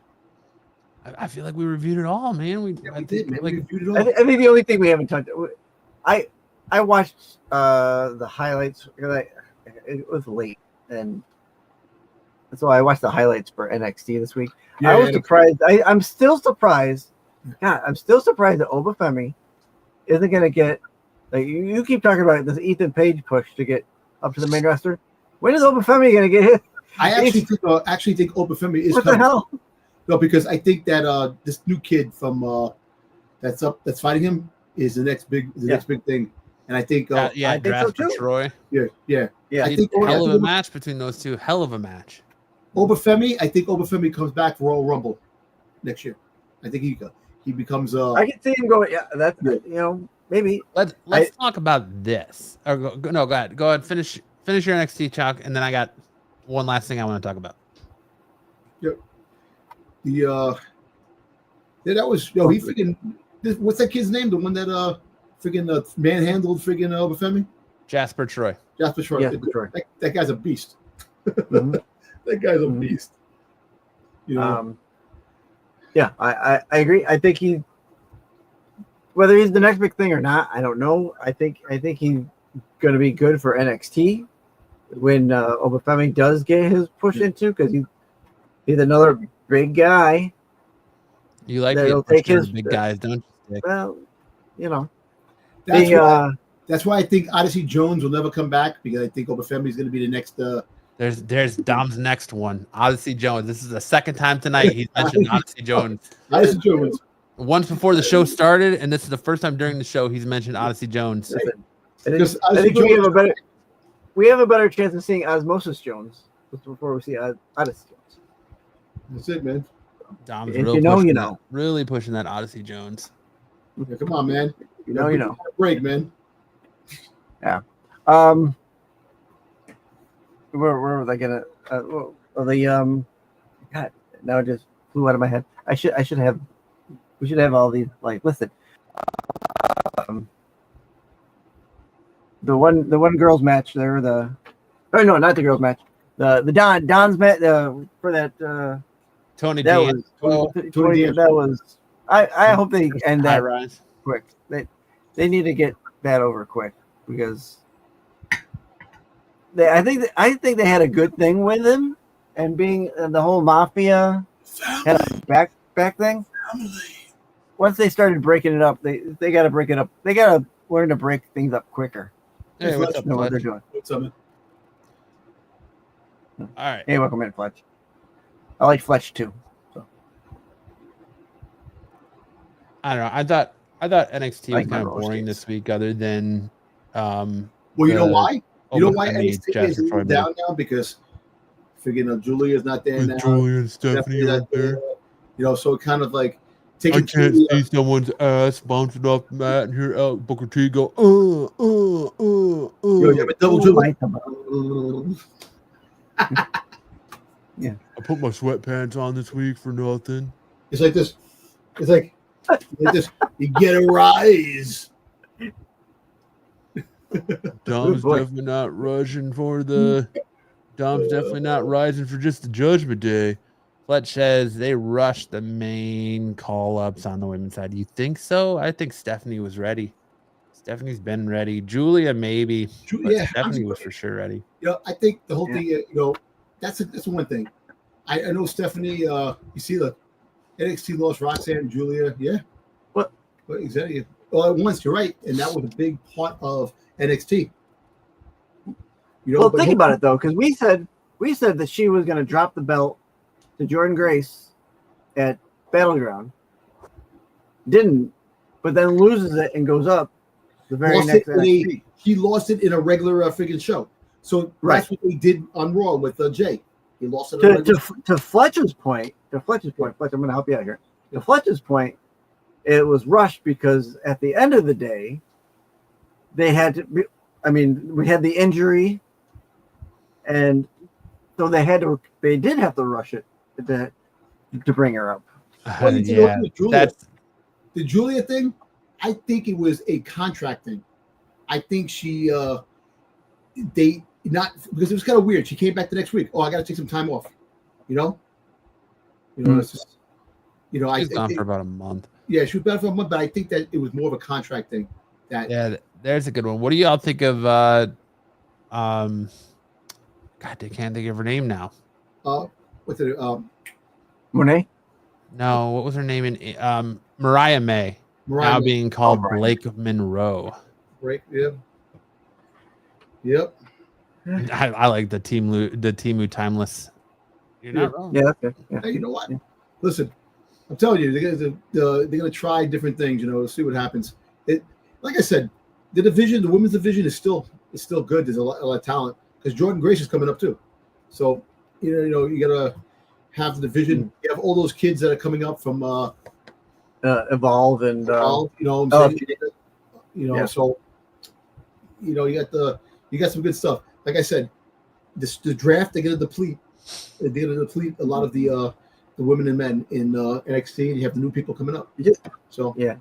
[SPEAKER 1] I feel like we reviewed it all, man. We
[SPEAKER 2] did, man.
[SPEAKER 1] Like,
[SPEAKER 2] We reviewed it all.
[SPEAKER 3] I think the only thing we haven't touched. I watched the highlights because it was late, and so I watched the highlights for NXT this week. I was surprised. I'm still surprised. God, I'm still surprised that Obafemi isn't going to get. Like you keep talking about this Ethan Page push to get up to the main roster. When is Obafemi going to get hit?
[SPEAKER 2] I actually think Obafemi is
[SPEAKER 3] what
[SPEAKER 2] coming.
[SPEAKER 3] the hell?
[SPEAKER 2] No, because I think that this new kid from that's fighting him is the next big thing. And I think,
[SPEAKER 3] I think so
[SPEAKER 1] Jasper
[SPEAKER 3] too.
[SPEAKER 1] Troy.
[SPEAKER 2] yeah.
[SPEAKER 3] Yeah.
[SPEAKER 2] I think
[SPEAKER 1] Hell of a match between those two. Hell of a match.
[SPEAKER 2] Obafemi, I think Obafemi comes back for Royal Rumble next year. I think he becomes.
[SPEAKER 3] I can see him going. Yeah, that's maybe.
[SPEAKER 1] Let's talk about this. Or go ahead. Go ahead. Finish your NXT, Chuck, and then I got one last thing I want to talk about.
[SPEAKER 2] Yep. That was he freaking. What's that kid's name? The one that freaking manhandled freaking Obafemi.
[SPEAKER 1] Jasper Troy.
[SPEAKER 2] Jasper Troy.
[SPEAKER 3] Yeah, Troy.
[SPEAKER 2] That guy's a beast.
[SPEAKER 3] Mm-hmm.
[SPEAKER 2] That guy's a beast.
[SPEAKER 3] Yeah, I agree. I think whether he's the next big thing or not, I don't know. I think he's going to be good for NXT when Obafemi does get his push into, because he's another big guy.
[SPEAKER 1] You like
[SPEAKER 3] that'll take his
[SPEAKER 1] big guys, don't you?
[SPEAKER 3] Well,
[SPEAKER 2] that's why I think Odyssey Jones will never come back, because I think Obafemi is going to be the next.
[SPEAKER 1] There's Dom's next one, Odyssey Jones. This is the second time tonight he's mentioned Odyssey Jones.
[SPEAKER 2] Odyssey Jones.
[SPEAKER 1] Once before the show started, and this is the first time during the show he's mentioned Odyssey Jones.
[SPEAKER 3] I think we have a better chance of seeing Osmosis Jones before we see Odyssey Jones.
[SPEAKER 2] That's it, man.
[SPEAKER 1] Dom's
[SPEAKER 2] if
[SPEAKER 1] really pushing that Odyssey Jones.
[SPEAKER 2] Yeah, come on, man.
[SPEAKER 3] You know.
[SPEAKER 2] Break, man.
[SPEAKER 3] Yeah. Where was I gonna? God, now it just flew out of my head. We should have all these listed. The one girls match there. Not the girls match. The Don's match for that.
[SPEAKER 1] Tony
[SPEAKER 3] that
[SPEAKER 1] D.
[SPEAKER 3] That was. I hope they end that
[SPEAKER 1] rise
[SPEAKER 3] quick. They need to get that over quick, because I think they had a good thing with him, and being the whole mafia kind of back thing. Once they started breaking it up, they got to break it up. They got to learn to break things up quicker.
[SPEAKER 1] Hey, what's up,
[SPEAKER 3] know what they're
[SPEAKER 1] Fletch?
[SPEAKER 3] doing.
[SPEAKER 2] What's up, man?
[SPEAKER 1] All right.
[SPEAKER 3] Hey, welcome in, Fletch. I like Fletch too. So.
[SPEAKER 1] I don't know. I thought NXT was kind of boring this week, other than.
[SPEAKER 2] Well, you know why? You know why NXT is down now? Because freaking Julia's not there now.
[SPEAKER 1] Julia and Stephanie aren't there.
[SPEAKER 2] So it kind of like
[SPEAKER 1] I can't see someone's ass bouncing off the mat and hear Booker T go,
[SPEAKER 2] Yo, you have a double Julia.
[SPEAKER 3] Yeah.
[SPEAKER 1] I put my sweatpants on this week for nothing.
[SPEAKER 2] It's like this. It's like this. You get a rise.
[SPEAKER 1] Dom's definitely not rushing for the. Dom's definitely not rising for just the Judgment Day. Fletch says they rushed the main call-ups on the women's side. You think so? I think Stephanie was ready. Stephanie's been ready. Julia maybe.
[SPEAKER 2] Yeah,
[SPEAKER 1] Stephanie was for sure ready.
[SPEAKER 2] I think the whole thing. That's one thing. I know Stephanie. You see the NXT lost Roxanne and Julia. Yeah.
[SPEAKER 3] What?
[SPEAKER 2] Exactly. Well, once you're right, and that was a big part of NXT.
[SPEAKER 3] Well, think about it though, because we said that she was going to drop the belt to Jordan Grace at Battleground. Didn't, but then loses it and goes up the very next NXT.
[SPEAKER 2] He lost it in a regular freaking show. So that's what they did on Raw with Jay. He lost it
[SPEAKER 3] to Fletcher's point. Fletch, I'm going to help you out here. To Fletcher's point, it was rushed because at the end of the day, they had to. We had the injury, and so they did have to rush it to bring her up.
[SPEAKER 2] The Julia thing. I think it was a contract thing. I think because it was kind of weird. She came back the next week. Oh, I got to take some time off. It's just,
[SPEAKER 1] She's gone for about a month.
[SPEAKER 2] Yeah, she was gone for a month, but I think that it was more of a contract thing.
[SPEAKER 1] There's a good one. What do y'all think of? God, they can't think of her name now.
[SPEAKER 2] What's it?
[SPEAKER 3] Monet?
[SPEAKER 1] No, what was her name in Mariah May? Now being called Blake Monroe.
[SPEAKER 2] Yep. Yep.
[SPEAKER 1] I like the Timu Timeless. You're not wrong.
[SPEAKER 3] Yeah. Okay. Yeah.
[SPEAKER 2] Hey, you know what? Listen, I'm telling you, they're gonna try different things. See what happens. Like I said, the division, the women's division is still good. There's a lot of talent because Jordan Grace is coming up too. So you gotta have the division. You have all those kids that are coming up from
[SPEAKER 3] Evolve and
[SPEAKER 2] Evolve, what I'm saying? So you got some good stuff. Like I said, the draft they're gonna deplete a lot of the women and men in NXT, and you have the new people coming up. So
[SPEAKER 3] yeah.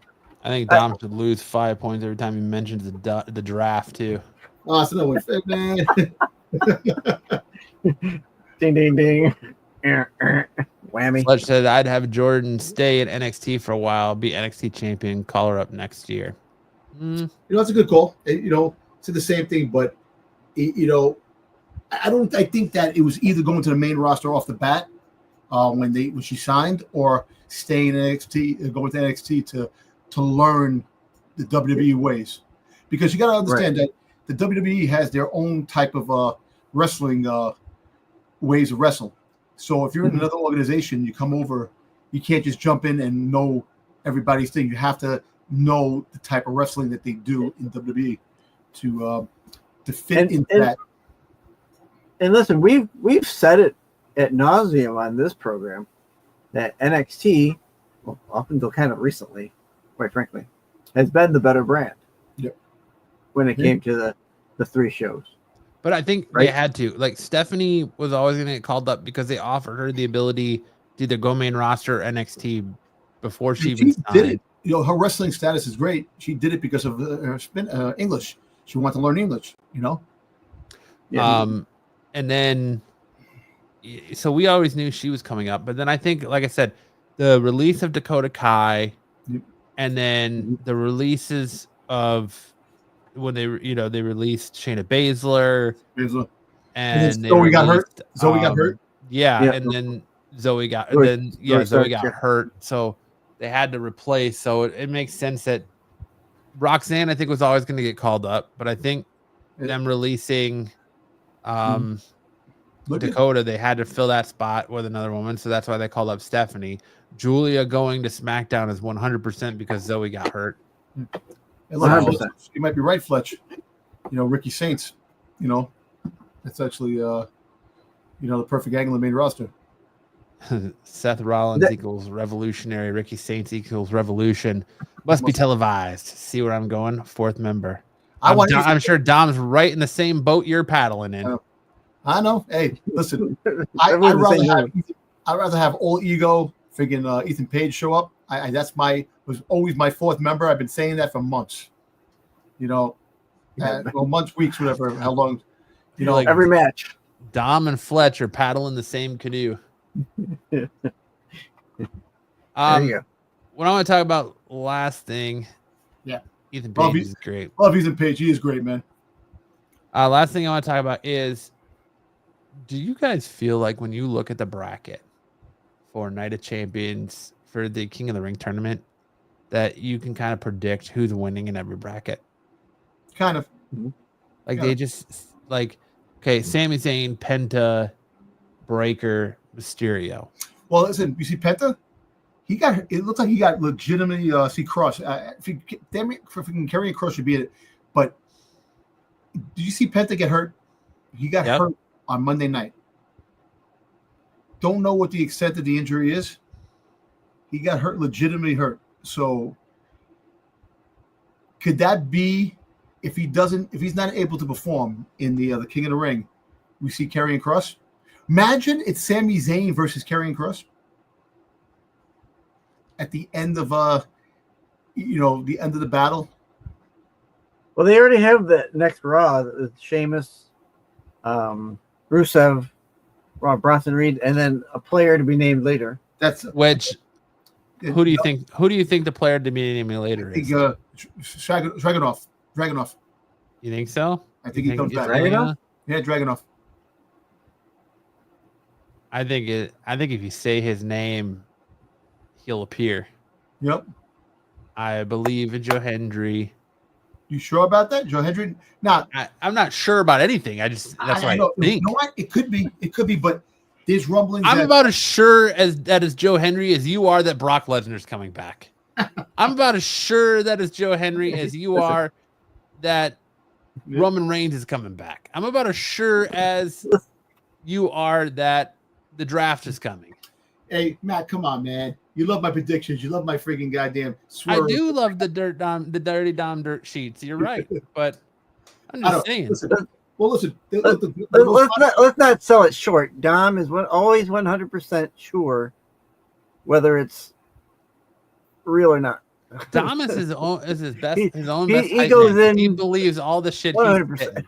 [SPEAKER 1] I think Dom should lose 5 points every time he mentions the draft too.
[SPEAKER 2] Oh, so no one, man.
[SPEAKER 3] Ding ding ding. Whammy.
[SPEAKER 1] Fletch said I'd have Jordan stay at NXT for a while, be NXT champion, call her up next year.
[SPEAKER 2] That's a good call. It's the same thing, but I think that it was either going to the main roster off the bat when she signed, or staying in NXT, going to NXT to learn the WWE ways, because you got to understand that the WWE has their own type of wrestling ways of wrestling. So if you're in another organization, you come over, you can't just jump in and know everybody's thing. You have to know the type of wrestling that they do in WWE to fit into that.
[SPEAKER 3] And listen, we've said it ad nauseum on this program that NXT, well, up until kind of recently, quite frankly, has been the better brand.
[SPEAKER 2] Yep.
[SPEAKER 3] When it came to the 3 shows.
[SPEAKER 1] But I think they had to. Like, Stephanie was always going to get called up because they offered her the ability to either go main roster or NXT before she even signed.
[SPEAKER 2] Did it. Her wrestling status is great. She did it because of her English. She wanted to learn English,
[SPEAKER 3] Yeah.
[SPEAKER 1] And then, so we always knew she was coming up. But then I think, like I said, the release of Dakota Kai, and then the releases of when they released Shayna Baszler, and
[SPEAKER 2] Zoe got hurt. Zoe got hurt.
[SPEAKER 1] Yeah, and then Zoe got hurt. So they had to replace. So it makes sense that Roxanne, I think, was always going to get called up, but I think them releasing Dakota, they had to fill that spot with another woman, so that's why they called up Stephanie. Julia going to SmackDown is 100% because Zoe got hurt.
[SPEAKER 2] 100%. You might be right, Fletch. Ricky Saints. That's actually the perfect angle in the main roster.
[SPEAKER 1] Seth Rollins equals revolutionary. Ricky Saints equals revolution. Must be televised. See where I'm going? 4th member. I'm sure Dom's right in the same boat you're paddling in.
[SPEAKER 2] I know. Hey, listen. I'd rather have all ego friggin' Ethan Page show up. Was always my 4th member. I've been saying that for months. Months, weeks, whatever. How long?
[SPEAKER 3] Every match.
[SPEAKER 1] Dom and Fletch are paddling the same canoe.
[SPEAKER 3] There you go.
[SPEAKER 1] What I want to talk about last thing.
[SPEAKER 2] Yeah.
[SPEAKER 1] Ethan Page is great.
[SPEAKER 2] Love Ethan Page. He is great, man.
[SPEAKER 1] Last thing I want to talk about is, do you guys feel like when you look at the bracket for Night of Champions for the King of the Ring tournament, that you can kind of predict who's winning in every bracket?
[SPEAKER 2] Kind of.
[SPEAKER 1] Like, they just, like, okay, Sami Zayn, Penta, Breaker, Mysterio.
[SPEAKER 2] Well, listen, you see Penta? It looks like he got legitimately crushed. Freaking Karrion Kross should be it. But did you see Penta get hurt? He got hurt on Monday night. Don't know what the extent of the injury is. He got hurt, legitimately hurt. So could that be, if he's not able to perform in the King of the Ring, we see Karrion Kross? Imagine it's Sami Zayn versus Karrion Kross at the end of the end of the battle.
[SPEAKER 3] Well, they already have the next Raw with Sheamus, Rusev, Bronson Reed, and then a player to be named later.
[SPEAKER 1] Who do you think the player to be named later is?
[SPEAKER 2] Dragunov.
[SPEAKER 1] You think so?
[SPEAKER 2] I think he comes back.
[SPEAKER 3] Dragunov?
[SPEAKER 2] Yeah, Dragunov.
[SPEAKER 1] I think if you say his name, he'll appear.
[SPEAKER 2] Yep.
[SPEAKER 1] I believe in Joe Hendry.
[SPEAKER 2] You sure about that, Joe Hendry?
[SPEAKER 1] I'm not sure about anything. I think.
[SPEAKER 2] You know what? It could be, but there's rumblings.
[SPEAKER 1] I'm about as sure as Joe Hendry as you are that Brock Lesnar's coming back. I'm about as sure that is Joe Henry as you are that Roman Reigns is coming back. I'm about as sure as you are that the draft is coming.
[SPEAKER 2] Hey, Matt, come on, man. You love my predictions. You love my freaking goddamn swerve.
[SPEAKER 1] I do love the dirty Dom dirt sheets. You're right, but I'm just saying.
[SPEAKER 2] Listen,
[SPEAKER 3] let's not sell it short. Dom is always 100% sure whether it's real or not.
[SPEAKER 1] Dom is his own best
[SPEAKER 3] he
[SPEAKER 1] hype
[SPEAKER 3] goes
[SPEAKER 1] man.
[SPEAKER 3] in.
[SPEAKER 1] He believes all the shit.
[SPEAKER 3] 100%.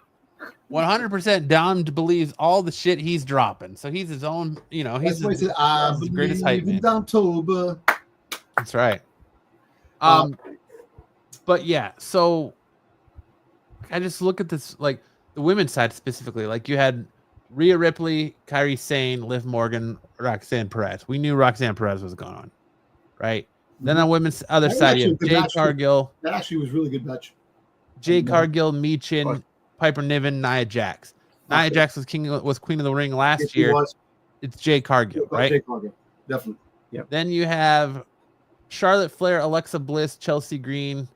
[SPEAKER 1] 100%. Dom believes all the shit he's dropping. So he's his own. You know, he's the greatest hype man. That's right. But yeah, so I just look at this, like the women's side specifically. Like you had Rhea Ripley, Kairi Sane, Liv Morgan, Roxanne Perez. We knew Roxanne Perez was going on, right? Then on women's other side, you have Jade Cargill.
[SPEAKER 2] That actually was really good match.
[SPEAKER 1] Jade Cargill, Michin, Piper Niven, Nia Jax. Nia Jax was queen of the ring last year. It's Jade Cargill, right?
[SPEAKER 2] Jade Cargill, definitely.
[SPEAKER 3] Yep.
[SPEAKER 1] Then you have Charlotte Flair, Alexa Bliss, Chelsea Green,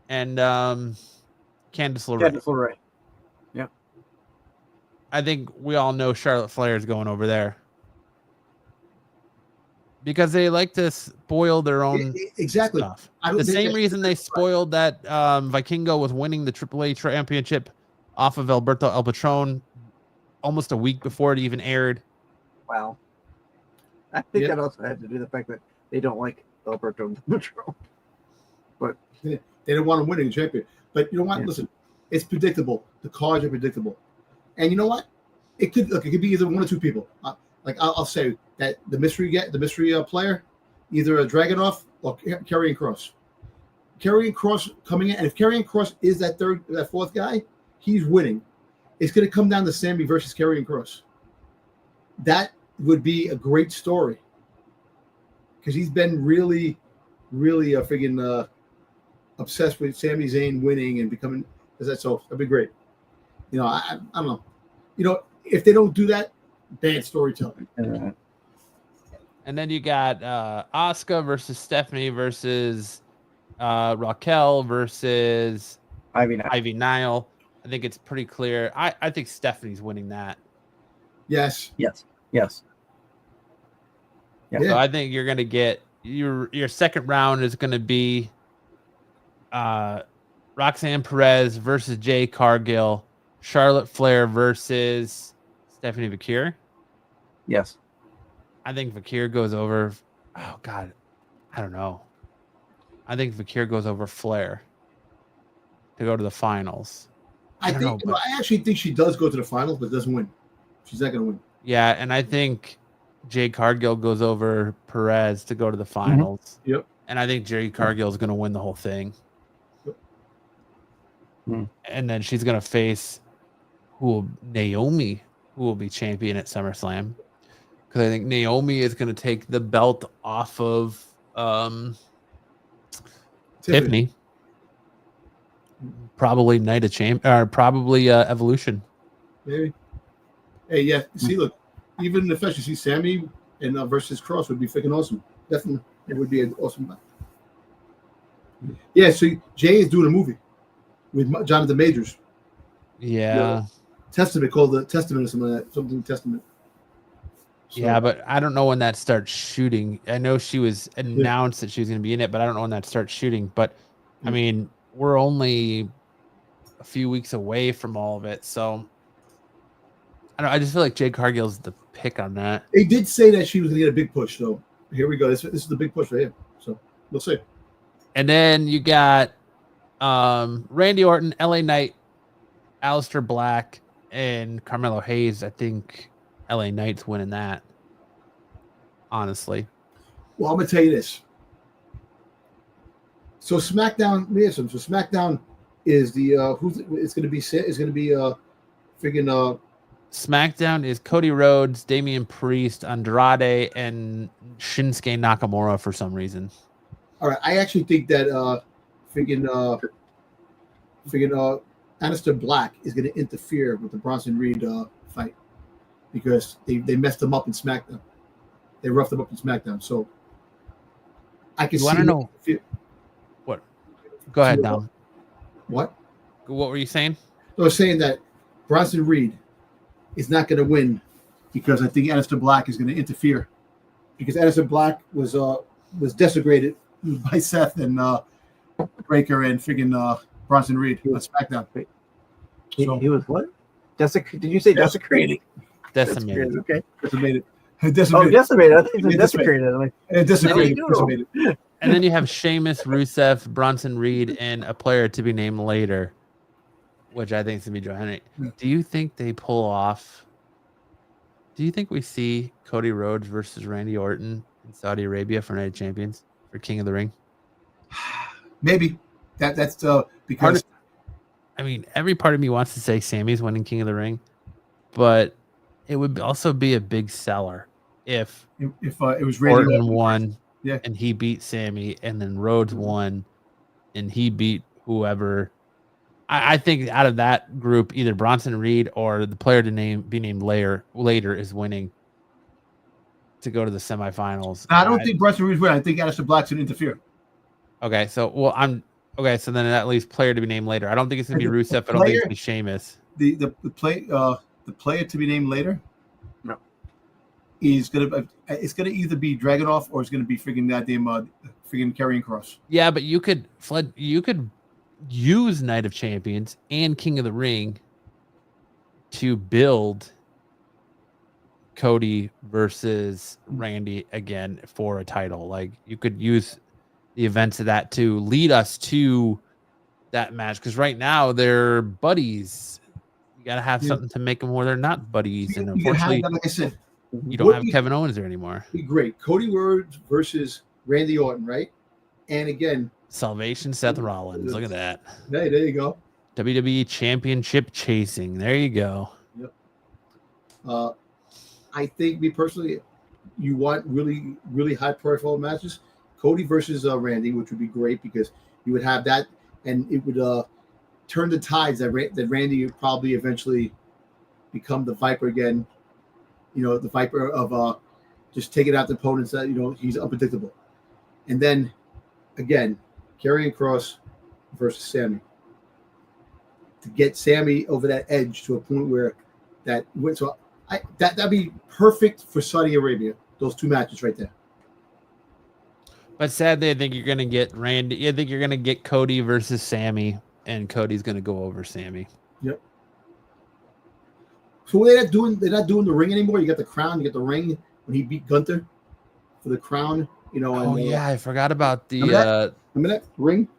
[SPEAKER 1] and Candice LeRae.
[SPEAKER 3] Yeah.
[SPEAKER 1] I think we all know Charlotte Flair is going over there because they like to spoil their own stuff. The same reason they spoiled that Vikingo was winning the AAA championship off of Alberto El Patron almost a week before it even aired.
[SPEAKER 3] Wow. I think that also had to do with the fact that they don't like Alberto El Patron. But
[SPEAKER 2] they don't want him winning the champion. But you know what? Yeah. Listen, it's predictable. The cards are predictable. And you know what? It could be either one or two people. I'll say that the mystery player, either a Dragunov or Karrion Kross. Karrion Kross coming in, and if Karrion Kross is that fourth guy, he's winning. It's going to come down to Sammy versus Karrion Kross. That would be a great story because he's been really, really friggin' obsessed with Sami Zayn winning and becoming. So that'd be great. You know, I don't know. You know, if they don't do that, bad storytelling.
[SPEAKER 1] And then you got Asuka versus Stephanie versus Raquel versus Ivy Nile. I think it's pretty clear. I think Stephanie's winning that.
[SPEAKER 2] Yes.
[SPEAKER 3] Yeah.
[SPEAKER 1] So I think you're gonna get your second round is gonna be Roxanne Perez versus Jade Cargill, Charlotte Flair versus Stephanie Vakir.
[SPEAKER 3] Yes.
[SPEAKER 1] I think Vakir goes over. Oh God, I don't know. I think Vakir goes over Flair to go to the finals.
[SPEAKER 2] I actually think she does go to the finals, but doesn't win. She's not going to win.
[SPEAKER 1] Yeah, and I think Jade Cargill goes over Perez to go to the finals.
[SPEAKER 2] Mm-hmm. Yep.
[SPEAKER 1] And I think Jade Cargill is going to win the whole thing. Yep. And then she's going to face Naomi, who will be champion at SummerSlam. Because I think Naomi is going to take the belt off of Tiffany. Probably Night of Champions, or probably Evolution.
[SPEAKER 2] Maybe. Hey, yeah. See, look, even if you see Sammy and versus Cross would be freaking awesome. Definitely, it would be an awesome match. Yeah. So Jay is doing a movie with Jonathan Majors.
[SPEAKER 1] Yeah.
[SPEAKER 2] Testament, called the Testament or something like that. Something Testament. So,
[SPEAKER 1] yeah, but I don't know when that starts shooting. I know she was announced that she was going to be in it, but I don't know when that starts shooting. But I mean, we're only a few weeks away from all of it, so I just feel like Jade Cargill's the pick on that.
[SPEAKER 2] They did say that she was going to get a big push, though. Here we go. This is the big push right here. So we'll see.
[SPEAKER 1] And then you got Randy Orton, LA Knight, Aleister Black, and Carmelo Hayes. I think LA Knight's winning that. Honestly.
[SPEAKER 2] Well, I'm gonna tell you this. So SmackDown, So SmackDown is the it's gonna be freaking
[SPEAKER 1] SmackDown is Cody Rhodes, Damian Priest, Andrade, and Shinsuke Nakamura for some reason.
[SPEAKER 2] All right, I actually think that Aleister Black is going to interfere with the Bronson Reed fight because they messed him up in SmackDown. They roughed him up in SmackDown. So I can see.
[SPEAKER 1] I don't know. What? Go ahead, Dom.
[SPEAKER 2] What?
[SPEAKER 1] What were you saying?
[SPEAKER 2] I was saying that Bronson Reed is not going to win because I think Aleister Black is going to interfere because Aleister Black was desecrated by Seth and Breaker and friggin' Bronson Reed on SmackDown.
[SPEAKER 3] He was what? Did you say desecrated?
[SPEAKER 1] Decimated.
[SPEAKER 3] Okay.
[SPEAKER 2] Decimated.
[SPEAKER 3] Oh, decimated. I think he said desecrated.
[SPEAKER 2] Decimated.
[SPEAKER 1] And then you have Sheamus, Rusev, Bronson Reed, and a player to be named later, which I think is going to be Joe Henry.
[SPEAKER 2] Yeah.
[SPEAKER 1] Do you think they pull off? Do you think we see Cody Rhodes versus Randy Orton in Saudi Arabia for Night of Champions for King of the Ring?
[SPEAKER 2] Maybe. That's because...
[SPEAKER 1] every part of me wants to say Sammy's winning King of the Ring, but it would also be a big seller if
[SPEAKER 2] it was Randy
[SPEAKER 1] Orton won,
[SPEAKER 2] yeah,
[SPEAKER 1] and he beat Sammy, and then Rhodes won, and he beat whoever. I think out of that group, either Bronson Reed or the player to be named later is winning to go to the semifinals.
[SPEAKER 2] I don't think Bronson Reed's winning. I think Aleister Black's going to interfere.
[SPEAKER 1] Okay, so so then at least player to be named later. I don't think it's going to be Rusev. I don't think it's going to be Sheamus.
[SPEAKER 2] The player to be named later.
[SPEAKER 3] No.
[SPEAKER 2] It's gonna either be Dragunov or it's gonna be freaking goddamn freaking Karrion Kross.
[SPEAKER 1] Yeah, but you could use Night of Champions and King of the Ring to build Cody versus Randy again for a title. Like you could use the events of that to lead us to that match because right now they're buddies. You got to have something to make them where they're not buddies. And unfortunately,
[SPEAKER 2] like I said,
[SPEAKER 1] you don't have Kevin Owens there anymore.
[SPEAKER 2] Be great. Cody Rhodes versus Randy Orton, right? And again,
[SPEAKER 1] Salvation Seth Rollins. Look at that.
[SPEAKER 2] Hey, there you go.
[SPEAKER 1] WWE Championship chasing. There you go.
[SPEAKER 2] Yep. I think, me personally, you want really, really high profile matches. Cody versus Randy, which would be great because you would have that, and it would turn the tides that Randy would probably eventually become the Viper again. You know, the Viper of just taking out the opponents that, he's unpredictable. And then, again, Karrion Kross versus Sammy. To get Sammy over that edge to a point where that'd be perfect for Saudi Arabia. Those two matches right there.
[SPEAKER 1] But sadly, I think you're going to get Randy. I think you're going to get Cody versus Sammy, and Cody's going to go over Sammy.
[SPEAKER 2] Yep. So they're not doing the ring anymore. You got the crown, you got the ring when he beat Gunther for the crown.
[SPEAKER 1] I forgot about the
[SPEAKER 2] remember that ring.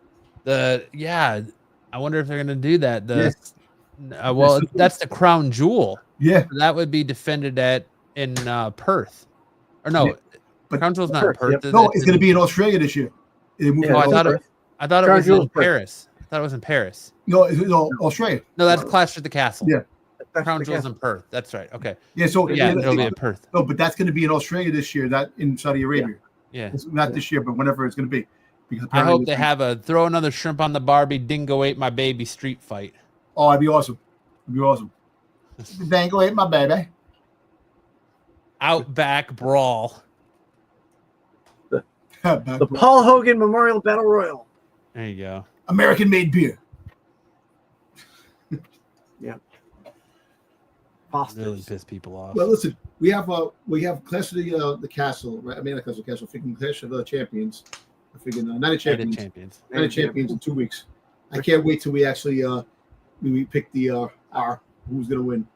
[SPEAKER 1] I wonder if they're going to do that. That's the crown jewel.
[SPEAKER 2] Yeah,
[SPEAKER 1] that would be defended in Perth, or no. Yeah. But Crown Jewel's not in Perth.
[SPEAKER 2] No, it's going to be in Australia this year.
[SPEAKER 1] I thought it was in Paris. I thought it was in Paris.
[SPEAKER 2] No, Australia.
[SPEAKER 1] No, that's Clash at the Castle.
[SPEAKER 2] Yeah.
[SPEAKER 1] Crown Jewel's in Perth. That's right. Okay.
[SPEAKER 2] Yeah, so
[SPEAKER 1] it'll be in Perth.
[SPEAKER 2] No, but that's going to be in Australia this year, not in Saudi Arabia.
[SPEAKER 1] Yeah.
[SPEAKER 2] It's not this year, but whenever it's going to be.
[SPEAKER 1] Because I hope they have a throw another shrimp on the Barbie, Dingo ate my baby street fight.
[SPEAKER 2] Oh, that'd be awesome. Dingo ate my baby.
[SPEAKER 1] Outback brawl.
[SPEAKER 3] The Paul Hogan Memorial Battle Royal.
[SPEAKER 1] There you go.
[SPEAKER 2] American-made beer.
[SPEAKER 3] Yeah.
[SPEAKER 1] Really piss people off.
[SPEAKER 2] Well, listen, we have Clash of the Castle, right? I mean, not Clash of the Castle. Freaking Clash of the Champions. I figured Night of Champions. Night of Champions in 2 weeks. I can't wait till we actually we pick the who's gonna win.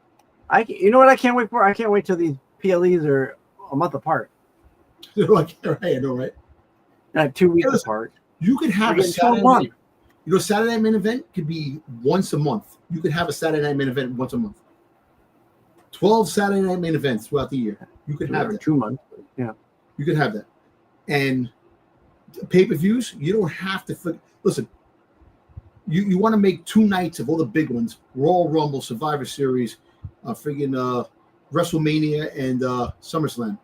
[SPEAKER 3] You know what I can't wait for? I can't wait till these PLEs are a month apart.
[SPEAKER 2] Like, I know, right?
[SPEAKER 3] 2 weeks apart.
[SPEAKER 2] You could have a Saturday night. Saturday night main event could be once a month. You could have a Saturday night main event once a month. 12 Saturday night main events throughout the year. You could have that.
[SPEAKER 3] 2 months. Yeah.
[SPEAKER 2] You could have that. And pay-per-views, you don't have to listen. You want to make 2 nights of all the big ones: Royal Rumble, Survivor Series, WrestleMania, and SummerSlam.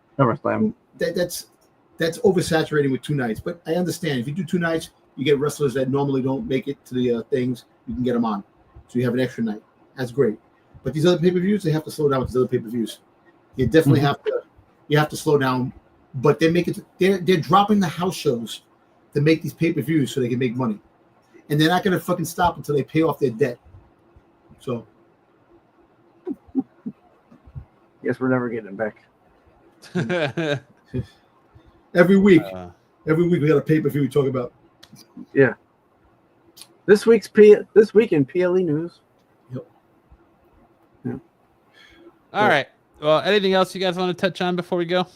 [SPEAKER 2] That's oversaturating with 2 nights. But I understand if you do 2 nights, you get wrestlers that normally don't make it to the things. You can get them on, so you have an extra night. That's great. But these other pay-per-views, they have to slow down with these other pay-per-views. You definitely have to slow down. But they're dropping the house shows to make these pay-per-views so they can make money. and they're not going to fucking stop until they pay off their debt. So,
[SPEAKER 3] Guess we're never getting it back.
[SPEAKER 2] every week we got a pay-per-view we talk about.
[SPEAKER 3] Yeah. This week in PLE news.
[SPEAKER 2] Yep.
[SPEAKER 3] Yeah.
[SPEAKER 1] All right. Well, anything else you guys want to touch on before we go?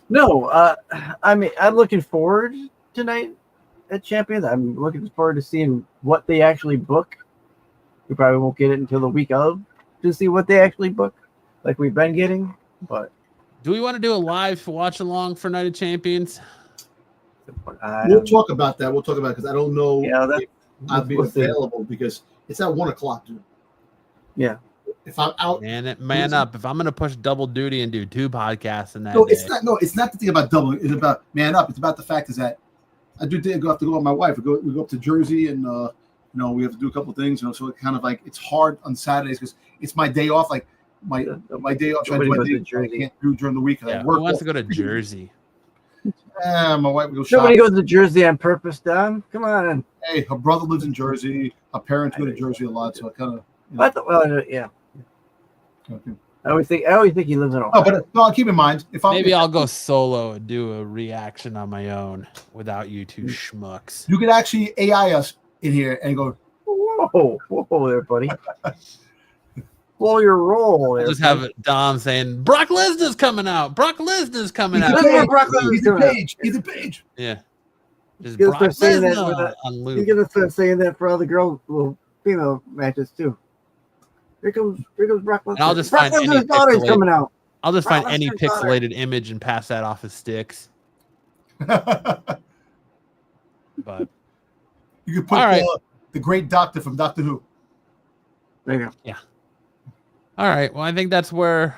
[SPEAKER 3] No, I mean, I'm looking forward tonight at Champions. I'm looking forward to seeing what they actually book. We probably won't get it until the week of to see what they actually book, like we've been getting. But
[SPEAKER 1] do we want to do a live watch along for Night of Champions?
[SPEAKER 2] We'll talk about that. Because I don't know if I'll be available because it's at 1:00, dude.
[SPEAKER 3] Yeah.
[SPEAKER 2] If I'm out,
[SPEAKER 1] man up. If I'm gonna push double duty and do 2 podcasts in that,
[SPEAKER 2] it's not the thing about double. It's about man up. It's about the fact is that I have to go with my wife. We go up to Jersey and we have to do a couple things. So it kind of like it's hard on Saturdays because it's my day off. Like my day off. I can't do during the week.
[SPEAKER 1] Yeah, who wants to go to Jersey?
[SPEAKER 2] My wife would go shopping.
[SPEAKER 3] Nobody goes to Jersey on purpose, Don. Come on.
[SPEAKER 2] Hey, her brother lives in Jersey. Her parents go to Jersey a lot, so I kind of.
[SPEAKER 3] Yeah.
[SPEAKER 2] Okay.
[SPEAKER 3] I always think he lives in Ohio.
[SPEAKER 2] Oh, but no, keep in mind
[SPEAKER 1] I'll go solo and do a reaction on my own without you two schmucks.
[SPEAKER 2] You could actually AI us in here and go.
[SPEAKER 3] Whoa there, buddy. Blow your roll.
[SPEAKER 1] I'll just have Dom saying Brock Lesnar's coming out. Brock Lesnar's coming out.
[SPEAKER 2] He's the page.
[SPEAKER 1] Yeah. Just
[SPEAKER 3] You're
[SPEAKER 1] Brock
[SPEAKER 3] gonna start saying that
[SPEAKER 1] on loop.
[SPEAKER 3] You're gonna start saying that for all the female matches too. Here comes Brock Lesnar.
[SPEAKER 1] And I'll just
[SPEAKER 3] Brock
[SPEAKER 1] find
[SPEAKER 3] Lesnar's daughter's coming out.
[SPEAKER 1] I'll just
[SPEAKER 3] Brock
[SPEAKER 1] find any
[SPEAKER 3] Lesnar's daughter.
[SPEAKER 1] pixelated image and pass that off as Styx. But
[SPEAKER 2] You could put the great doctor from Doctor Who.
[SPEAKER 3] There you go.
[SPEAKER 1] Yeah. All right. Well, I think that's where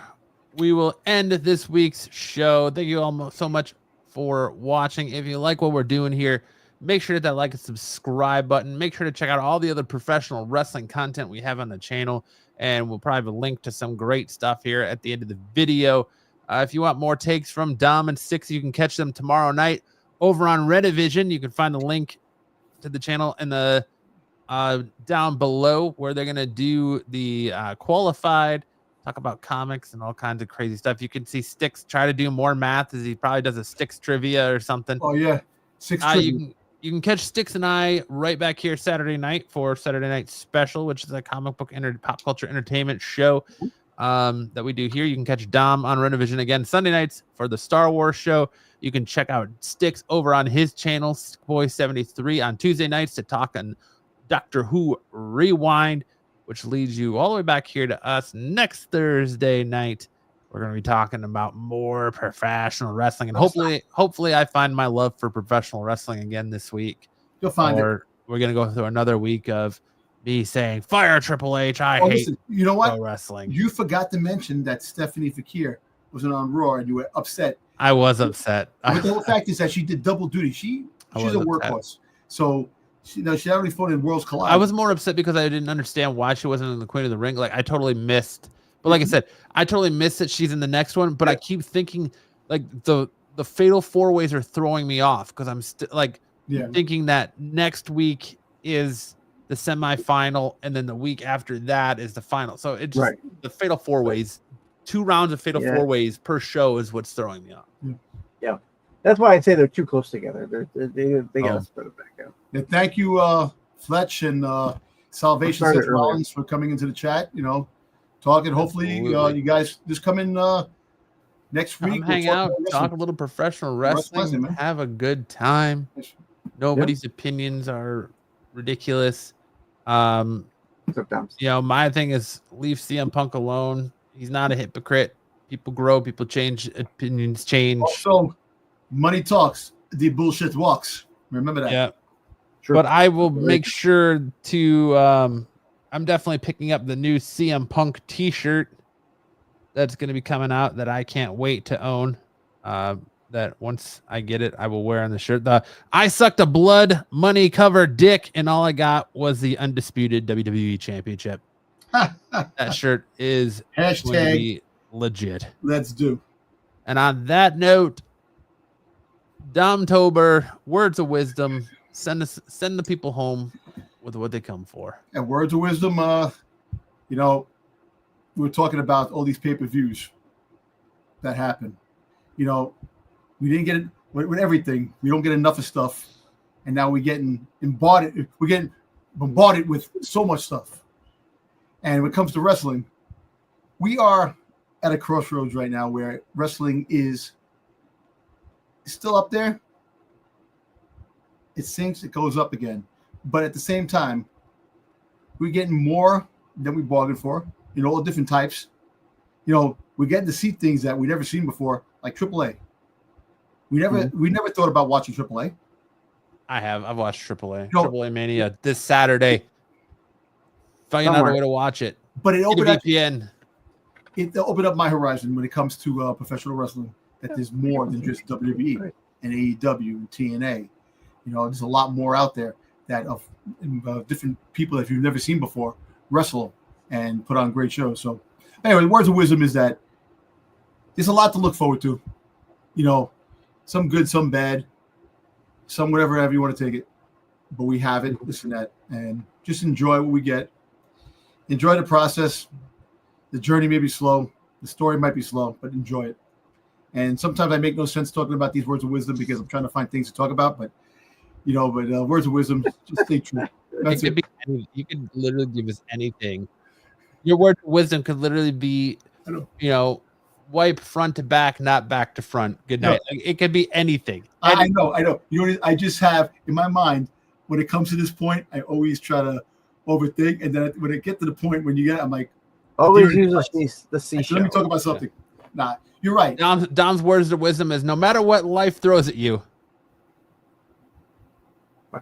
[SPEAKER 1] we will end this week's show. Thank you all so much for watching. If you like what we're doing here, make sure to hit that like and subscribe button. Make sure to check out all the other professional wrestling content we have on the channel. And we'll probably have a link to some great stuff here at the end of the video. If you want more takes from Dom and Styx, you can catch them tomorrow night over on Redivision. You can find the link to the channel in the down below where they're going to do the qualified, talk about comics and all kinds of crazy stuff. You can see Styx try to do more math as he probably does a Styx trivia or something.
[SPEAKER 2] Oh, yeah.
[SPEAKER 1] You can catch Styx and I right back here Saturday night for Saturday Night Special, which is a comic book pop culture entertainment show that we do here. You can catch Dom on Renovision again Sunday nights for the Star Wars show. You can check out Styx over on his channel, Boy73, on Tuesday nights to talk on Doctor Who Rewind, which leads you all the way back here to us next Thursday night. We're going to be talking about more professional wrestling, and hopefully I find my love for professional wrestling again this week.
[SPEAKER 2] You'll find it.
[SPEAKER 1] We're going to go through another week of me saying, "Fire Triple H, I hate
[SPEAKER 2] listen, you know what?
[SPEAKER 1] pro wrestling."
[SPEAKER 2] You forgot to mention that Stephanie Fakir wasn't on Raw, and you were upset.
[SPEAKER 1] I was upset.
[SPEAKER 2] But the fact is that she did double duty. She's a workhorse. So she already fought in Worlds Collide.
[SPEAKER 1] I was more upset because I didn't understand why she wasn't in the Queen of the Ring. Like I totally missed. But like I said, I totally missed that she's in the next one. But I keep thinking like the fatal 4-ways are throwing me off because I'm still thinking that next week is the semifinal and then the week after that is the final. So it just the fatal 4-ways, 2 rounds of fatal 4-ways per show is what's throwing me off.
[SPEAKER 3] Yeah, that's why I'd say they're too close together. They got to spread it back out.
[SPEAKER 2] Yeah, thank you, Fletch and Salvation Seth Rollins for coming into the chat. Talking. Hopefully, you guys just come in next week.
[SPEAKER 1] Hang out, talk a little professional wrestling, have a good time. Nobody's opinions are ridiculous.
[SPEAKER 3] Sometimes.
[SPEAKER 1] My thing is leave CM Punk alone. He's not a hypocrite. People grow, people change, opinions change.
[SPEAKER 2] Also, money talks, the bullshit walks. Remember that.
[SPEAKER 1] Yeah. Sure. But I will make sure to I'm definitely picking up the new CM Punk t-shirt that's going to be coming out that I can't wait to own. That once I get it, I will wear on the shirt. I sucked a blood money covered dick, and all I got was the undisputed WWE Championship. That shirt is going to be legit.
[SPEAKER 2] Let's do.
[SPEAKER 1] And on that note, Domtober, words of wisdom. Send the people home with what they come for.
[SPEAKER 2] And words of wisdom, we were talking about all these pay-per-views that happen. We didn't get it with everything. We don't get enough of stuff, and now we're getting bombarded with so much stuff. And when it comes to wrestling, we are at a crossroads right now where wrestling is still up there. It sinks, it goes up again. But at the same time, we're getting more than we bargained for, all different types. We're getting to see things that we never seen before, like AAA. We never thought about watching AAA.
[SPEAKER 1] I've watched AAA. AAA Mania this Saturday. Finding out a way to watch it.
[SPEAKER 2] But it opened up
[SPEAKER 1] VPN.
[SPEAKER 2] It opened up my horizon when it comes to professional wrestling. That there's more than just WWE and AEW and TNA. There's a lot more out there that of different people that you've never seen before wrestle and put on great shows. So, anyway, words of wisdom is that there's a lot to look forward to. Some good, some bad, some whatever you want to take it. But we have it, this and that, and just enjoy what we get. Enjoy the process. The journey may be slow. The story might be slow, but enjoy it. And sometimes I make no sense talking about these words of wisdom because I'm trying to find things to talk about. But, words of wisdom, just stay true. That's it.
[SPEAKER 1] You could literally give us anything. Your word of wisdom could literally be, wipe front to back, not back to front. Good night. No. It could be anything.
[SPEAKER 2] I know. I just have in my mind, when it comes to this point, I always try to overthink. And then when it gets to the point when you get, I'm like,
[SPEAKER 3] always use the seashell.
[SPEAKER 2] Let me talk about something. Nah, you're right.
[SPEAKER 1] Dom's words of wisdom is no matter what life throws at you,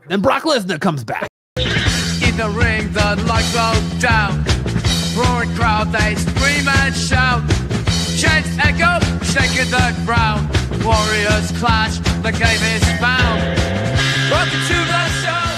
[SPEAKER 1] then Brock Lesnar comes back.
[SPEAKER 4] In the ring, the lights go down. Roaring crowd, they scream and shout. Chants echo, shaking the ground. Warriors clash, the game is found. Welcome to the show.